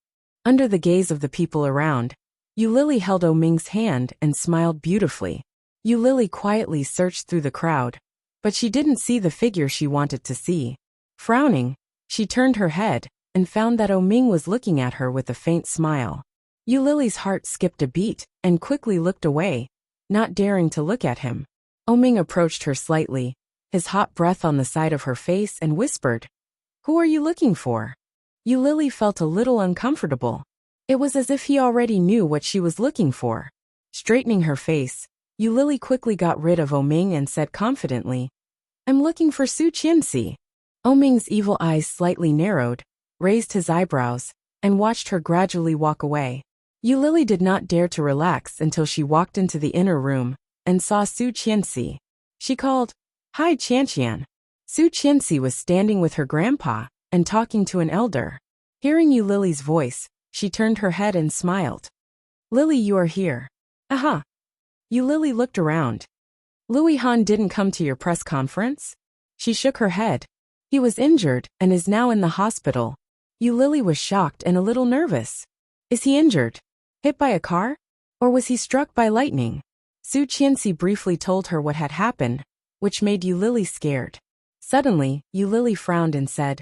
Under the gaze of the people around, Yu Lily held O Ming's hand and smiled beautifully. Yu Lily quietly searched through the crowd, but she didn't see the figure she wanted to see. Frowning, she turned her head and found that O Ming was looking at her with a faint smile. Yu Lily's heart skipped a beat and quickly looked away, not daring to look at him. O Ming approached her slightly, his hot breath on the side of her face, and whispered, Who are you looking for? Yu Lily felt a little uncomfortable. It was as if he already knew what she was looking for. Straightening her face, Yu Lily quickly got rid of O Ming and said confidently, I'm looking for Su Qianxi. O Ming's evil eyes slightly narrowed, raised his eyebrows, and watched her gradually walk away. Yu Lily did not dare to relax until she walked into the inner room and saw Su Qianxi. She called, Hi Qianqian. Su Qianxi was standing with her grandpa and talking to an elder. Hearing Yu Lily's voice, she turned her head and smiled. Lily, you are here. Aha. Yu Lily looked around. Lu Yihan didn't come to your press conference? She shook her head. He was injured and is now in the hospital. Yu Lily was shocked and a little nervous. Is he injured? Hit by a car? Or was he struck by lightning? Su Qianxi briefly told her what had happened, which made Yu Lily scared. Suddenly, Yu Lily frowned and said,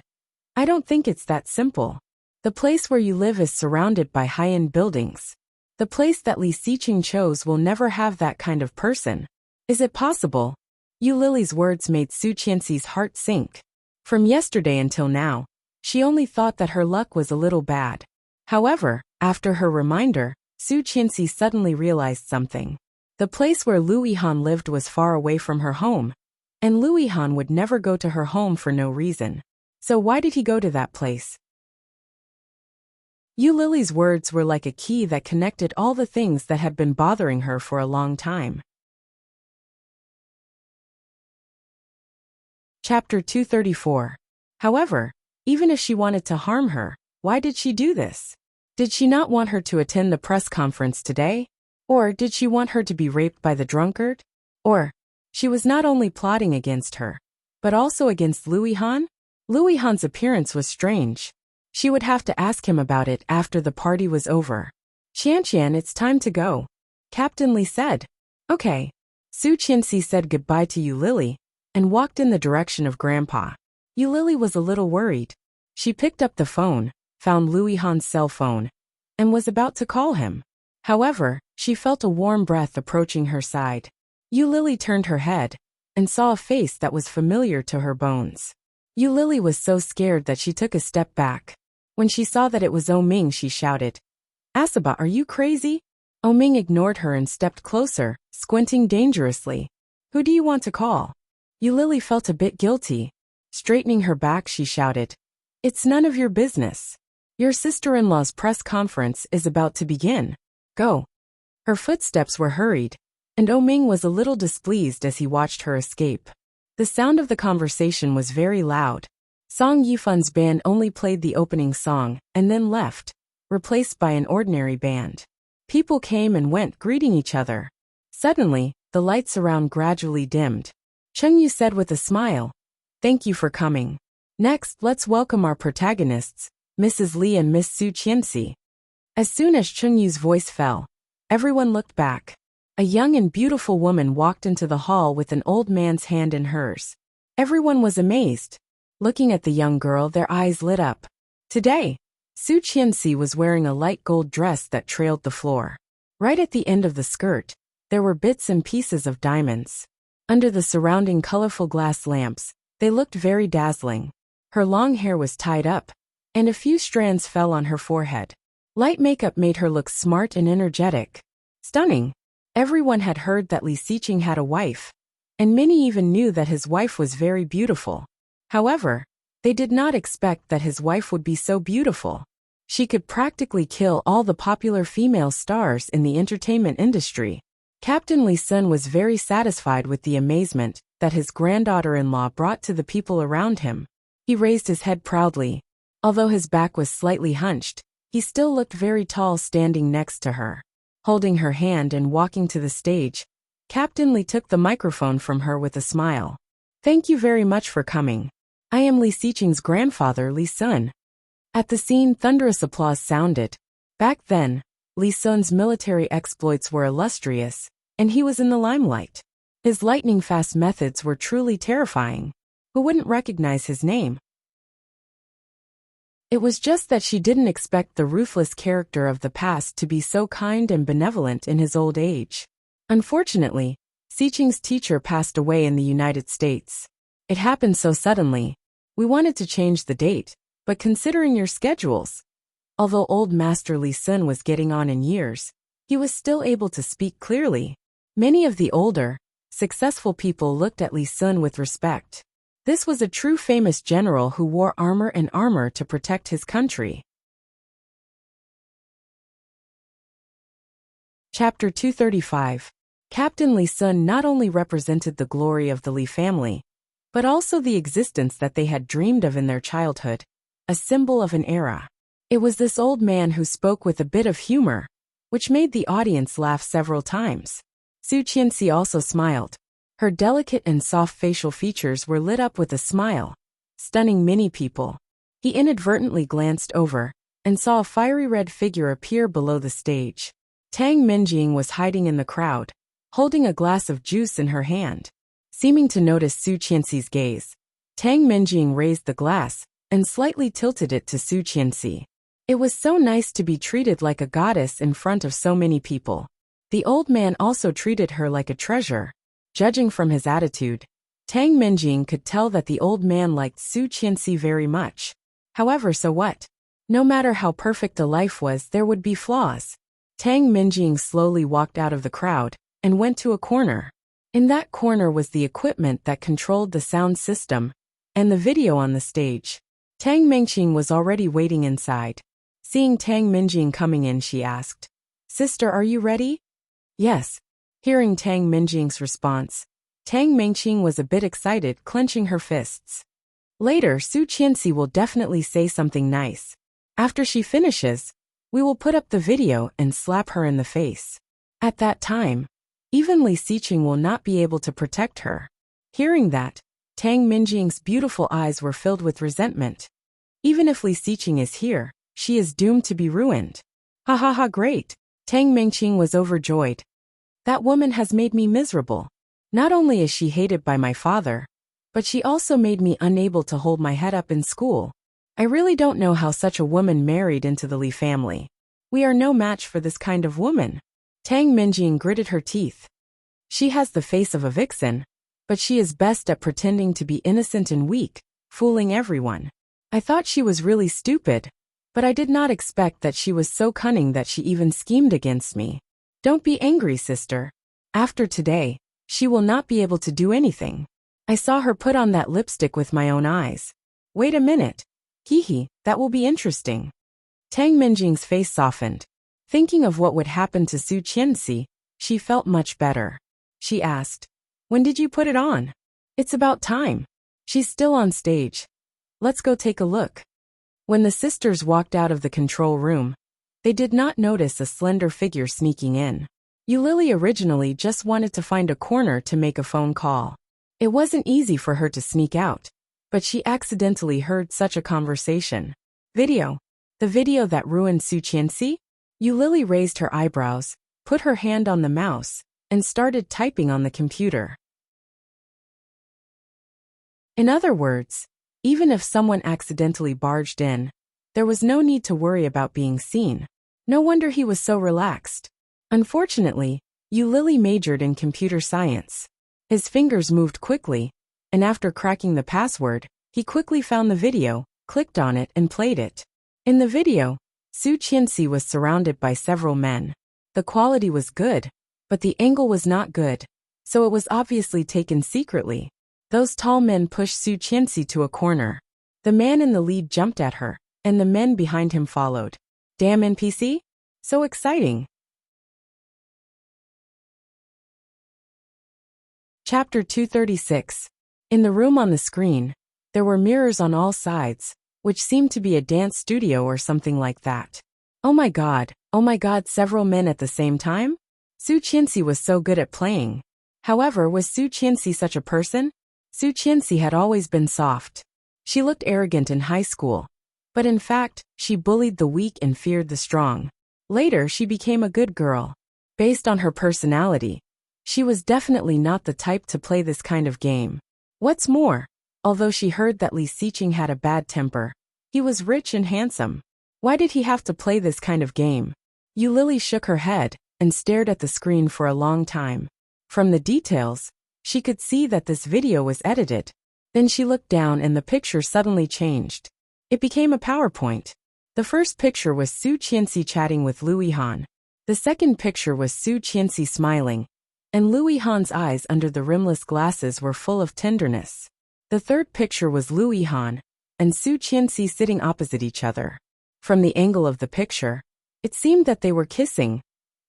I don't think it's that simple. The place where you live is surrounded by high-end buildings. The place that Li Xiqing chose will never have that kind of person. Is it possible? Yu Lily's words made Su Qianxi's heart sink. From yesterday until now, she only thought that her luck was a little bad. However, after her reminder, Su Qianxi suddenly realized something. The place where Lu Yihan lived was far away from her home, and Lu Yihan would never go to her home for no reason. So why did he go to that place? Yu Lily's words were like a key that connected all the things that had been bothering her for a long time. Chapter 234. However, even if she wanted to harm her, why did she do this? Did she not want her to attend the press conference today? Or did she want her to be raped by the drunkard? Or, she was not only plotting against her, but also against Lu Yihan? Lu Yihan's appearance was strange. She would have to ask him about it after the party was over. Qianqian, it's time to go. Captain Li said. Okay. Su Qianxi said goodbye to Yu Lily and walked in the direction of Grandpa. Yu Lily was a little worried. She picked up the phone, found Lu Yihan's cell phone, and was about to call him. However, she felt a warm breath approaching her side. Yu Lily turned her head and saw a face that was familiar to her bones. Yu Lily was so scared that she took a step back. When she saw that it was Ming, she shouted, Asaba, are you crazy? Ming ignored her and stepped closer, squinting dangerously. Who do you want to call? Yu Lily felt a bit guilty. Straightening her back, she shouted, It's none of your business. Your sister-in-law's press conference is about to begin. Go. Her footsteps were hurried, and Ming was a little displeased as he watched her escape. The sound of the conversation was very loud. Song Yifan's band only played the opening song and then left, replaced by an ordinary band. People came and went greeting each other. Suddenly, the lights around gradually dimmed. Cheng Yu said with a smile, Thank you for coming. Next, let's welcome our protagonists, Mrs. Li and Miss Su Qianxi. As soon as Cheng Yu's voice fell, everyone looked back. A young and beautiful woman walked into the hall with an old man's hand in hers. Everyone was amazed. Looking at the young girl, their eyes lit up. Today, Su Qianxi was wearing a light gold dress that trailed the floor. Right at the end of the skirt, there were bits and pieces of diamonds. Under the surrounding colorful glass lamps, they looked very dazzling. Her long hair was tied up, and a few strands fell on her forehead. Light makeup made her look smart and energetic. Stunning. Everyone had heard that Li Xiqing had a wife, and many even knew that his wife was very beautiful. However, they did not expect that his wife would be so beautiful. She could practically kill all the popular female stars in the entertainment industry. Captain Li Sun was very satisfied with the amazement that his granddaughter-in-law brought to the people around him. He raised his head proudly. Although his back was slightly hunched, he still looked very tall standing next to her. Holding her hand and walking to the stage, Captain Li took the microphone from her with a smile. Thank you very much for coming. I am Li Xiqing's grandfather, Li Sun. At the scene, thunderous applause sounded. Back then, Li Sun's military exploits were illustrious, and he was in the limelight. His lightning-fast methods were truly terrifying. Who wouldn't recognize his name? It was just that she didn't expect the ruthless character of the past to be so kind and benevolent in his old age. Unfortunately, Xiqing's teacher passed away in the United States. It happened so suddenly. We wanted to change the date, but considering your schedules. Although old Master Li Sun was getting on in years, he was still able to speak clearly. Many of the older, successful people looked at Li Sun with respect. This was a true famous general who wore armor to protect his country. Chapter 235. Captain Li Sun not only represented the glory of the Li family, but also the existence that they had dreamed of in their childhood, a symbol of an era. It was this old man who spoke with a bit of humor, which made the audience laugh several times. Su Qianxi also smiled. Her delicate and soft facial features were lit up with a smile, stunning many people. He inadvertently glanced over and saw a fiery red figure appear below the stage. Tang Minjing was hiding in the crowd, holding a glass of juice in her hand. Seeming to notice Su Qianxi's gaze, Tang Minjing raised the glass and slightly tilted it to Su Qianxi. It was so nice to be treated like a goddess in front of so many people. The old man also treated her like a treasure. Judging from his attitude, Tang Minjing could tell that the old man liked Su Qianxi very much. However, so what? No matter how perfect a life was, there would be flaws. Tang Minjing slowly walked out of the crowd and went to a corner. In that corner was the equipment that controlled the sound system and the video on the stage. Tang Minjing was already waiting inside. Seeing Tang Minjing coming in, she asked, "Sister, are you ready?" "Yes." Hearing Tang Minjing's response, Tang Minjing was a bit excited, clenching her fists. Later, Su Qianxi will definitely say something nice. After she finishes, we will put up the video and slap her in the face. At that time, even Li Xiqing will not be able to protect her. Hearing that, Tang Minjing's beautiful eyes were filled with resentment. Even if Li Xiqing is here, she is doomed to be ruined. Ha ha ha, great. Tang Minjing was overjoyed. That woman has made me miserable. Not only is she hated by my father, but she also made me unable to hold my head up in school. I really don't know how such a woman married into the Li family. We are no match for this kind of woman. Tang Minjing gritted her teeth. She has the face of a vixen, but she is best at pretending to be innocent and weak, fooling everyone. I thought she was really stupid, but I did not expect that she was so cunning that she even schemed against me. Don't be angry, sister. After today, she will not be able to do anything. I saw her put on that lipstick with my own eyes. Wait a minute. Hee, that will be interesting. Tang Minjing's face softened. Thinking of what would happen to Su Qianxi, she felt much better. She asked, "When did you put it on?" "It's about time. She's still on stage. Let's go take a look." When the sisters walked out of the control room, they did not notice a slender figure sneaking in. Yulili originally just wanted to find a corner to make a phone call. It wasn't easy for her to sneak out, but she accidentally heard such a conversation. Video. The video that ruined Su Qianxi? Yulili raised her eyebrows, put her hand on the mouse, and started typing on the computer. In other words, even if someone accidentally barged in, there was no need to worry about being seen. No wonder he was so relaxed. Unfortunately, Yulili majored in computer science. His fingers moved quickly, and after cracking the password, he quickly found the video, clicked on it, and played it. In the video, Su Qianxi was surrounded by several men. The quality was good, but the angle was not good, so it was obviously taken secretly. Those tall men pushed Su Qianxi to a corner. The man in the lead jumped at her, and the men behind him followed. Damn NPC? So exciting. Chapter 236. In the room on the screen, there were mirrors on all sides, which seemed to be a dance studio or something like that. Oh my god, several men at the same time? Su Qianxi was so good at playing. However, was Su Qianxi such a person? Su Qianxi had always been soft. She looked arrogant in high school, but in fact, she bullied the weak and feared the strong. Later, she became a good girl. Based on her personality, she was definitely not the type to play this kind of game. What's more, although she heard that Li Xiqing had a bad temper, he was rich and handsome. Why did he have to play this kind of game? Yulili shook her head and stared at the screen for a long time. From the details, she could see that this video was edited. Then she looked down and the picture suddenly changed. It became a PowerPoint. The first picture was Su Qianxi chatting with Lu Yihan. The second picture was Su Qianxi smiling, and Lu Yihan's eyes under the rimless glasses were full of tenderness. The third picture was Lu Yihan and Su Qianxi sitting opposite each other. From the angle of the picture, it seemed that they were kissing.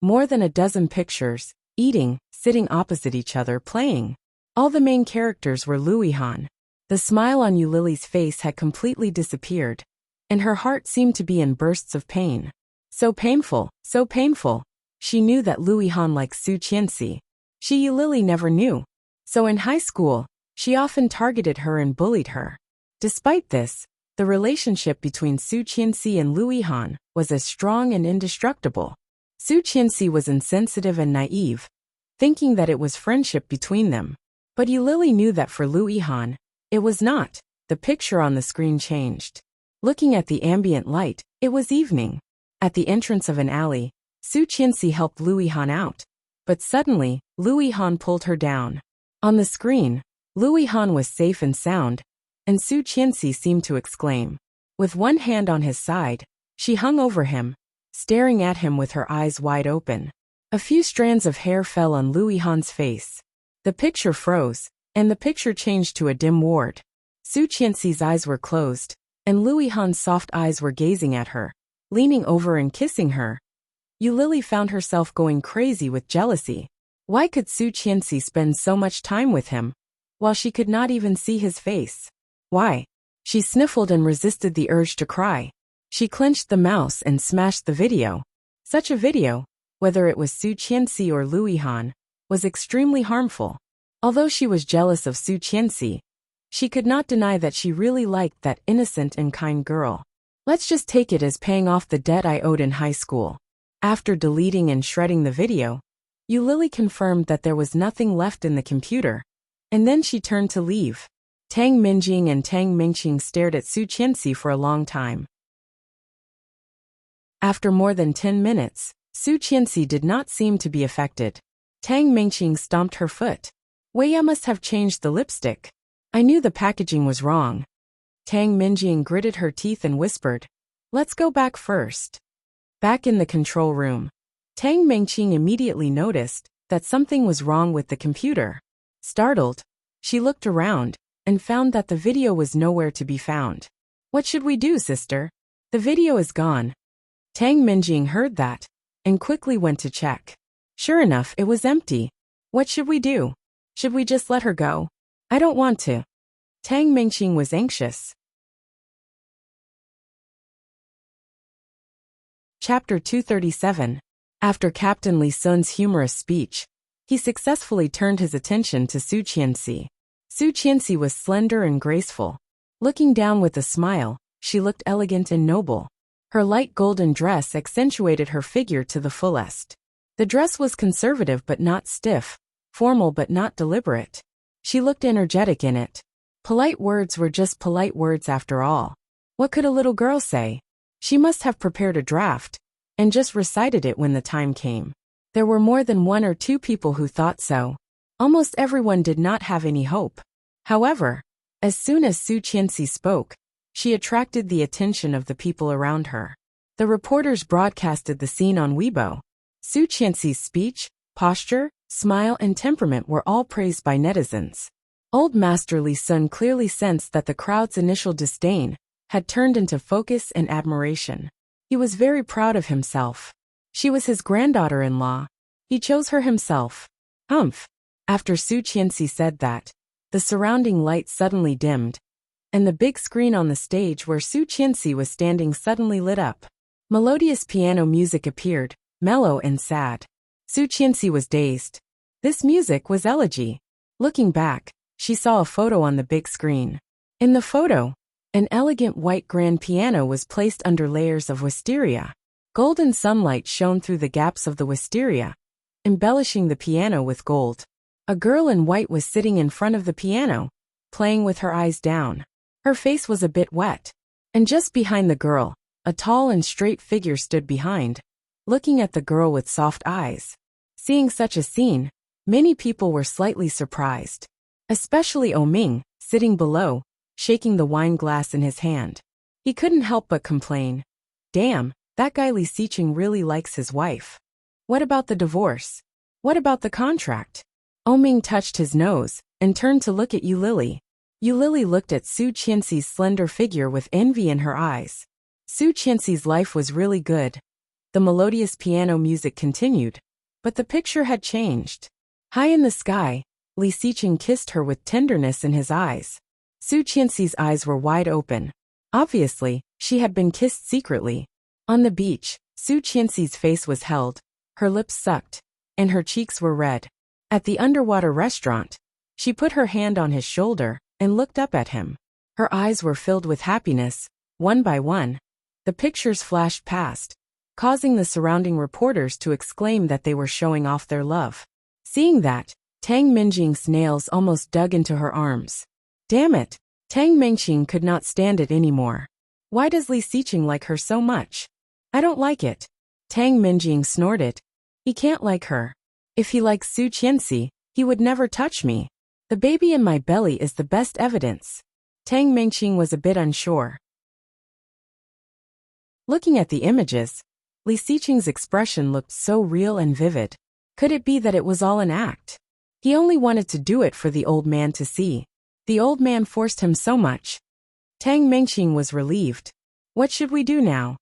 More than a dozen pictures, eating, sitting opposite each other, playing. All the main characters were Lu Yihan. The smile on Yulili's face had completely disappeared, and her heart seemed to be in bursts of pain. So painful, so painful. She knew that Lu Yihan liked Su Qianxi. Yulili never knew. So in high school, she often targeted her and bullied her. Despite this, The relationship between Su Qianxi and Lu Yihan was as strong and indestructible. Su Qianxi was insensitive and naive, thinking that it was friendship between them. But Yu Lily knew that for Lu Yihan, it was not. The picture on the screen changed. Looking at the ambient light, it was evening. At the entrance of an alley, Su Qianxi helped Lu Yihan out. But suddenly, Lu Yihan pulled her down. On the screen, Lu Yihan was safe and sound, and Su Qianxi seemed to exclaim. With one hand on his side, she hung over him, staring at him with her eyes wide open. A few strands of hair fell on Lu Yihan's face. The picture froze, and the picture changed to a dim ward. Su Qianxi's eyes were closed, and Lu Yihan's soft eyes were gazing at her, leaning over and kissing her. Yu Lily found herself going crazy with jealousy. Why could Su Qianxi spend so much time with him, while she could not even see his face? Why? She sniffled and resisted the urge to cry. She clenched the mouse and smashed the video. Such a video, whether it was Su Qianxi or Lu Yihan, was extremely harmful. Although she was jealous of Su Qianxi, she could not deny that she really liked that innocent and kind girl. Let's just take it as paying off the debt I owed in high school. After deleting and shredding the video, Yu Lily confirmed that there was nothing left in the computer, and then she turned to leave. Tang Minjing and Tang Mingqing stared at Su Qianxi for a long time. After more than 10 minutes, Su Qianxi did not seem to be affected. Tang Mingqing stomped her foot. Weiya must have changed the lipstick. I knew the packaging was wrong. Tang Minjing gritted her teeth and whispered, "Let's go back first." Back in the control room, Tang Mingqing immediately noticed that something was wrong with the computer. Startled, she looked around and found that the video was nowhere to be found. "What should we do, sister? The video is gone." Tang Minjing heard that and quickly went to check. Sure enough, it was empty. "What should we do? Should we just let her go?" "I don't want to." Tang Mingqing was anxious. Chapter 237. After Captain Li Sun's humorous speech, he successfully turned his attention to Su Qianxi. Su Qianxi was slender and graceful. Looking down with a smile, she looked elegant and noble. Her light golden dress accentuated her figure to the fullest. The dress was conservative but not stiff, formal but not deliberate. She looked energetic in it. Polite words were just polite words after all. What could a little girl say? She must have prepared a draft and just recited it when the time came. There were more than one or two people who thought so. Almost everyone did not have any hope. However, as soon as Su Qianxi spoke, she attracted the attention of the people around her. The reporters broadcasted the scene on Weibo. Su Qianxi's speech, posture, smile and temperament were all praised by netizens. Old Master Li Sun clearly sensed that the crowd's initial disdain had turned into focus and admiration. He was very proud of himself. She was his granddaughter-in-law. He chose her himself. Humph. After Su Qianxi said that, the surrounding light suddenly dimmed, and the big screen on the stage where Su Qianxi was standing suddenly lit up. Melodious piano music appeared, mellow and sad. Su Qianxi was dazed. This music was elegy. Looking back, she saw a photo on the big screen. In the photo, an elegant white grand piano was placed under layers of wisteria. Golden sunlight shone through the gaps of the wisteria, embellishing the piano with gold. A girl in white was sitting in front of the piano, playing with her eyes down. Her face was a bit wet. And just behind the girl, a tall and straight figure stood behind, looking at the girl with soft eyes. Seeing such a scene, many people were slightly surprised. Especially Oming, sitting below, shaking the wine glass in his hand. He couldn't help but complain. Damn, that guy Li Xiqing really likes his wife. What about the divorce? What about the contract? Oming touched his nose and turned to look at Yu Lily. Yu Lily looked at Su Qianxi's slender figure with envy in her eyes. Su Qianxi's life was really good. The melodious piano music continued, but the picture had changed. High in the sky, Li Xiqing kissed her with tenderness in his eyes. Su Qianxi's eyes were wide open. Obviously, she had been kissed secretly. On the beach, Su Qianxi's face was held, her lips sucked, and her cheeks were red. At the underwater restaurant, she put her hand on his shoulder and looked up at him. Her eyes were filled with happiness. One by one, the pictures flashed past, causing the surrounding reporters to exclaim that they were showing off their love. Seeing that, Tang Minjing's nails almost dug into her arms. Damn it! Tang Mingqing could not stand it anymore. Why does Li Xiqing like her so much? I don't like it. Tang Minjing snorted. He can't like her. If he likes Su Qianxi, he would never touch me. The baby in my belly is the best evidence. Tang Mingqing was a bit unsure. Looking at the images, Li Xiqing's expression looked so real and vivid. Could it be that it was all an act? He only wanted to do it for the old man to see. The old man forced him so much. Tang Mingqing was relieved. What should we do now?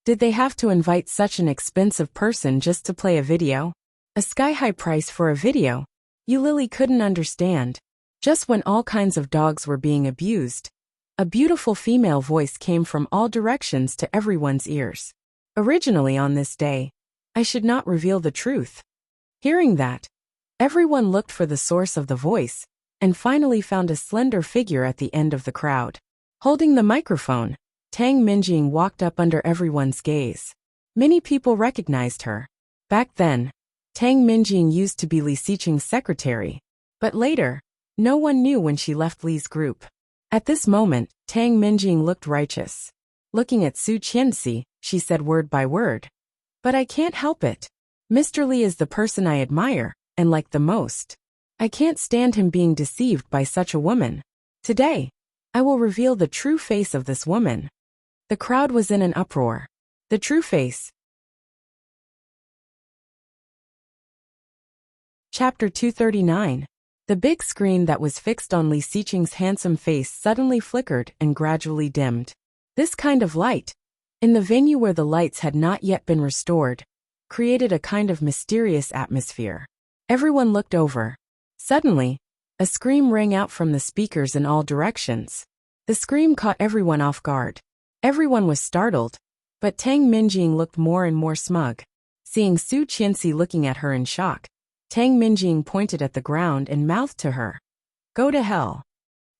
Did they have to invite such an expensive person just to play a video? A sky-high price for a video? You Lily couldn't understand. Just when all kinds of dogs were being abused, a beautiful female voice came from all directions to everyone's ears. Originally on this day, I should not reveal the truth. Hearing that, everyone looked for the source of the voice, and finally found a slender figure at the end of the crowd. Holding the microphone, Tang Minjing walked up under everyone's gaze. Many people recognized her. Back then, Tang Minjing used to be Li Xiqing's secretary, but later, no one knew when she left Li's group. At this moment, Tang Minjing looked righteous. Looking at Su Qianxi, she said word by word. But I can't help it. Mr. Li is the person I admire and like the most. I can't stand him being deceived by such a woman. Today, I will reveal the true face of this woman. The crowd was in an uproar. The true face. Chapter 239. The big screen that was fixed on Li Xiqing's handsome face suddenly flickered and gradually dimmed. This kind of light, in the venue where the lights had not yet been restored, created a kind of mysterious atmosphere. Everyone looked over. Suddenly, a scream rang out from the speakers in all directions. The scream caught everyone off guard. Everyone was startled, but Tang Minjing looked more and more smug. Seeing Su Qianxi looking at her in shock, Tang Minjing pointed at the ground and mouthed to her, "Go to hell."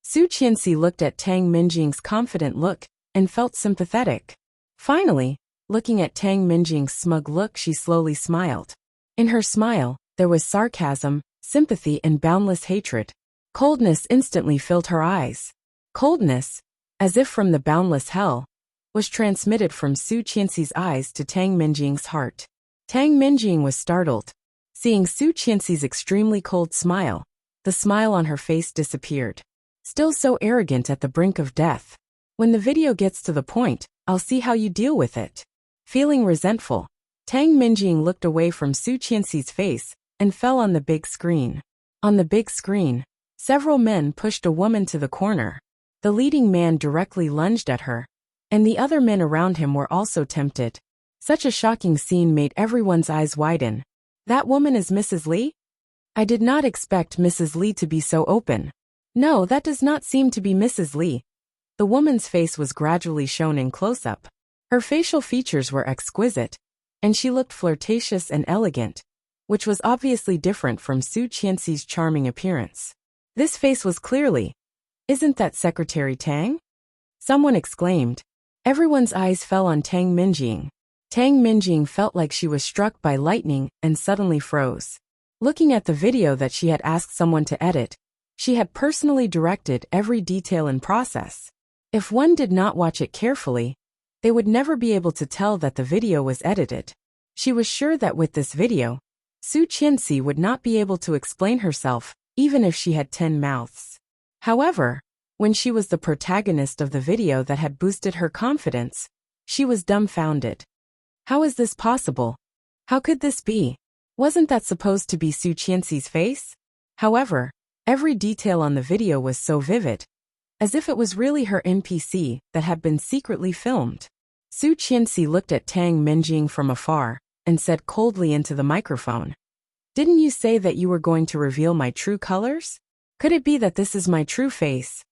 Su Qianxi looked at Tang Minjing's confident look and felt sympathetic. Finally, looking at Tang Minjing's smug look, she slowly smiled. In her smile, there was sarcasm, sympathy, and boundless hatred. Coldness instantly filled her eyes. Coldness, as if from the boundless hell, was transmitted from Su Qianxi's eyes to Tang Minjing's heart. Tang Minjing was startled. Seeing Su Qianxi's extremely cold smile, the smile on her face disappeared. Still so arrogant at the brink of death. When the video gets to the point, I'll see how you deal with it. Feeling resentful, Tang Minjing looked away from Su Qianxi's face and fell on the big screen. On the big screen, several men pushed a woman to the corner. The leading man directly lunged at her, and the other men around him were also tempted. Such a shocking scene made everyone's eyes widen. That woman is Mrs. Li? I did not expect Mrs. Li to be so open. No, that does not seem to be Mrs. Li. The woman's face was gradually shown in close-up. Her facial features were exquisite, and she looked flirtatious and elegant, which was obviously different from Su Qianxi's charming appearance. This face was clearly, "Isn't that Secretary Tang?" Someone exclaimed. Everyone's eyes fell on Tang Minjing. Tang Minjing felt like she was struck by lightning and suddenly froze. Looking at the video that she had asked someone to edit, she had personally directed every detail and process. If one did not watch it carefully, they would never be able to tell that the video was edited. She was sure that with this video, Su Qianxi would not be able to explain herself, even if she had 10 mouths. However, when she was the protagonist of the video that had boosted her confidence, she was dumbfounded. How is this possible? How could this be? Wasn't that supposed to be Su Qianxi's face? However, every detail on the video was so vivid, as if it was really her NPC that had been secretly filmed. Su Qianxi looked at Tang Minjing from afar and said coldly into the microphone, "Didn't you say that you were going to reveal my true colors? Could it be that this is my true face?"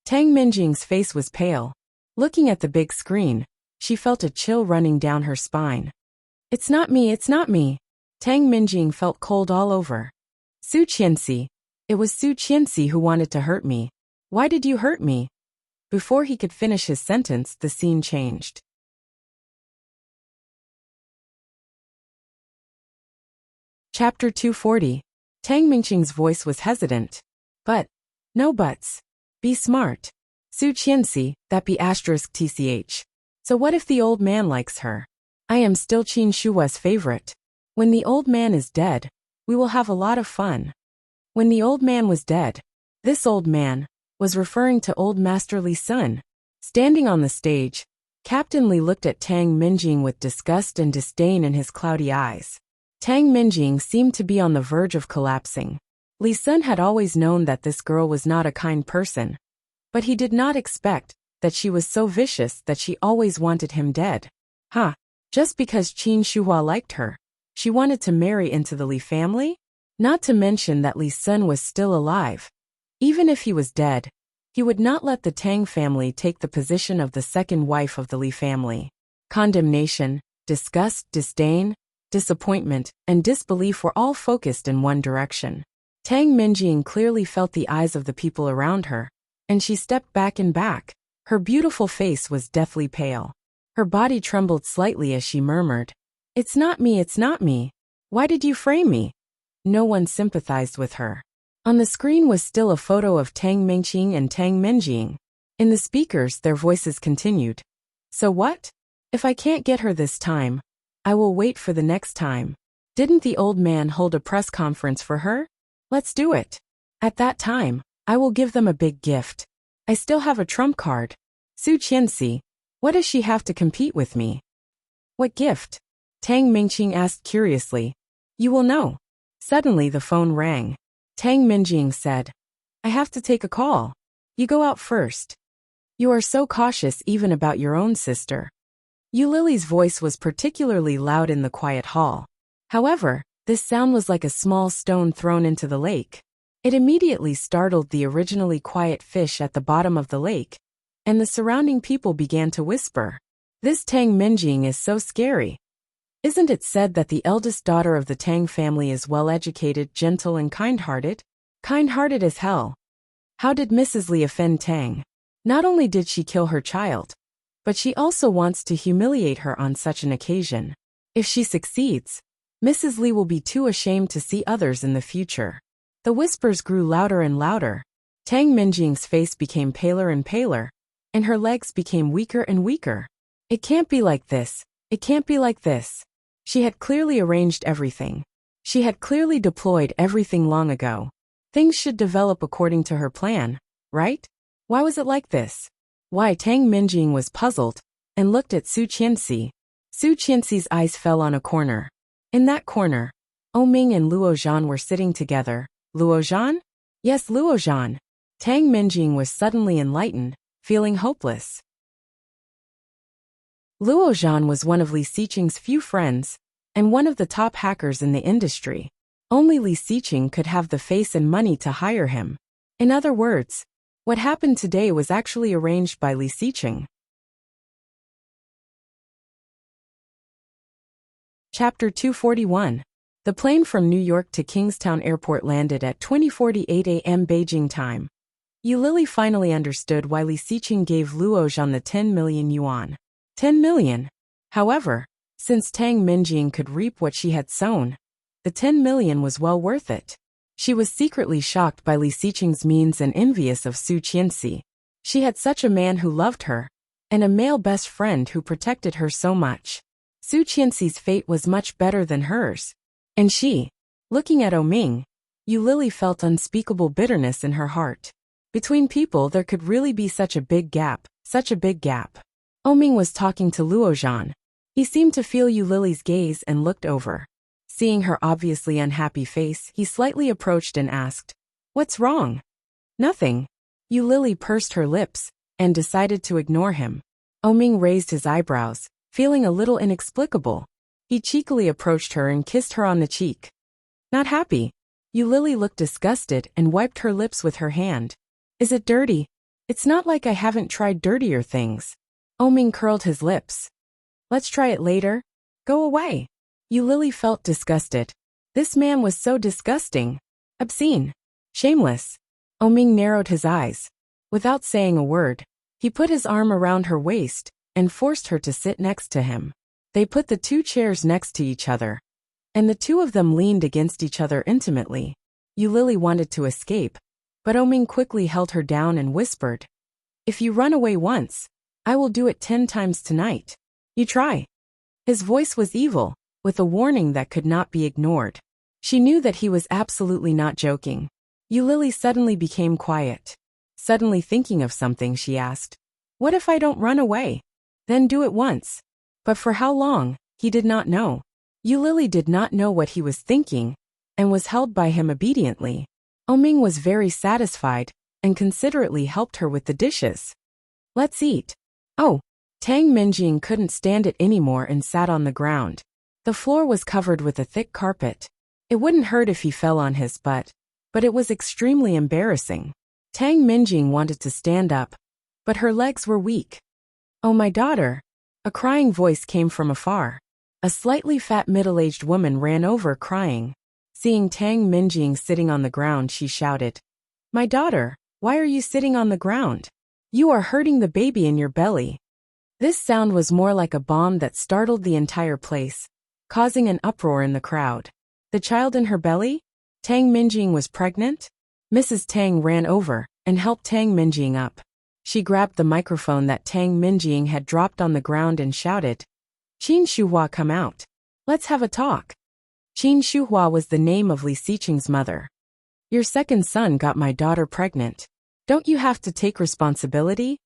Tang Minjing's face was pale. Looking at the big screen, she felt a chill running down her spine. It's not me. Tang Minjing felt cold all over. Su Qianxi. It was Su Qianxi who wanted to hurt me. Why did you hurt me? Before he could finish his sentence, the scene changed. Chapter 240. Tang Minqing's voice was hesitant. But. No buts. Be smart. Su Qianxi, that be *tch. So what if the old man likes her? I am still Qin Shua's favorite. When the old man is dead, we will have a lot of fun. When the old man was dead, this old man was referring to old Master Li Sun. Standing on the stage, Captain Li looked at Tang Minjing with disgust and disdain in his cloudy eyes. Tang Minjing seemed to be on the verge of collapsing. Li Sun had always known that this girl was not a kind person, but he did not expect that she was so vicious that she always wanted him dead. Just because Qin Shuhua liked her, she wanted to marry into the Li family? Not to mention that Li Sun was still alive. Even if he was dead, he would not let the Tang family take the position of the second wife of the Li family. Condemnation, disgust, disdain, disappointment, and disbelief were all focused in one direction. Tang Minjing clearly felt the eyes of the people around her, and she stepped back and back. Her beautiful face was deathly pale. Her body trembled slightly as she murmured, "It's not me, it's not me. Why did you frame me?" No one sympathized with her. On the screen was still a photo of Tang Minqing and Tang Minjing. In the speakers, their voices continued. So what? If I can't get her this time, I will wait for the next time. Didn't the old man hold a press conference for her? Let's do it. At that time, I will give them a big gift. I still have a trump card. Su Qianxi, what does she have to compete with me? What gift? Tang Minqing asked curiously. You will know. Suddenly the phone rang. Tang Minjing said, I have to take a call. You go out first. You are so cautious even about your own sister. Yu Lily's voice was particularly loud in the quiet hall. However, this sound was like a small stone thrown into the lake. It immediately startled the originally quiet fish at the bottom of the lake, and the surrounding people began to whisper, This Tang Minjing is so scary. Isn't it said that the eldest daughter of the Tang family is well-educated, gentle and kind-hearted? Kind-hearted as hell. How did Mrs. Li offend Tang? Not only did she kill her child, but she also wants to humiliate her on such an occasion. If she succeeds, Mrs. Li will be too ashamed to see others in the future. The whispers grew louder and louder. Tang Minjing's face became paler and paler, and her legs became weaker and weaker. It can't be like this. It can't be like this. She had clearly arranged everything. She had clearly deployed everything long ago. Things should develop according to her plan, right? Why was it like this? Why? Tang Minjing was puzzled and looked at Su Qianxi. Su Qianxi's eyes fell on a corner. In that corner, Oming and Luo Zhan were sitting together. Luo Zhan? Yes, Luo Zhan. Tang Minjing was suddenly enlightened, feeling hopeless. Luo Zhan was one of Li Xiqing's few friends, and one of the top hackers in the industry. Only Li Xiqing could have the face and money to hire him. In other words, what happened today was actually arranged by Li Xiqing. Chapter 241. The plane from New York to Kingstown Airport landed at 20:48 a.m. Beijing time. Yu Lily finally understood why Li Xiqing gave Luo Zhan the 10 million yuan. 10 million. However, since Tang Minjing could reap what she had sown, the 10 million was well worth it. She was secretly shocked by Li Xiqing's means and envious of Su Qianxi. She had such a man who loved her, and a male best friend who protected her so much. Su Qianxi's fate was much better than hers. And she, looking at Oming, Yu Lily felt unspeakable bitterness in her heart. Between people there could really be such a big gap, such a big gap. Oming was talking to Luo Zhan. He seemed to feel Yu Lily's gaze and looked over. Seeing her obviously unhappy face, he slightly approached and asked, What's wrong? Nothing. Yu Lily pursed her lips and decided to ignore him. Oming raised his eyebrows, feeling a little inexplicable. He cheekily approached her and kissed her on the cheek. Not happy. Yu Lily looked disgusted and wiped her lips with her hand. Is it dirty? It's not like I haven't tried dirtier things. Oming curled his lips. Let's try it later. Go away. Lily felt disgusted. This man was so disgusting. Obscene. Shameless. Oming narrowed his eyes. Without saying a word, he put his arm around her waist and forced her to sit next to him. They put the 2 chairs next to each other, and the 2 of them leaned against each other intimately. Lily wanted to escape, but Oming quickly held her down and whispered, "If you run away once, I will do it 10 times tonight. You try." His voice was evil, with a warning that could not be ignored. She knew that he was absolutely not joking. Lily suddenly became quiet. Suddenly thinking of something, she asked, "What if I don't run away?" "Then do it once." But for how long, he did not know. Lily did not know what he was thinking, and was held by him obediently. Oming was very satisfied, and considerately helped her with the dishes. "Let's eat." "Oh." Tang Minjing couldn't stand it anymore and sat on the ground. The floor was covered with a thick carpet. It wouldn't hurt if he fell on his butt, but it was extremely embarrassing. Tang Minjing wanted to stand up, but her legs were weak. "Oh, my daughter." A crying voice came from afar. A slightly fat middle-aged woman ran over crying. Seeing Tang Minjing sitting on the ground, she shouted, "My daughter, why are you sitting on the ground? You are hurting the baby in your belly." This sound was more like a bomb that startled the entire place, causing an uproar in the crowd. The child in her belly? Tang Minjing was pregnant? Mrs. Tang ran over and helped Tang Minjing up. She grabbed the microphone that Tang Minjing had dropped on the ground and shouted, "Qin Shuhua, come out. Let's have a talk." Qin Shuhua was the name of Li Xiqing's mother. "Your second son got my daughter pregnant. Don't you have to take responsibility?"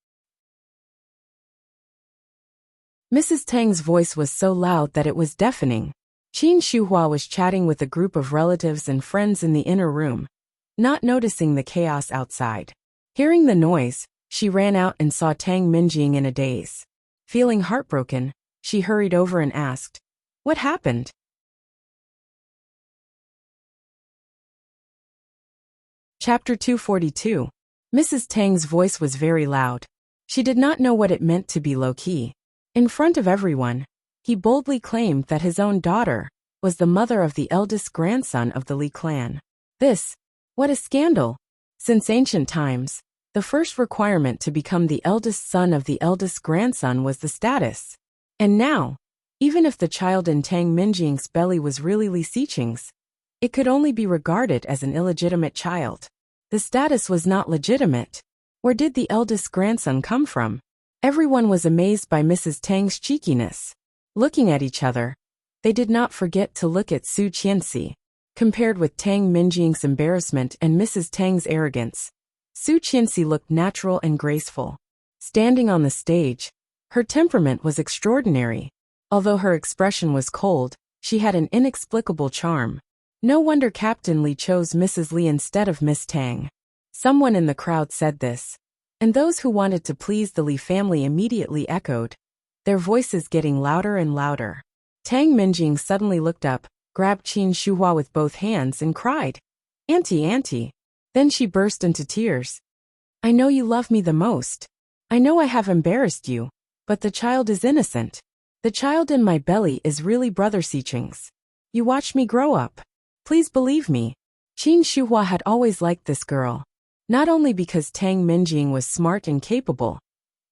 Mrs. Tang's voice was so loud that it was deafening. Qin Shuhua was chatting with a group of relatives and friends in the inner room, not noticing the chaos outside. Hearing the noise, she ran out and saw Tang Minjing in a daze. Feeling heartbroken, she hurried over and asked, "What happened?" Chapter 242. Mrs. Tang's voice was very loud. She did not know what it meant to be low-key. In front of everyone, he boldly claimed that his own daughter was the mother of the eldest grandson of the Li clan. What a scandal! Since ancient times, the first requirement to become the eldest son of the eldest grandson was the status. And now, even if the child in Tang Minjing's belly was really Li Xiqing's, it could only be regarded as an illegitimate child. The status was not legitimate. Where did the eldest grandson come from? Everyone was amazed by Mrs. Tang's cheekiness. Looking at each other, they did not forget to look at Su Qianxi. Compared with Tang Minjing's embarrassment and Mrs. Tang's arrogance, Su Qianxi looked natural and graceful. Standing on the stage, her temperament was extraordinary. Although her expression was cold, she had an inexplicable charm. No wonder Captain Li chose Mrs. Li instead of Miss Tang. Someone in the crowd said this, and those who wanted to please the Li family immediately echoed, their voices getting louder and louder. Tang Minjing suddenly looked up, grabbed Qin Shuhua with both hands and cried, "Auntie, auntie." Then she burst into tears. "I know you love me the most. I know I have embarrassed you, but the child is innocent. The child in my belly is really Brother Xiqing's. You watch me grow up. Please believe me." Qin Shuhua had always liked this girl, not only because Tang Minjing was smart and capable,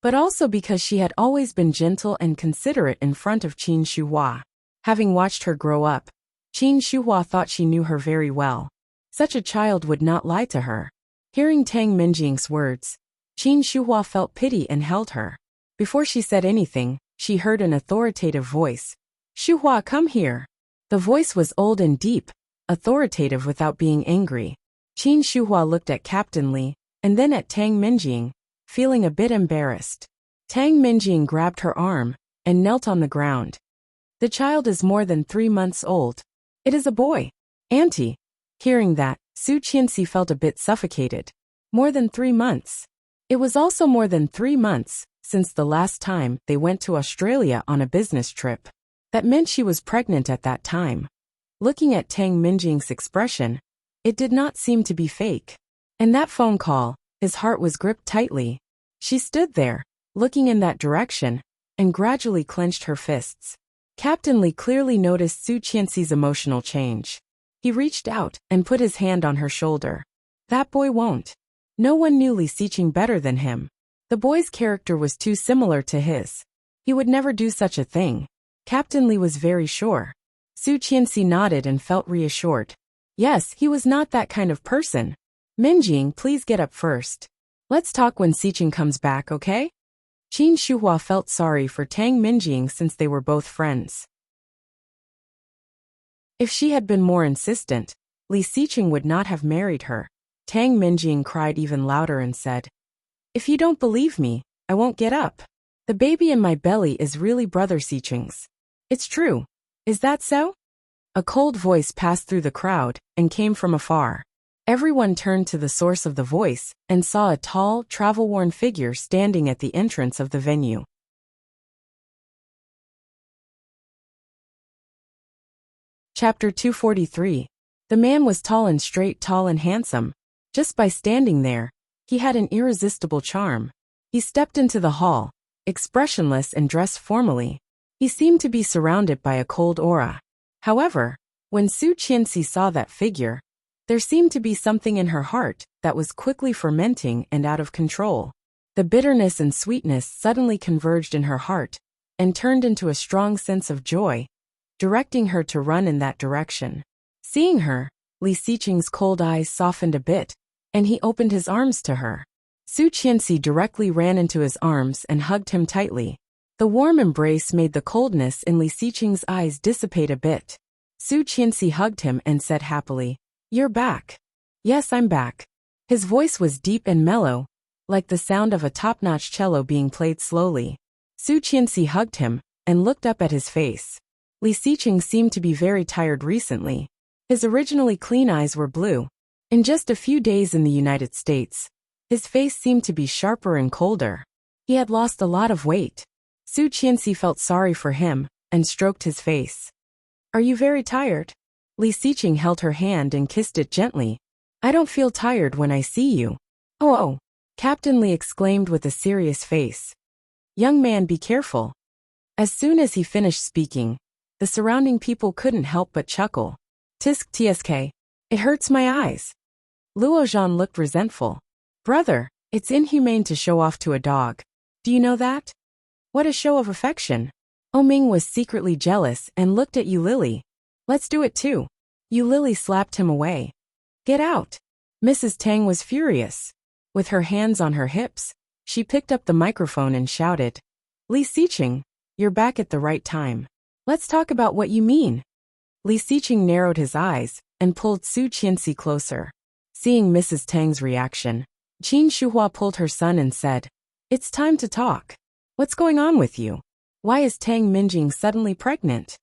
but also because she had always been gentle and considerate in front of Qin Shuhua. Having watched her grow up, Qin Shuhua thought she knew her very well. Such a child would not lie to her. Hearing Tang Minjing's words, Qin Shuhua felt pity and held her. Before she said anything, she heard an authoritative voice. "Shuhua, come here." The voice was old and deep, authoritative without being angry. Qin Shuhua looked at Captain Li, and then at Tang Minjing, feeling a bit embarrassed. Tang Minjing grabbed her arm and knelt on the ground. "The child is more than 3 months old. It is a boy." "Auntie." Hearing that, Su Qianxi felt a bit suffocated. More than 3 months. It was also more than 3 months since the last time they went to Australia on a business trip. That meant she was pregnant at that time. Looking at Tang Minjing's expression, it did not seem to be fake. And that phone call, his heart was gripped tightly. She stood there, looking in that direction, and gradually clenched her fists. Captain Li clearly noticed Su Qianxi's emotional change. He reached out and put his hand on her shoulder. That boy won't. No one knew Li Xiqing better than him. The boy's character was too similar to his. He would never do such a thing. Captain Li was very sure. Su Qianxi nodded and felt reassured. Yes, he was not that kind of person. Minjing, please get up first. Let's talk when Xiqing comes back, okay? Qin Shuhua felt sorry for Tang Minjing since they were both friends. If she had been more insistent, Li Xiqing would not have married her. Tang Minjing cried even louder and said, "If you don't believe me, I won't get up. The baby in my belly is really brother Xiqing's. It's true. Is that so?" A cold voice passed through the crowd and came from afar. Everyone turned to the source of the voice and saw a tall, travel-worn figure standing at the entrance of the venue. Chapter 243. The man was tall and straight, tall and handsome. Just by standing there, he had an irresistible charm. He stepped into the hall, expressionless and dressed formally. He seemed to be surrounded by a cold aura. However, when Su Qianxi saw that figure, there seemed to be something in her heart that was quickly fermenting and out of control. The bitterness and sweetness suddenly converged in her heart and turned into a strong sense of joy, directing her to run in that direction. Seeing her, Li Xiqing's cold eyes softened a bit, and he opened his arms to her. Su Qianxi directly ran into his arms and hugged him tightly. The warm embrace made the coldness in Li Xiqing's eyes dissipate a bit. Su Qianxi hugged him and said happily, "You're back." "Yes, I'm back." His voice was deep and mellow, like the sound of a top-notch cello being played slowly. Su Qianxi hugged him and looked up at his face. Li Xiqing seemed to be very tired recently. His originally clean eyes were blue. In just a few days in the United States, his face seemed to be sharper and colder. He had lost a lot of weight. Su Qianxi felt sorry for him and stroked his face. "Are you very tired?" Li Xiqing held her hand and kissed it gently. "I don't feel tired when I see you." Oh, Captain Li exclaimed with a serious face. "Young man, be careful." As soon as he finished speaking, the surrounding people couldn't help but chuckle. "Tisk tsk. It hurts my eyes." Luo Zhan looked resentful. "Brother, it's inhumane to show off to a dog. Do you know that? What a show of affection." Ming was secretly jealous and looked at Yu Lily. "Let's do it too." Yu Lily slapped him away. "Get out." Mrs. Tang was furious. With her hands on her hips, she picked up the microphone and shouted, "Li Xiqing, you're back at the right time. Let's talk about what you mean." Li Xiqing narrowed his eyes and pulled Su Qianxi closer. Seeing Mrs. Tang's reaction, Qin Shuhua pulled her son and said, "It's time to talk. What's going on with you? Why is Tang Minjing suddenly pregnant?"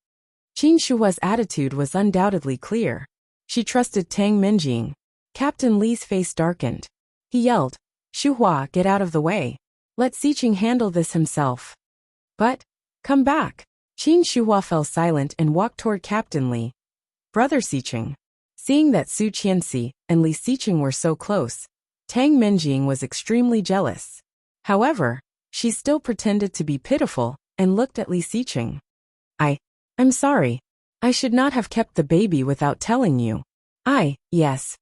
Qin Shuhua's attitude was undoubtedly clear. She trusted Tang Minjing. Captain Li's face darkened. He yelled, "Shuhua, get out of the way. Let Xiqing handle this himself." "But, come back." Qin Shuhua fell silent and walked toward Captain Li. "Brother Xiqing." Seeing that Su Qianxi and Li Xiqing were so close, Tang Minjing was extremely jealous. However, she still pretended to be pitiful and looked at Li Xiqing. I'm sorry. I should not have kept the baby without telling you." Yes."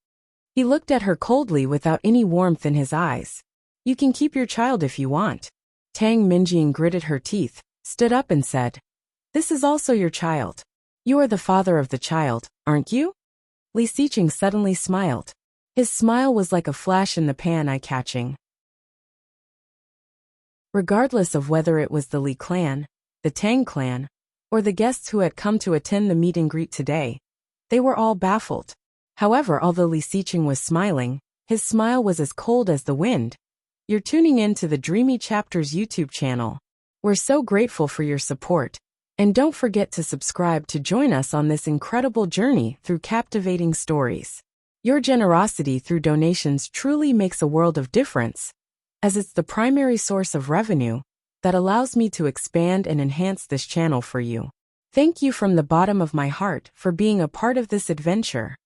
He looked at her coldly without any warmth in his eyes. "You can keep your child if you want." Tang Minjing gritted her teeth, stood up and said, "This is also your child. You are the father of the child, aren't you?" Li Xiqing suddenly smiled. His smile was like a flash in the pan, eye-catching. Regardless of whether it was the Li clan, the Tang clan, or the guests who had come to attend the meet and greet today, they were all baffled. However, although Li Xiqing was smiling, his smile was as cold as the wind. You're tuning in to the Dreamy Chapters YouTube channel. We're so grateful for your support, and don't forget to subscribe to join us on this incredible journey through captivating stories. Your generosity through donations truly makes a world of difference, as it's the primary source of revenue that allows me to expand and enhance this channel for you. Thank you from the bottom of my heart for being a part of this adventure.